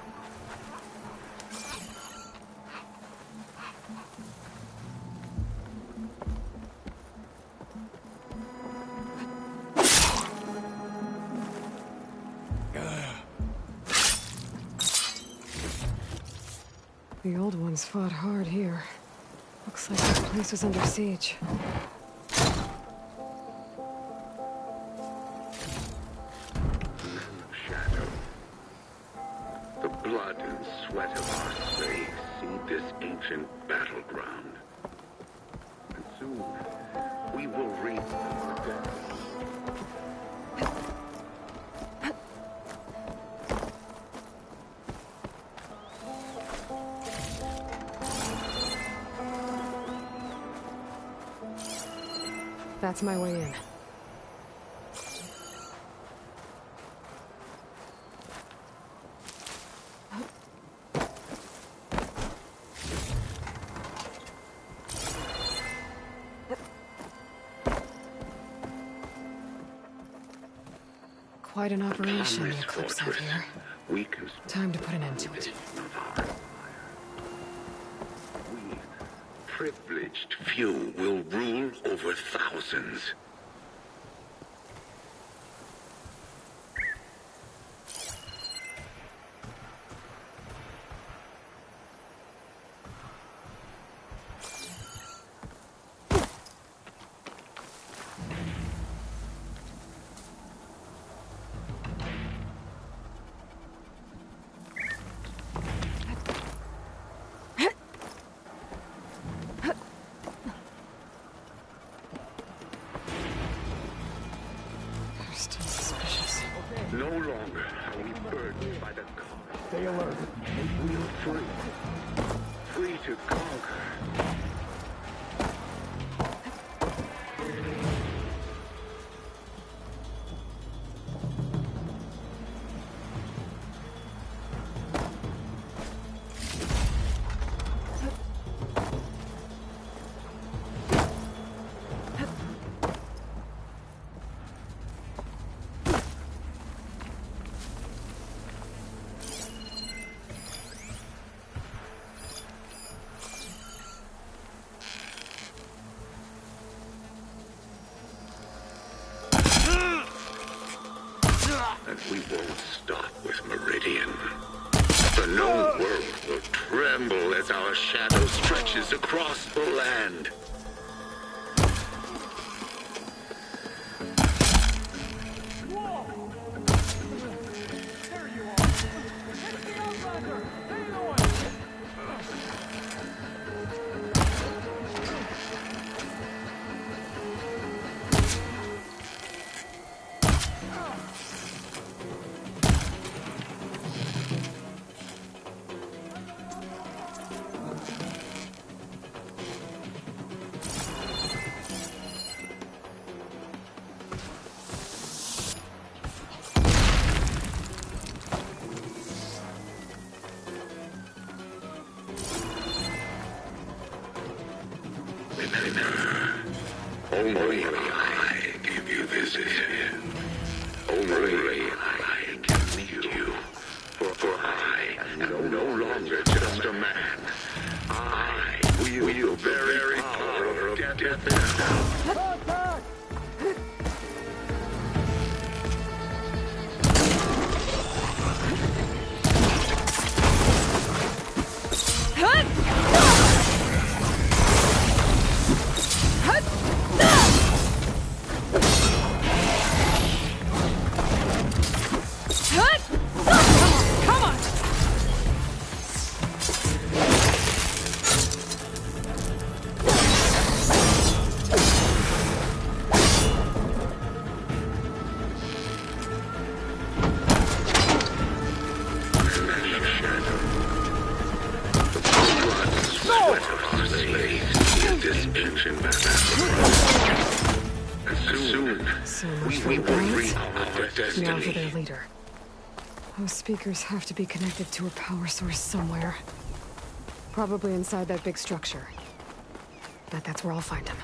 The old ones fought hard here. Looks like this place was under siege. Shadow. The blood and sweat of our slaves seed this ancient battleground. And soon, we will reap the death. That's my way in. Quite an operation the Eclipse have here. Time to put an end to it. Privileged few will rule over thousands. No longer are we burdened by the cost. Stay alert. We are free. Free to conquer. And we won't stop with Meridian. The known world will tremble as our shadow stretches across the land. Only I give you this. Only I can lead you. For I am no longer just a man. I wield the very power of death itself. Now for their leader. Those speakers have to be connected to a power source somewhere. Probably inside that big structure. Bet that's where I'll find him.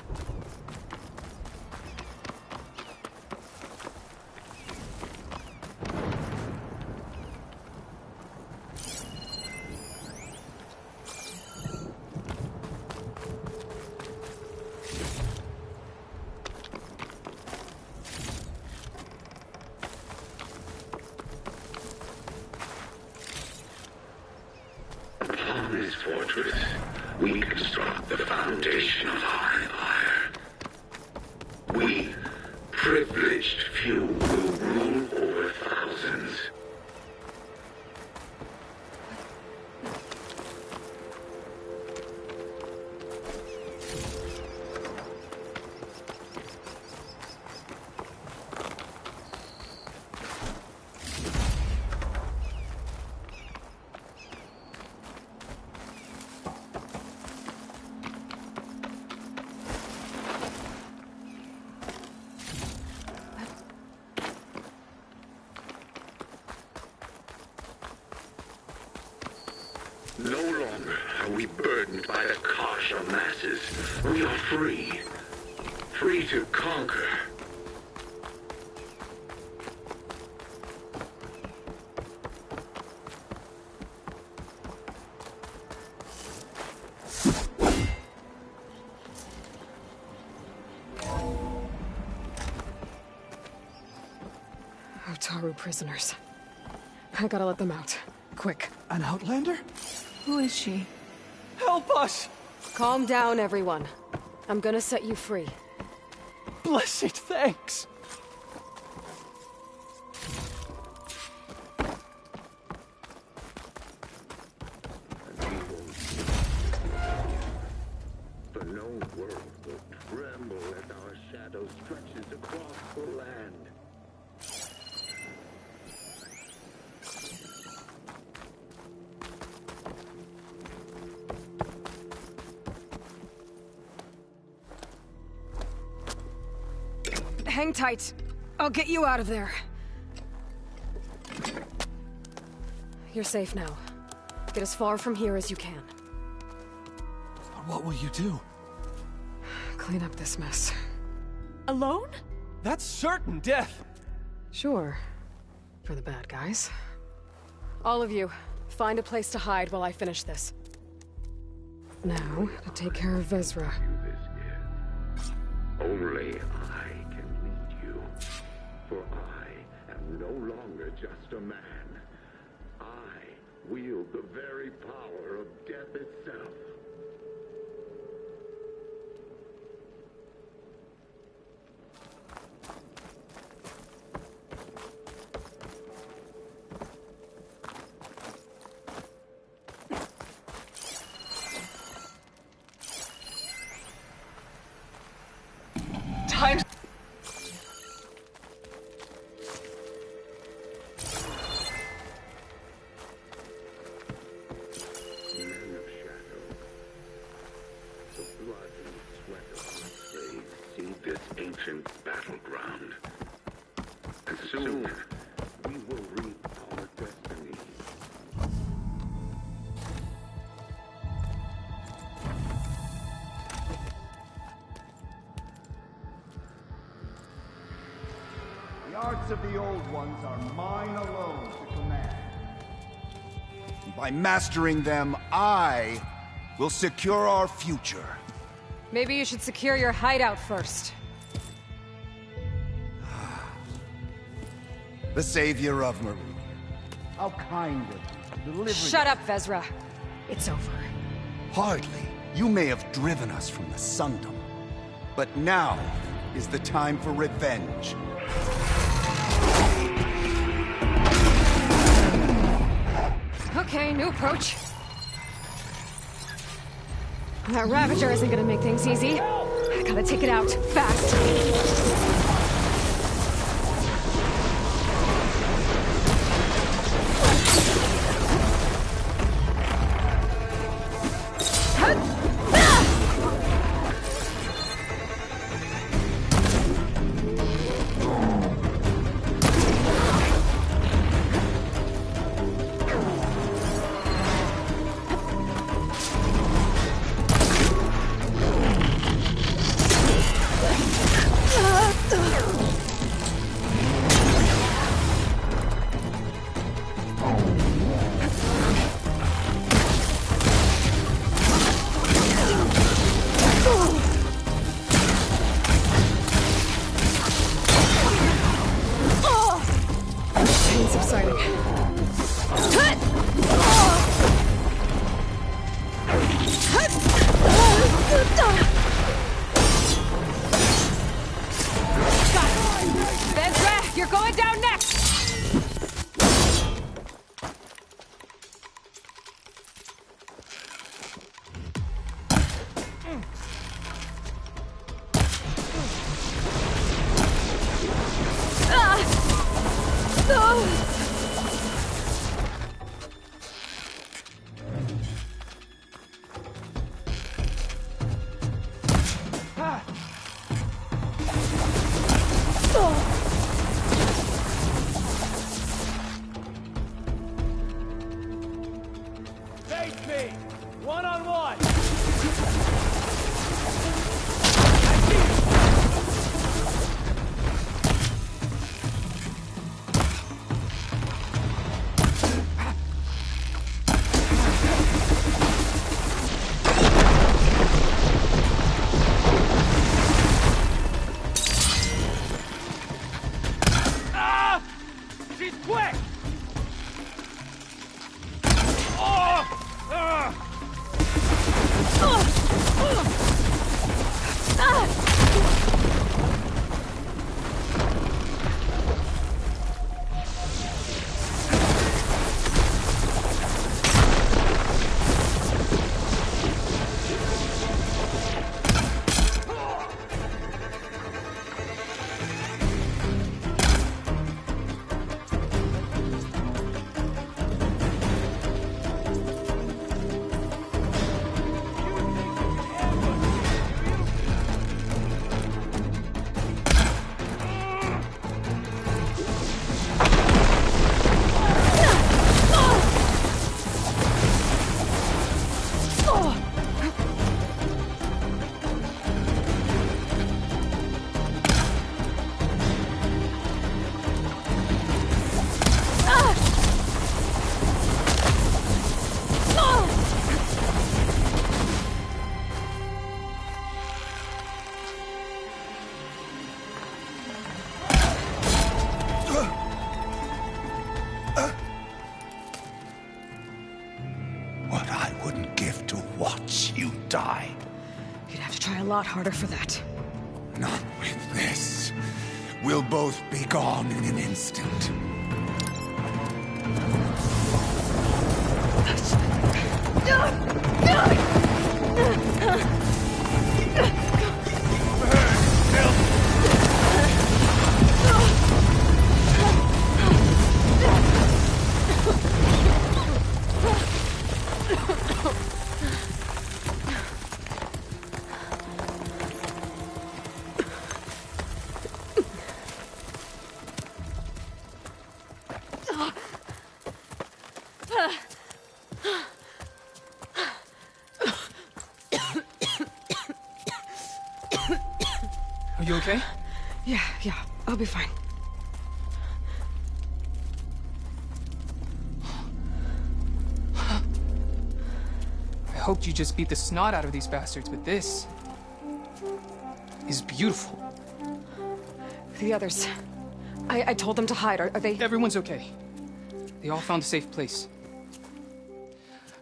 fortress, we construct the foundation of our empire. We, privileged few, will rule over thousands. No longer are we burdened by the Kasha masses. We are free. Free to conquer. Otaru prisoners. I gotta let them out. Quick. An Outlander? Who is she? Help us! Calm down, everyone. I'm gonna set you free. Blessed thanks! For no world will tremble as our shadow stretches across the land. Hang tight. I'll get you out of there. You're safe now. Get as far from here as you can. What will you do? Clean up this mess. Alone? That's certain death. Sure. For the bad guys. All of you, find a place to hide while I finish this. Now, to take care of Vezra. Only I can lead you, for I am no longer just a man. I wield the very power of death itself. Time's... Battleground. And soon, we will reap our destiny. The arts of the old ones are mine alone to command. By mastering them, I will secure our future. Maybe you should secure your hideout first. The savior of Marie. How kind of you. Delivering... Shut up, Vezra. It's over. Hardly. You may have driven us from the Sundom. But now is the time for revenge. Okay, new approach. That Ravager isn't gonna make things easy. I gotta take it out, fast. Coming down next! Face me! One-on-one! Ah! She's quick! Oh! Ah! What I wouldn't give to watch you die. You'd have to try a lot harder for that. Not with this. We'll both be gone in an instant. Are you okay? Yeah, I'll be fine. I hoped you just beat the snot out of these bastards, but this is beautiful. The others. I told them to hide. Are they? Everyone's okay. They all found a safe place.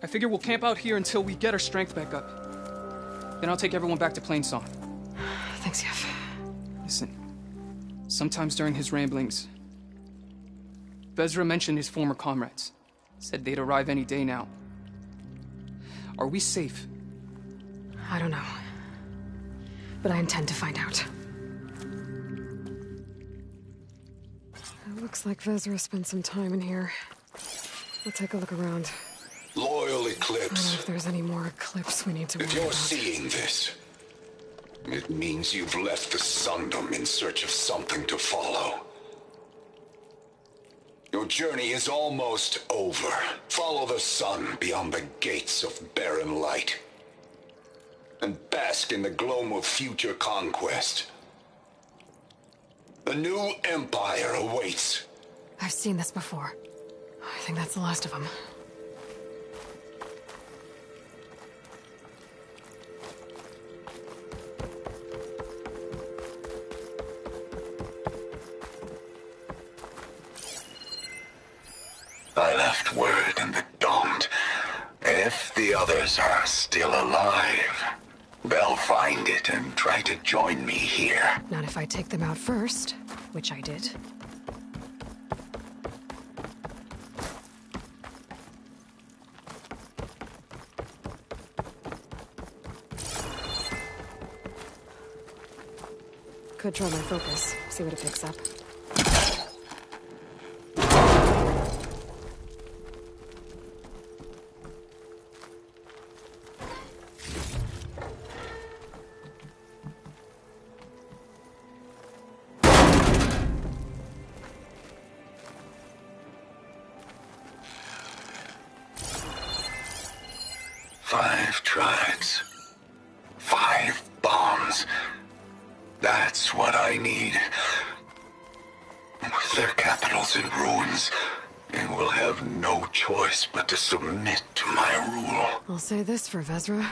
I figure we'll camp out here until we get our strength back up. Then I'll take everyone back to Plainsong. Thanks, Yev. Listen, sometimes during his ramblings, Bezra mentioned his former comrades. Said they'd arrive any day now. Are we safe? I don't know. But I intend to find out. It looks like Vezra spent some time in here. We'll take a look around. Loyal I don't know Eclipse, if there's any more Eclipse we need to worry if you're about. seeing this, it means you've left the Sundom in search of something to follow. Your journey is almost over. Follow the sun beyond the gates of barren light. And bask in the gloam of future conquest. The new empire awaits. I've seen this before. I think that's the last of them. I left word in the Daunt. If the others are still alive, they'll find it and try to join me here. Not if I take them out first, which I did. Could try my focus, see what it picks up. Five tribes. 5 bombs. That's what I need. With their capitals in ruins, they will have no choice but to submit to my rule. I'll say this for Vezra.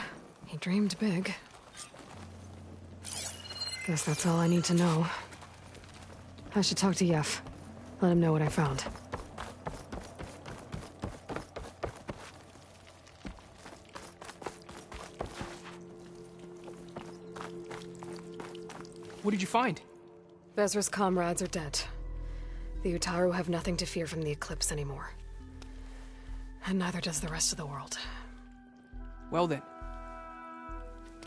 He dreamed big. Guess that's all I need to know. I should talk to Yef. Let him know what I found. What did you find? Vezra's comrades are dead. The Utaru have nothing to fear from the Eclipse anymore. And neither does the rest of the world. Well then.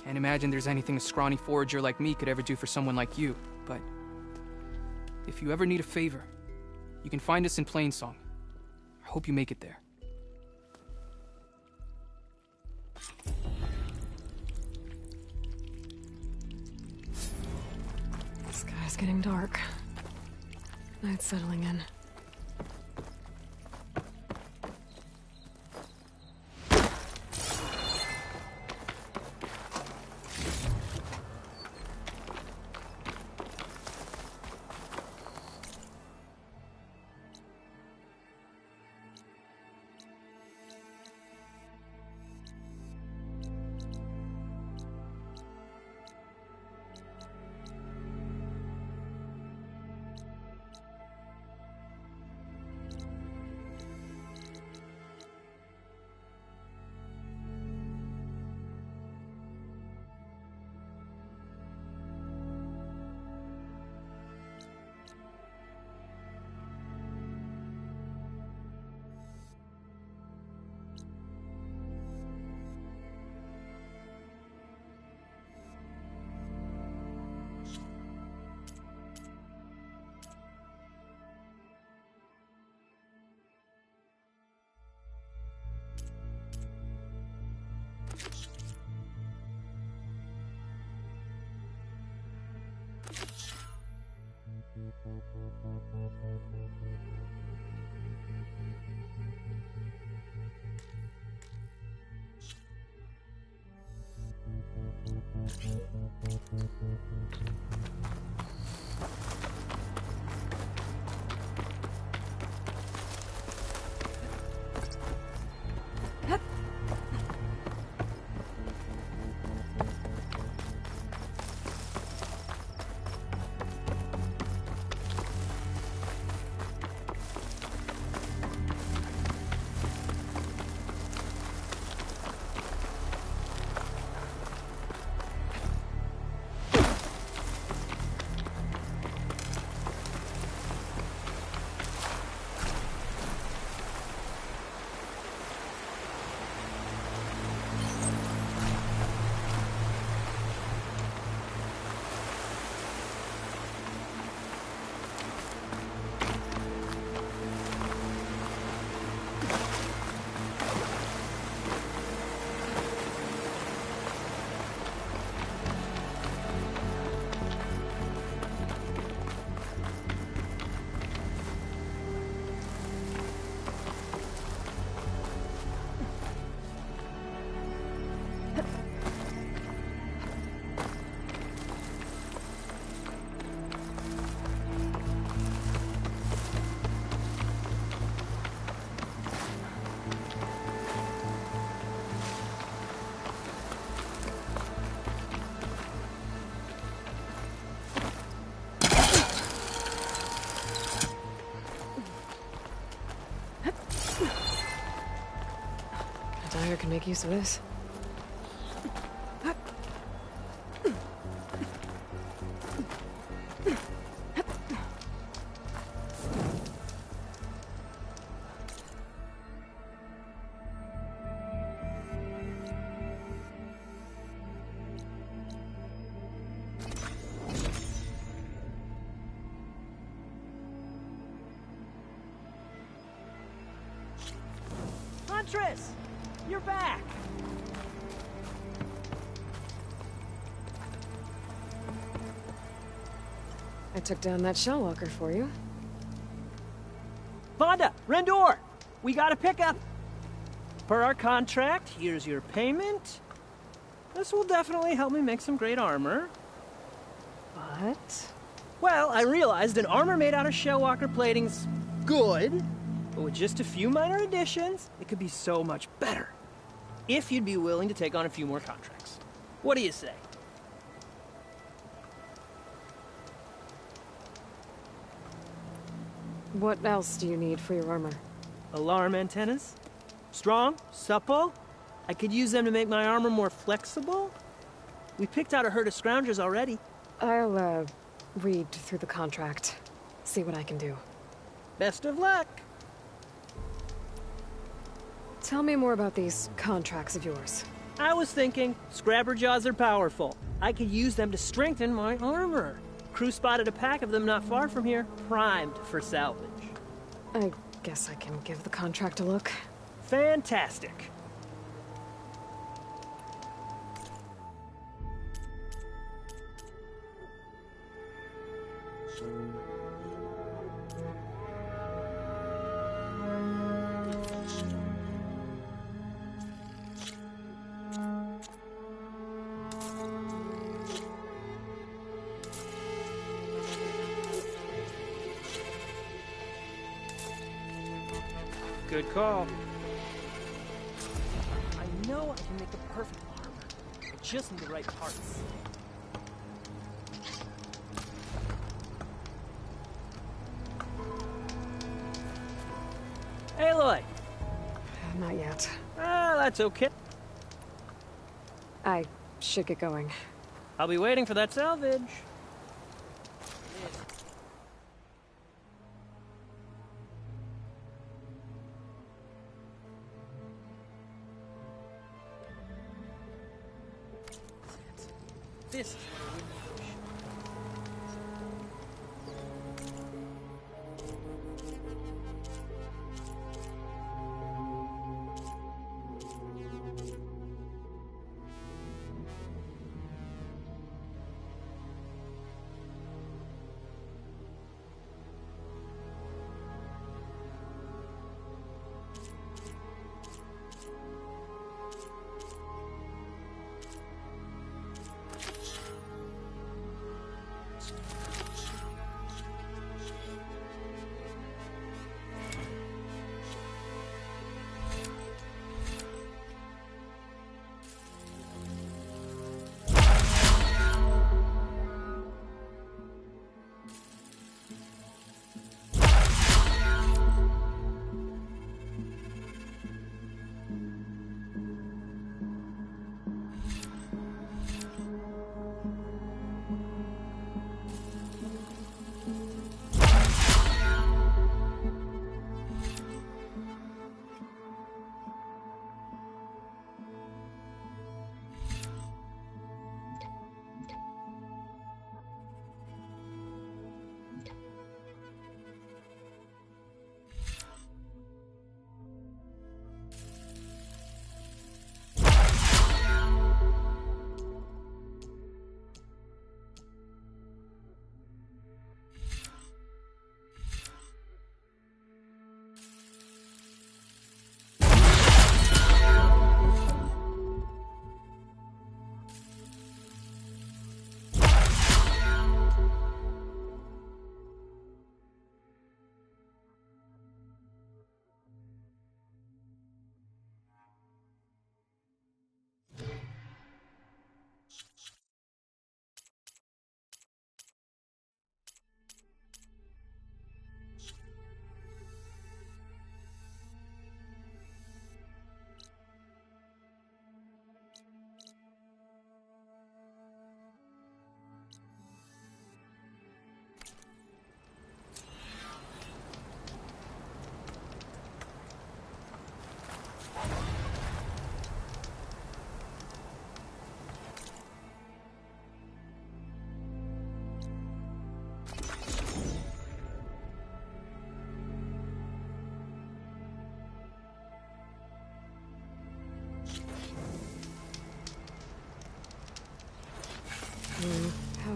Can't imagine there's anything a scrawny forager like me could ever do for someone like you, but... if you ever need a favor, you can find us in Plainsong. I hope you make it there. The sky's getting dark. Night's settling in. Dyer can make use of this. Triss! You're back! I took down that shell walker for you. Vonda! Rendor! We got a pickup! Per our contract, here's your payment. This will definitely help me make some great armor. What? Well, I realized an armor made out of shellwalker plating's good, but with just a few minor additions, it could be so much better. If you'd be willing to take on a few more contracts. What do you say? What else do you need for your armor? Alarm antennas? Strong, supple. I could use them to make my armor more flexible. We picked out a herd of scroungers already. I'll, read through the contract. See what I can do. Best of luck. Tell me more about these contracts of yours. I was thinking, scrapper jaws are powerful. I could use them to strengthen my armor. Crew spotted a pack of them not far from here, primed for salvage. I guess I can give the contract a look. Fantastic. Good call. I know I can make the perfect armor. I just need the right parts. Aloy! Not yet. Ah, that's okay. I should get going. I'll be waiting for that salvage. This is what I wouldn't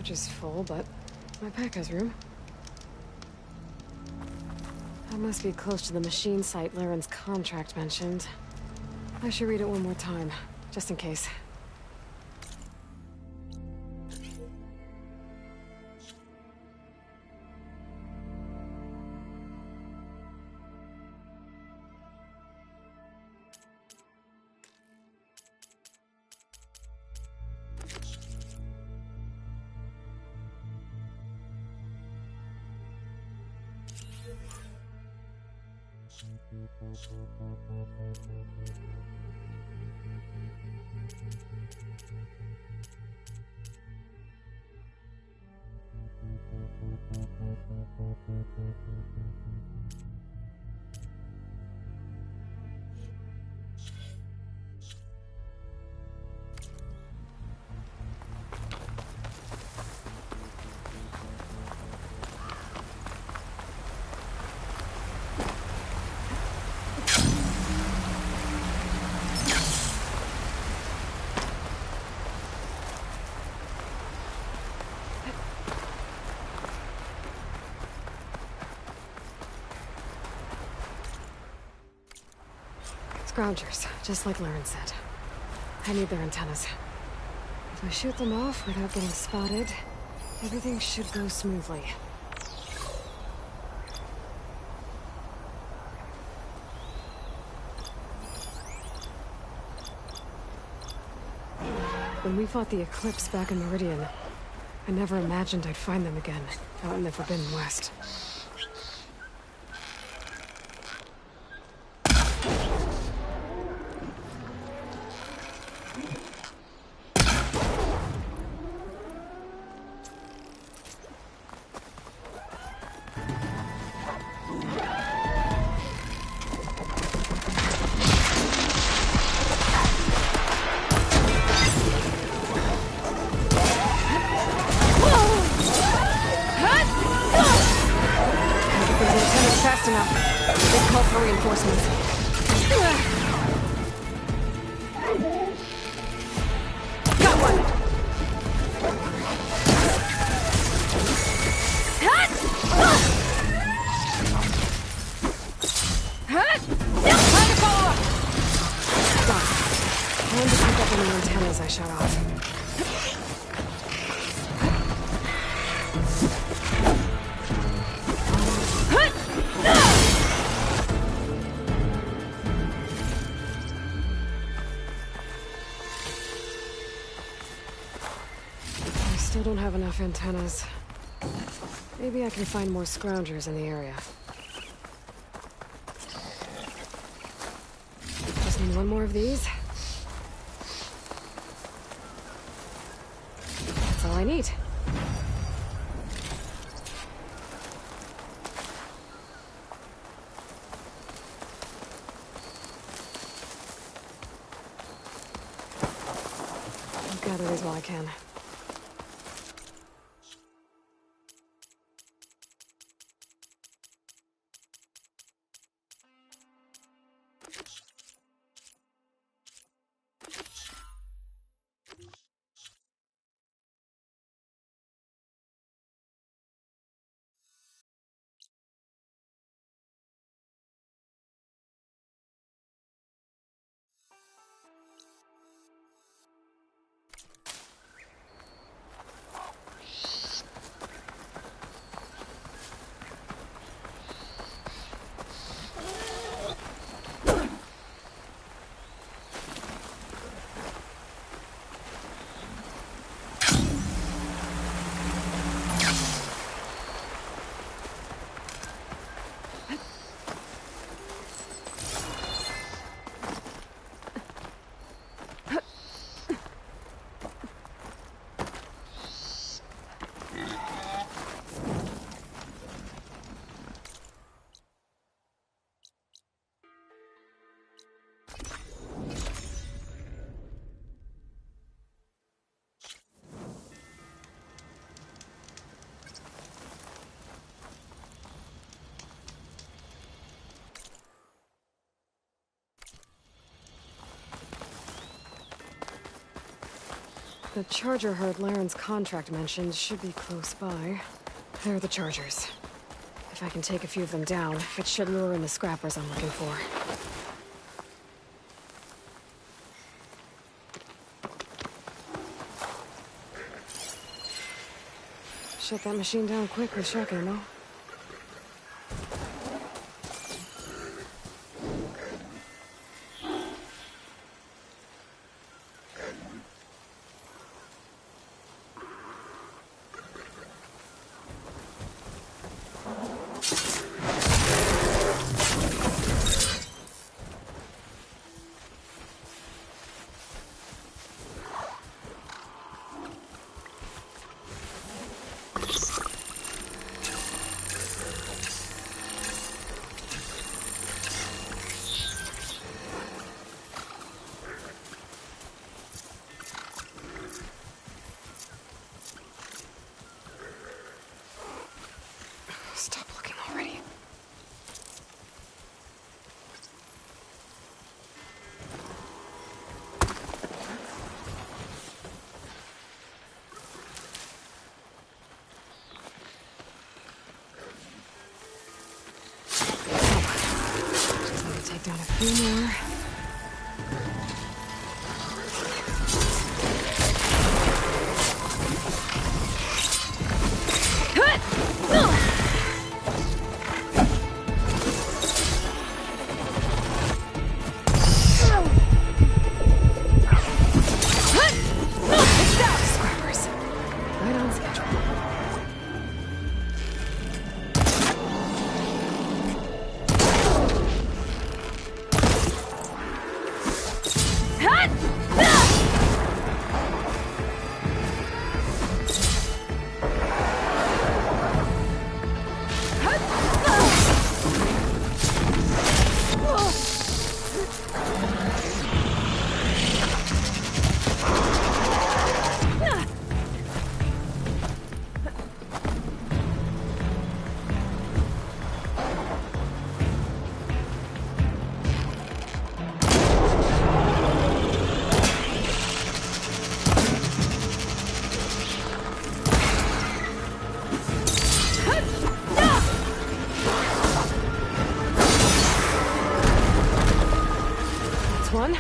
pouch is full, but my pack has room. I must be close to the machine site Laren's contract mentioned. I should read it one more time, just in case. Scroungers, just like Laren said. I need their antennas. If I shoot them off without getting spotted, everything should go smoothly. When we fought the Eclipse back in Meridian, I never imagined I'd find them again, out in the Forbidden West. Fast enough. They call for reinforcements. Got one! Time to follow up! Done. Time to pick up any antennas I shut off. Still don't have enough antennas. Maybe I can find more scroungers in the area. Just need one more of these. That's all I need. I'll gather these while I can. The charger herd Laren's contract mentioned should be close by. There are the chargers. If I can take a few of them down, it should lure in the scrappers I'm looking for. Shut that machine down quick with shock ammo. Stop looking already. Just need to take down a few more. Scrappers. Right on schedule. One.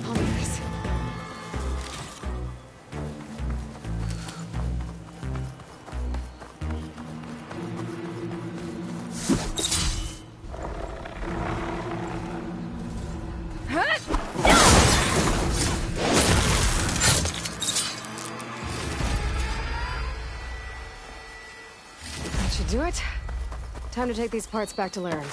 I'll do this. That should do it. Time to take these parts back to Laren.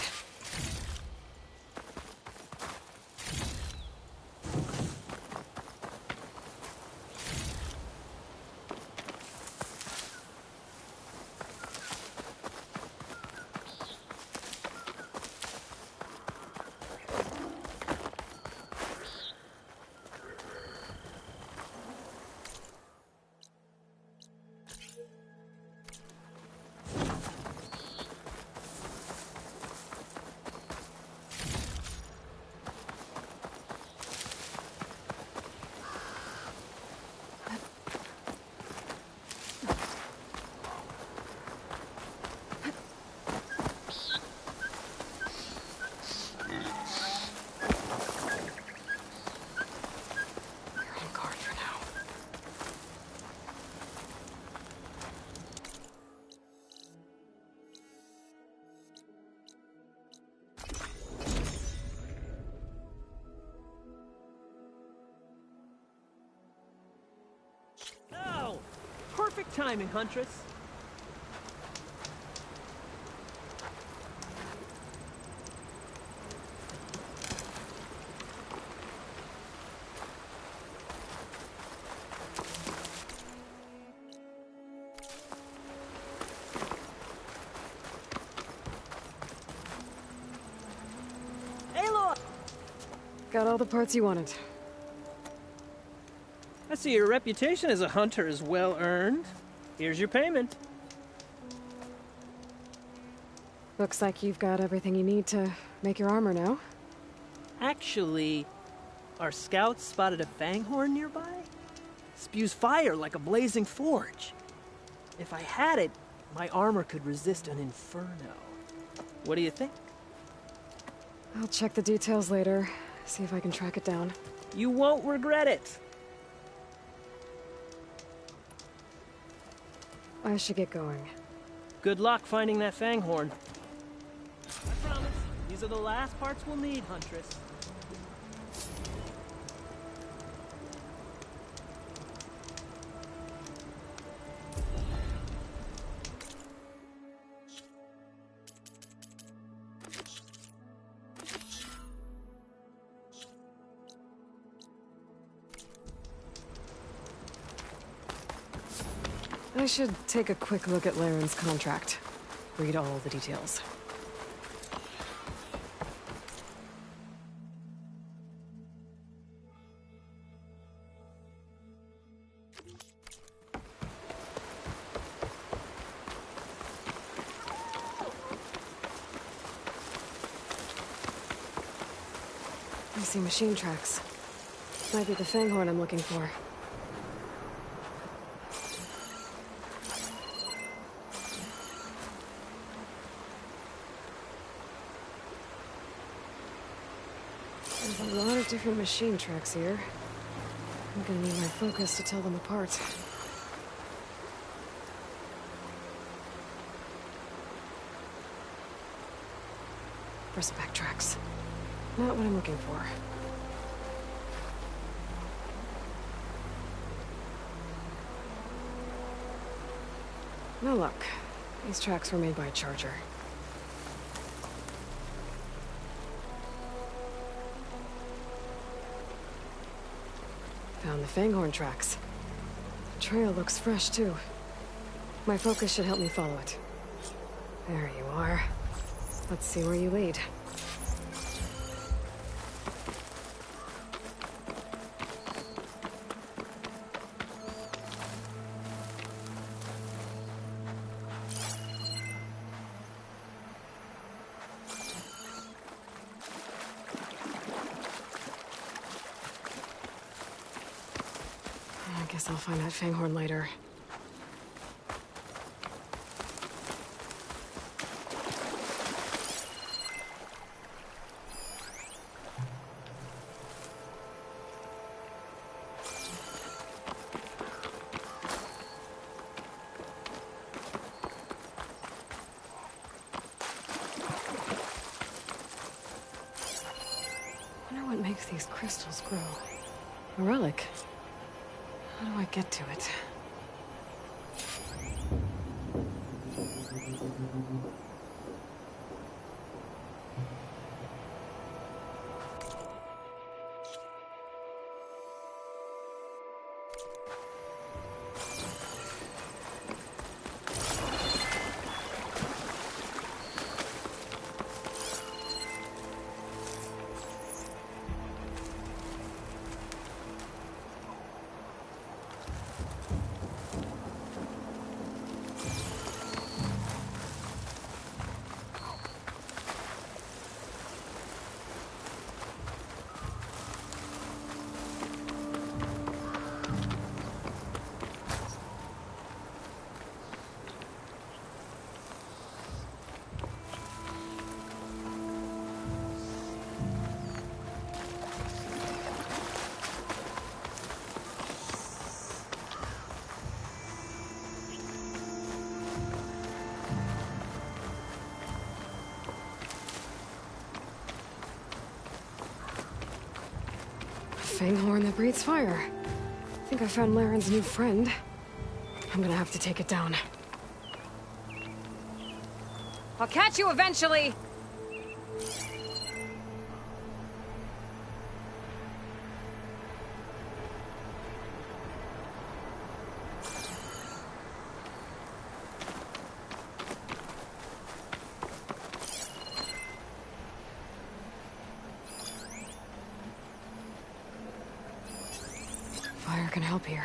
Perfect timing, Huntress. Got all the parts you wanted. I see your reputation as a hunter is well earned. Here's your payment. Looks like you've got everything you need to make your armor now. Actually, our scouts spotted a fanghorn nearby. Spews fire like a blazing forge. If I had it, my armor could resist an inferno. What do you think? I'll check the details later, see if I can track it down. You won't regret it. I should get going. Good luck finding that fanghorn. I promise, these are the last parts we'll need, Huntress. I should take a quick look at Laren's contract. Read all the details. I see machine tracks. Might be the fanghorn I'm looking for. There's a lot of different machine tracks here. I'm gonna need my focus to tell them apart. Bristleback tracks. Not what I'm looking for. No luck. These tracks were made by a charger. Found the fanghorn tracks. The trail looks fresh, too. My focus should help me follow it. There you are. Let's see where you lead. I guess I'll find that fanghorn later. I wonder what makes these crystals grow. A relic. How do I get to it? Fanghorn that breathes fire. I think I found Laren's new friend. I'm gonna have to take it down. I'll catch you eventually! help here.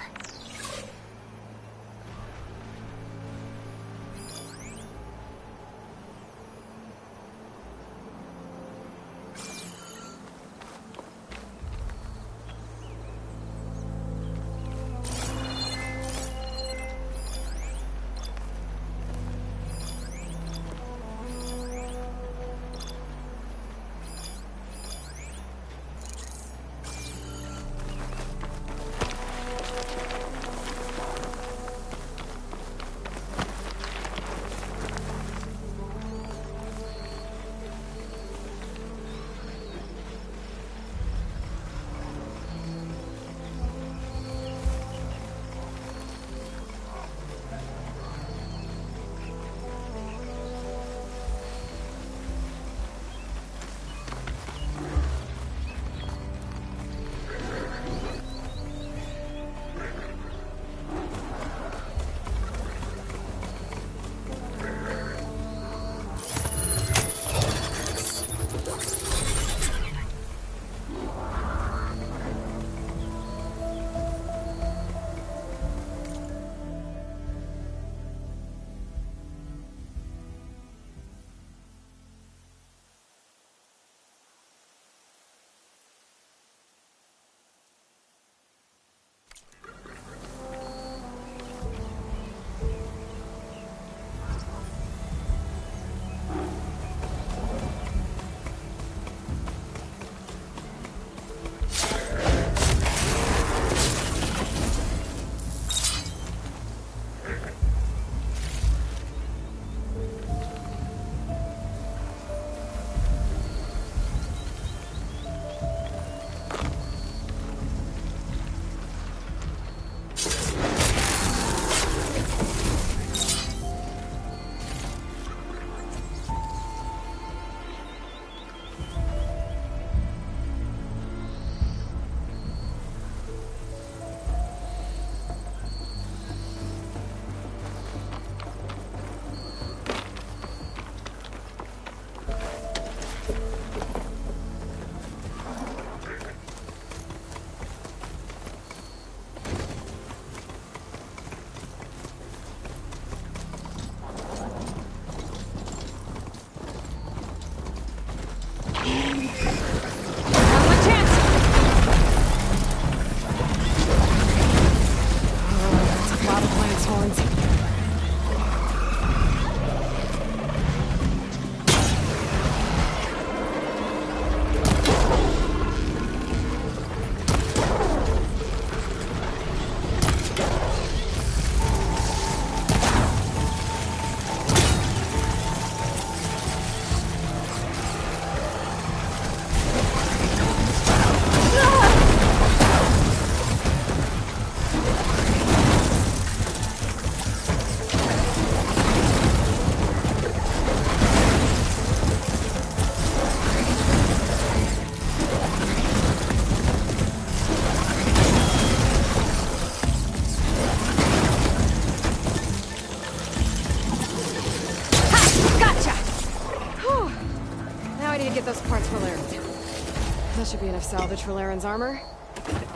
That should be enough salvage for Laren's armor.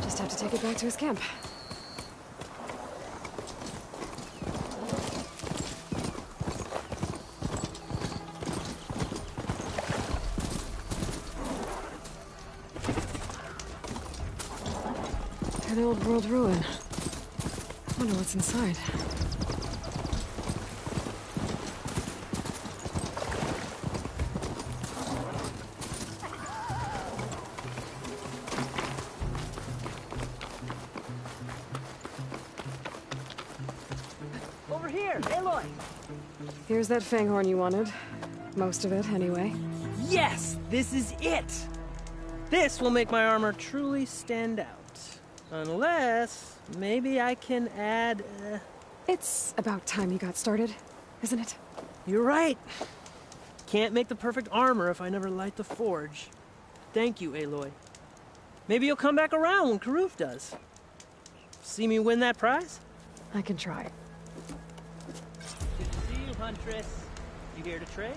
Just have to take it back to his camp. An old world ruin. Wonder what's inside. Over here, Aloy! Here's that fanghorn you wanted. Most of it, anyway. Yes! This is it! This will make my armor truly stand out. Unless, maybe I can add, It's about time you got started, isn't it? You're right. Can't make the perfect armor if I never light the forge. Thank you, Aloy. Maybe you'll come back around when Karuf does. See me win that prize? I can try. Good to see you, Huntress. You here to trade?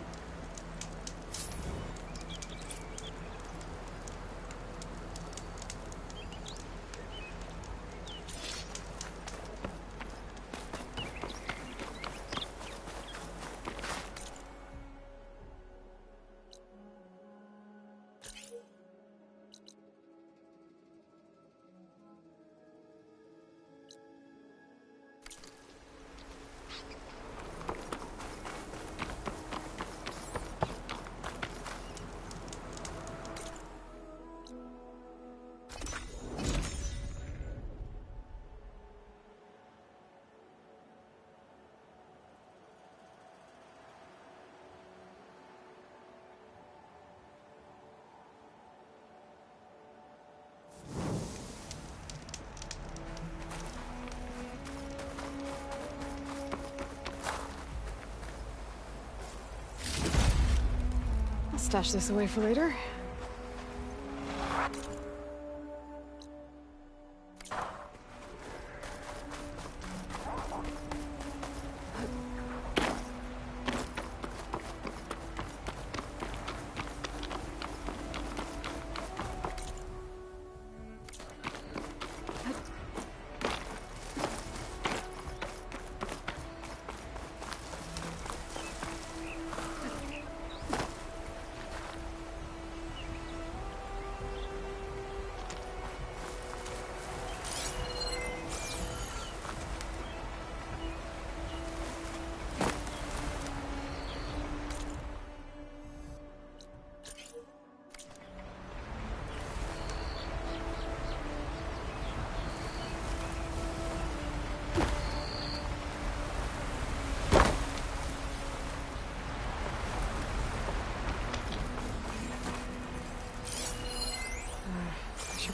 stash this away for later.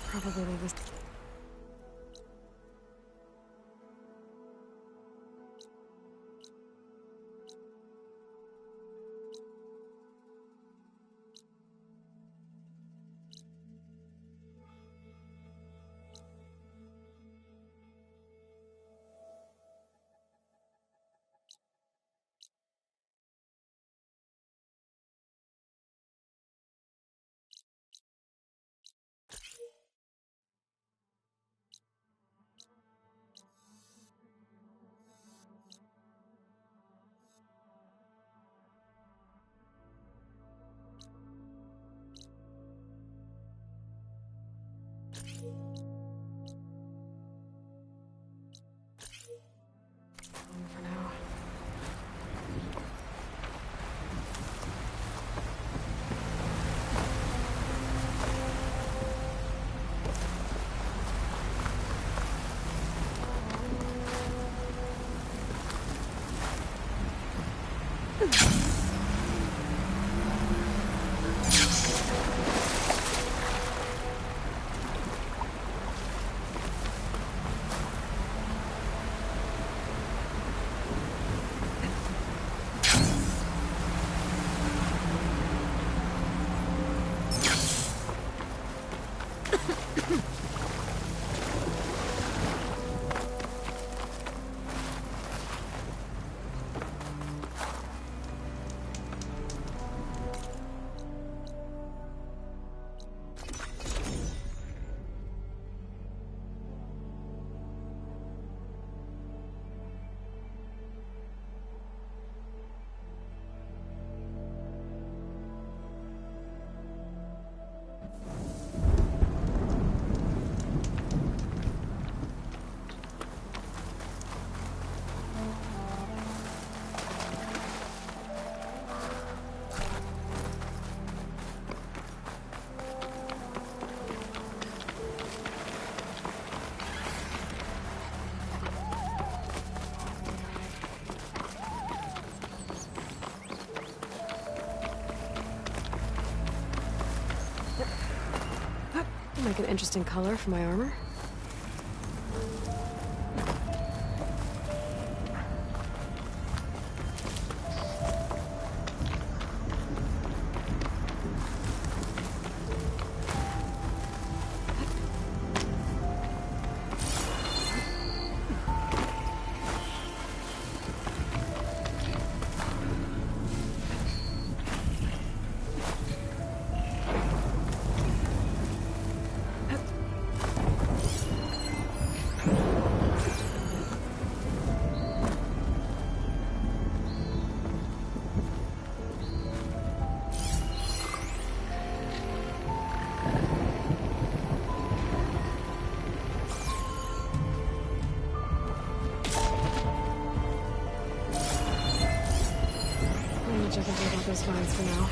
Probably leave this. For now. Make an interesting color for my armor. I can do about those vines for now.